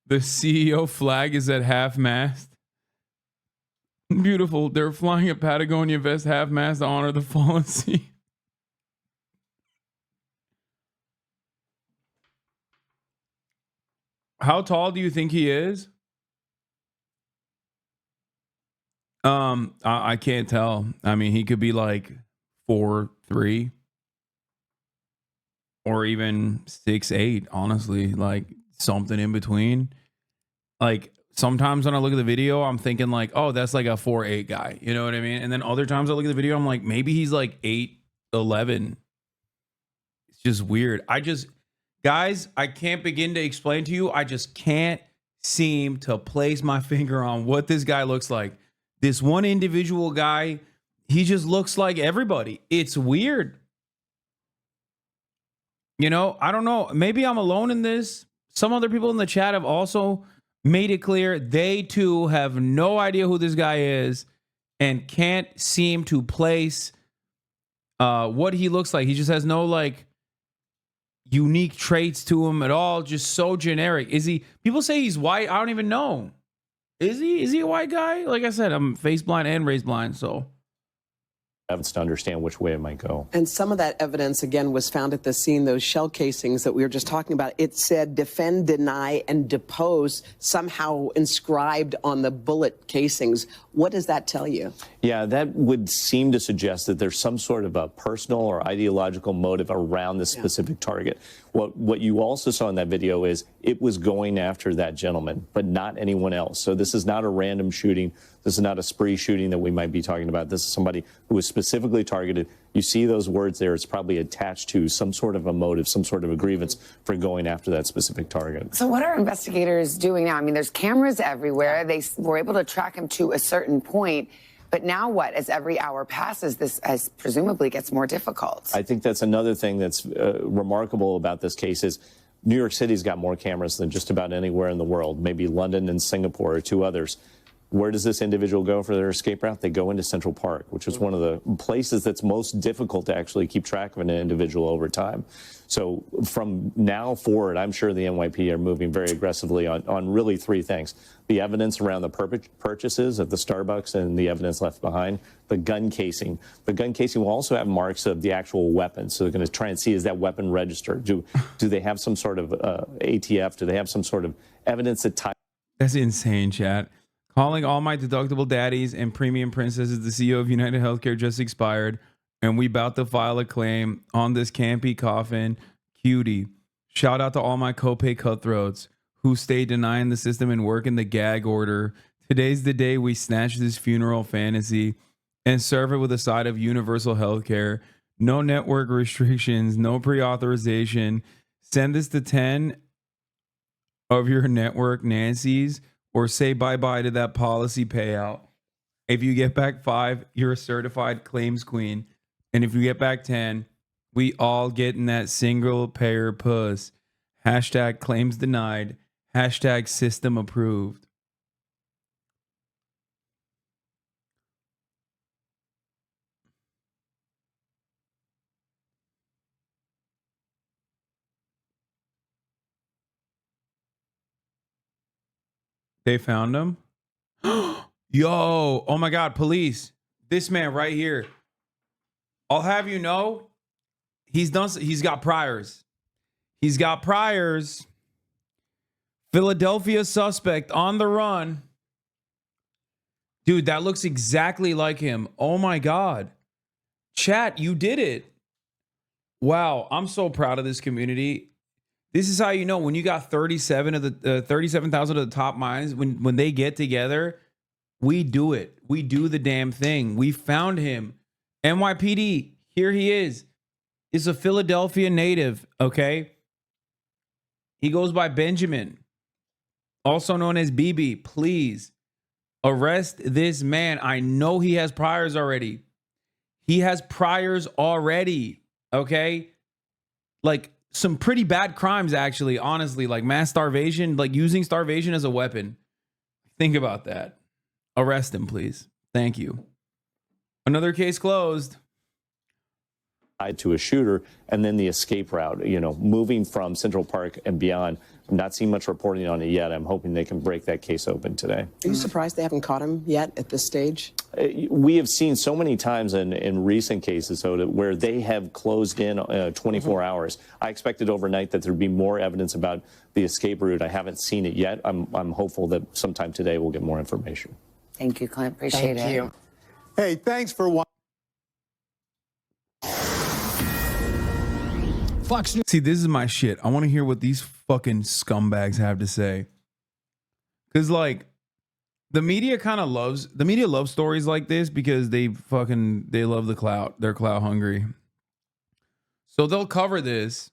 The CEO flag is at half mast. Beautiful. They're flying a Patagonia vest half mast to honor the fallen sea. How tall do you think he is? I can't tell. I mean, he could be like 4'3" or even 6'8", honestly, like something in between. Like sometimes when I look at the video, I'm thinking like, oh, that's like a 4'8" guy. You know what I mean? And then other times I look at the video, I'm like, maybe he's like 8'11". It's just weird. Guys, I can't begin to explain to you. I just can't seem to place my finger on what this guy looks like. This one individual guy, he just looks like everybody. It's weird. I don't know. Maybe I'm alone in this. Some other people in the chat have also made it clear they too have no idea who this guy is and can't seem to place what he looks like. He just has no like unique traits to him at all. Just so generic. Is he? People say he's white. I don't even know. Is he a white guy? Like I said, I'm face blind and race blind, so Evidence to understand which way it might go. And some of that evidence, again, was found at the scene, those shell casings that we were just talking about. It said defend, deny, and depose, somehow inscribed on the bullet casings. What does that tell you? Yeah, that would seem to suggest that there's some sort of a personal or ideological motive around this specific target. What you also saw in that video is it was going after that gentleman, but not anyone else. So this is not a random shooting. This is not a spree shooting that we might be talking about. This is somebody who was specifically targeted. You see those words there. It's probably attached to some sort of a motive, some sort of a grievance for going after that specific target. So what are investigators doing now? I mean, there's cameras everywhere. They were able to track him to a certain point. But now what? As every hour passes, this as presumably gets more difficult. I think that's another thing that's remarkable about this case is New York City's got more cameras than just about anywhere in the world. Maybe London and Singapore are two others. Where does this individual go for their escape route? They go into Central Park, which is one of the places that's most difficult to actually keep track of an individual over time. So from now forward, I'm sure the NYPD are moving very aggressively on really three things. The evidence around the purchases of the Starbucks and the evidence left behind, the gun casing. The gun casing will also have marks of the actual weapon. So they're going to try and see, is that weapon registered? Do they have some sort of ATF? Do they have some sort of evidence that ties? That's insane, chat. Calling all my deductible daddies and premium princesses, the CEO of United Healthcare just expired, and we about to file a claim on this campy coffin. Cutie. Shout out to all my copay cutthroats who stay denying the system and working the gag order. Today's the day we snatch this funeral fantasy and serve it with a side of universal healthcare. No network restrictions, no pre-authorization. Send this to 10 of your network Nancy's, or say bye-bye to that policy payout. If you get back 5, you're a certified claims queen. And if you get back 10, we all get in that single payer puss. Hashtag claims denied. Hashtag system approved. They found him. Yo, oh my God, police. This man right here. I'll have you know, he's got priors. He's got priors. Philadelphia suspect on the run. Dude, that looks exactly like him. Oh my God. Chat, you did it. Wow, I'm so proud of this community. This is how you know when you got 37,000 of the top minds, when they get together, we do it. We do the damn thing. We found him. NYPD, here he is. He's a Philadelphia native, okay? He goes by Benjamin, also known as BB. Please arrest this man. I know he has priors already. He has priors already, okay? Like some pretty bad crimes, actually, honestly, like mass starvation, like using starvation as a weapon. Think about that. Arrest him, please. Thank you. Another case closed. Tied to a shooter, and then the escape route, you know, moving from Central Park and beyond. I'm not seeing much reporting on it yet. I'm hoping they can break that case open today. Are you surprised they haven't caught him yet at this stage? We have seen so many times in recent cases, so where they have closed in 24 hours. I expected overnight that there'd be more evidence about the escape route. I haven't seen it yet. I'm hopeful that sometime today we'll get more information. Thank you, Clint. Appreciate it. Thank you. Hey, thanks for watching. Fox News. See, this is my shit. I want to hear what these fucking scumbags have to say. Cause like the media loves stories like this because they love the clout. They're clout hungry. So they'll cover this,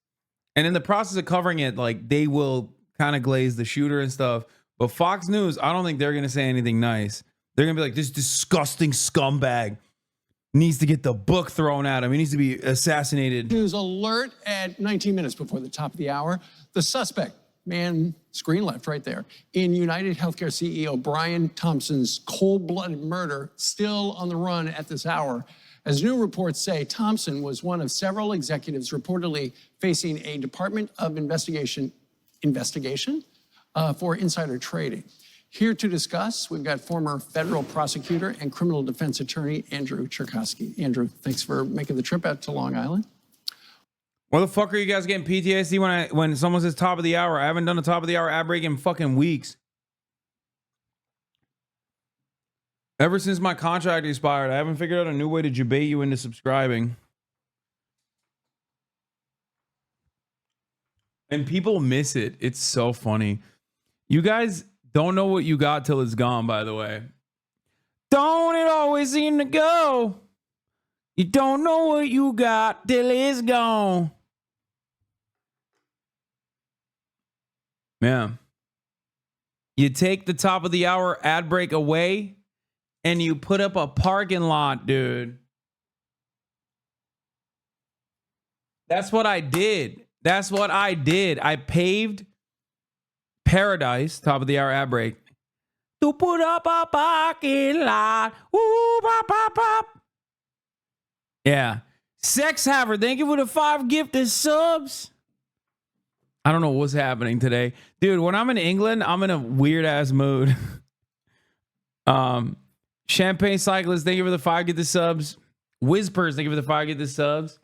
and in the process of covering it, like they will kind of glaze the shooter and stuff. But Fox News, I don't think they're gonna say anything nice. They're gonna be like, this disgusting scumbag needs to get the book thrown at him. He needs to be assassinated. News alert at 19 minutes before the top of the hour. The suspect, man, screen left right there, in United Healthcare CEO Brian Thompson's cold-blooded murder, still on the run at this hour. As new reports say, Thompson was one of several executives reportedly facing a Department of Investigation for insider trading. Here to discuss, we've got former federal prosecutor and criminal defense attorney, Andrew Cherkowski. Andrew, thanks for making the trip out to Long Island. Why the fuck are you guys getting PTSD when someone says top of the hour? I haven't done a top of the hour ad break in fucking weeks. Ever since my contract expired, I haven't figured out a new way to debate you into subscribing. And people miss it. It's so funny. You guys don't know what you got till it's gone, by the way. Don't it always seem to go? You don't know what you got till it's gone. Yeah. You take the top of the hour ad break away and you put up a parking lot, dude. That's what I did. That's what I did. I paved Paradise, top of the hour ad break, to put up a parking lot. Woo, pop, pop, pop. Yeah. Sex Haver, thank you for the 5 gifted subs. I don't know what's happening today. Dude, when I'm in England, I'm in a weird ass mood. Champagne Cyclist, thank you for the 5 gifted subs. Whispers, thank you for the 5 gifted subs.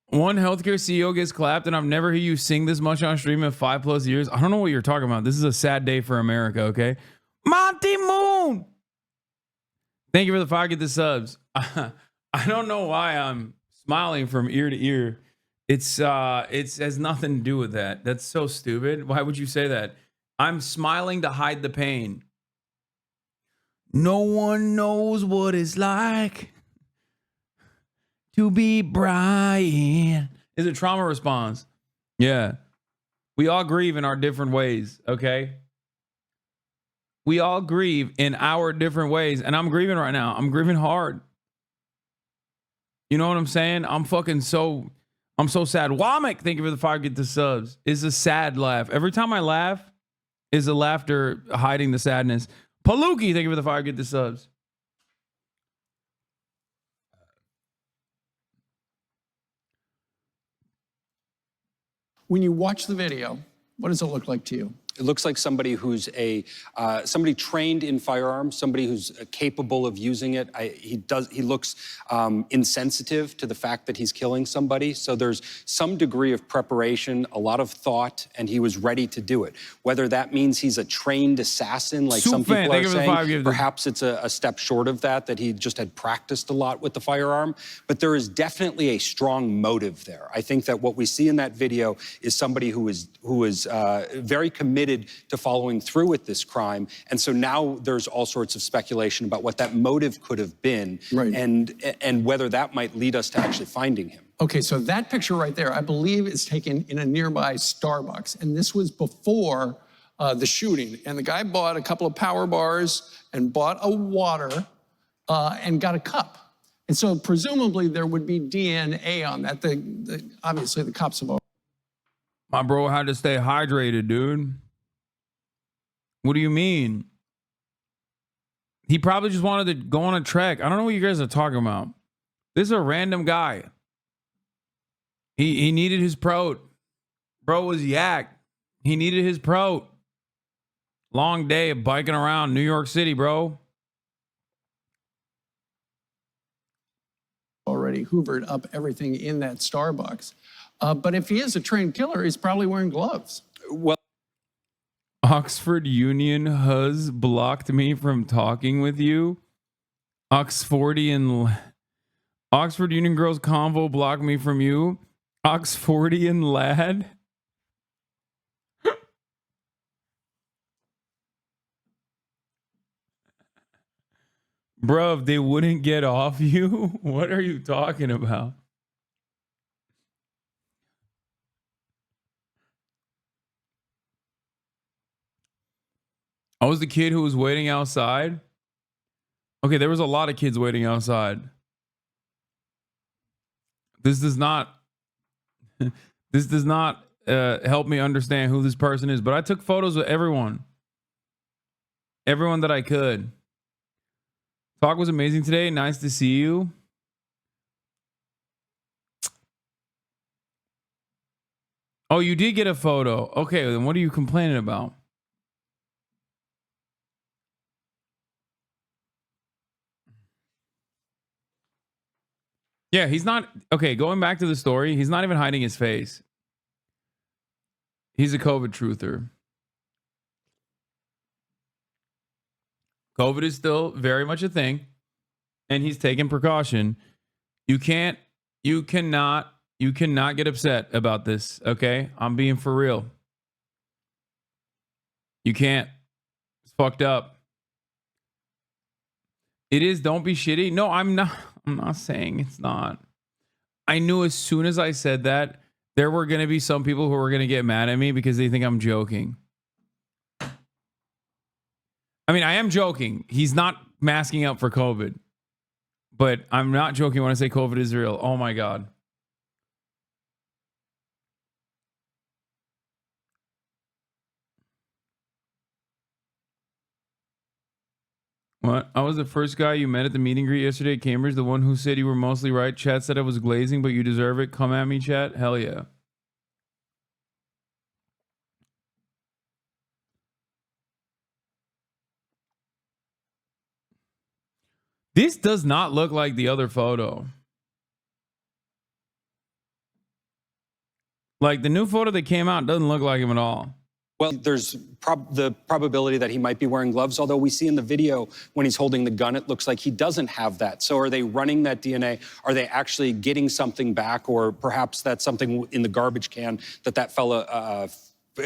One healthcare CEO gets clapped, and I've never heard you sing this much on stream in 5+ years. I don't know what you're talking about. This is a sad day for America, okay? Monty Moon! Thank you for the 5 get the subs. I don't know why I'm smiling from ear to ear. It has nothing to do with that. That's so stupid. Why would you say that? I'm smiling to hide the pain. No one knows what it's like to be Brian. Is a trauma response. Yeah. We all grieve in our different ways, okay? We all grieve in our different ways. And I'm grieving right now. I'm grieving hard. You know what I'm saying? I'm so sad. Womack, thank you for the 5 get the subs. It's a sad laugh. Every time I laugh is a laughter hiding the sadness. Paluki, thank you for the 5 get the subs. When you watch the video, What does it look like to you? It looks like somebody who's somebody trained in firearms, somebody who's capable of using it. He looks insensitive to the fact that he's killing somebody. So there's some degree of preparation, a lot of thought, and he was ready to do it. Whether that means he's a trained assassin, like some people are saying, perhaps it's a step short of that, that he just had practiced a lot with the firearm. But there is definitely a strong motive there. I think that what we see in that video is somebody who is very committed to following through with this crime. And so now there's all sorts of speculation about what that motive could have been, and whether that might lead us to actually finding him. Okay, so that picture right there, I believe, is taken in a nearby Starbucks. And this was before the shooting. And the guy bought a couple of power bars and bought a water and got a cup. And so presumably there would be DNA on that. Obviously the cops have. My bro had to stay hydrated, dude. What do you mean? He probably just wanted to go on a trek. I don't know what you guys are talking about. This is a random guy. He needed his prote. Bro was yak. He needed his prote. Long day of biking around New York City, bro. Already hoovered up everything in that Starbucks. But if he is a trained killer, he's probably wearing gloves. Well, Oxford Union has blocked me from talking with you. Oxford Union Girls Convo blocked me from you. Oxfordian lad. Bruv, they wouldn't get off you? What are you talking about? I was the kid who was waiting outside. Okay, there was a lot of kids waiting outside. This does not help me understand who this person is, but I took photos with everyone that I could. Talk was amazing today. Nice to see you. Oh, you did get a photo. Okay, then what are you complaining about? Yeah, he's not. Okay, going back to the story, he's not even hiding his face. He's a COVID truther. COVID is still very much a thing, and he's taking precaution. You cannot get upset about this, okay? I'm being for real. You can't. It's fucked up. It is. Don't be shitty. No, I'm not saying it's not. I knew as soon as I said that, there were going to be some people who were going to get mad at me because they think I'm joking. I mean, I am joking. He's not masking up for COVID. But I'm not joking when I say COVID is real. Oh my God. What? I was the first guy you met at the meet and greet yesterday at Cambridge. The one who said you were mostly right. Chat said I was glazing, but you deserve it. Come at me, chat. Hell yeah. This does not look like the other photo. Like the new photo that came out doesn't look like him at all. Well, there's the probability that he might be wearing gloves, although we see in the video when he's holding the gun, it looks like he doesn't have that. So are they running that DNA? Are they actually getting something back? Or perhaps that's something in the garbage can that fella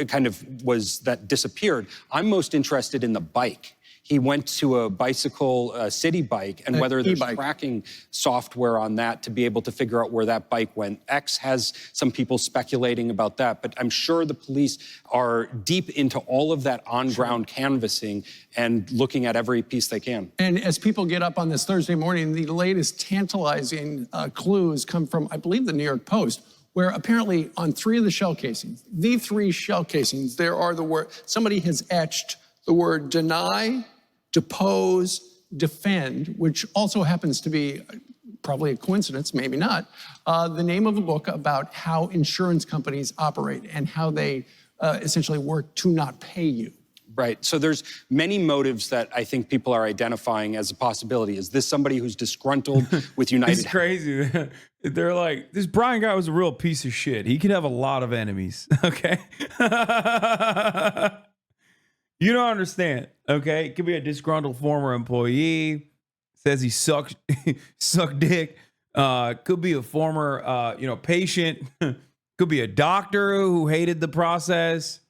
kind of was, that disappeared. I'm most interested in the bike. He went to a bicycle, city bike, and whether there's tracking software on that to be able to figure out where that bike went. X has some people speculating about that, but I'm sure the police are deep into all of that on-ground canvassing and looking at every piece they can. And as people get up on this Thursday morning, the latest tantalizing clues come from, I believe, the New York Post, where apparently on 3 of the shell casings, the 3 shell casings, there are the word, somebody has etched the word deny, depose, defend, which also happens to be probably a coincidence, maybe not, the name of a book about how insurance companies operate and how they essentially work to not pay you. Right. So there's many motives that I think people are identifying as a possibility. Is this somebody who's disgruntled with United? It's crazy. They're like, this Brian guy was a real piece of shit. He could have a lot of enemies. Okay. You don't understand. Okay. It could be a disgruntled former employee. Says he sucked dick. Could be a former, patient. Could be a doctor who hated the process.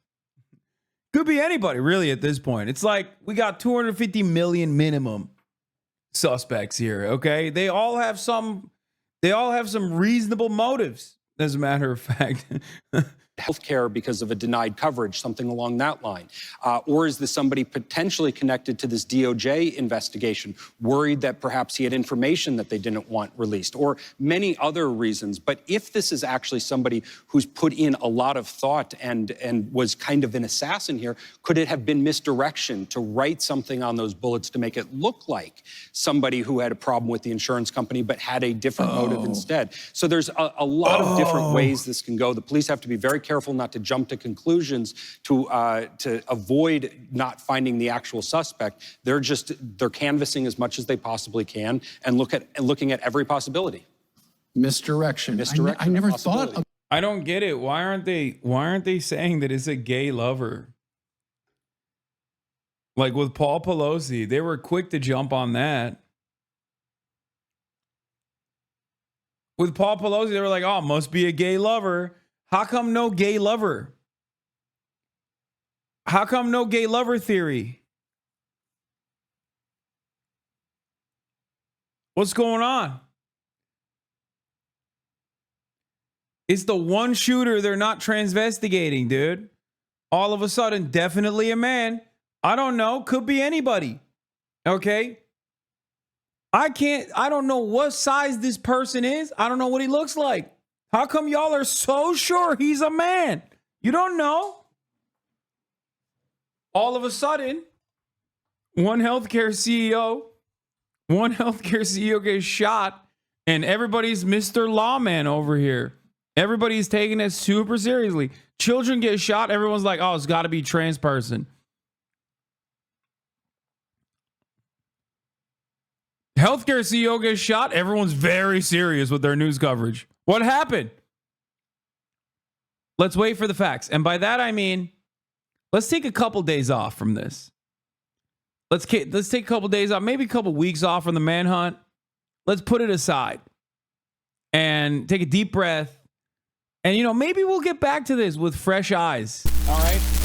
Could be anybody, really, at this point. It's like we got 250 million minimum suspects here, okay? They all have some reasonable motives, as a matter of fact. Healthcare because of a denied coverage, something along that line? Or is this somebody potentially connected to this DOJ investigation, worried that perhaps he had information that they didn't want released, or many other reasons? But if this is actually somebody who's put in a lot of thought and was kind of an assassin here, could it have been misdirection to write something on those bullets to make it look like somebody who had a problem with the insurance company but had a different motive instead? So there's a lot of different ways this can go. The police have to be very careful not to jump to conclusions to avoid not finding the actual suspect. They're canvassing as much as they possibly can and looking at every possibility. Misdirection. I never thought of. I don't get it. Why aren't they saying that it's a gay lover? Like with Paul Pelosi, they were quick to jump on that. With Paul Pelosi, they were like, oh, must be a gay lover. How come no gay lover? How come no gay lover theory? What's going on? It's the one shooter they're not transvestigating, dude. All of a sudden, definitely a man. I don't know. Could be anybody. Okay? I don't know what size this person is. I don't know what he looks like. How come y'all are so sure he's a man? You don't know. All of a sudden, one healthcare CEO gets shot, and everybody's Mr. Lawman over here. Everybody's taking it super seriously. Children get shot. Everyone's like, oh, it's got to be trans person. Healthcare CEO gets shot. Everyone's very serious with their news coverage. What happened? Let's wait for the facts. And by that, I mean, let's take a couple days off from this. Let's take a couple days off, maybe a couple weeks off from the manhunt. Let's put it aside and take a deep breath. And, maybe we'll get back to this with fresh eyes. All right.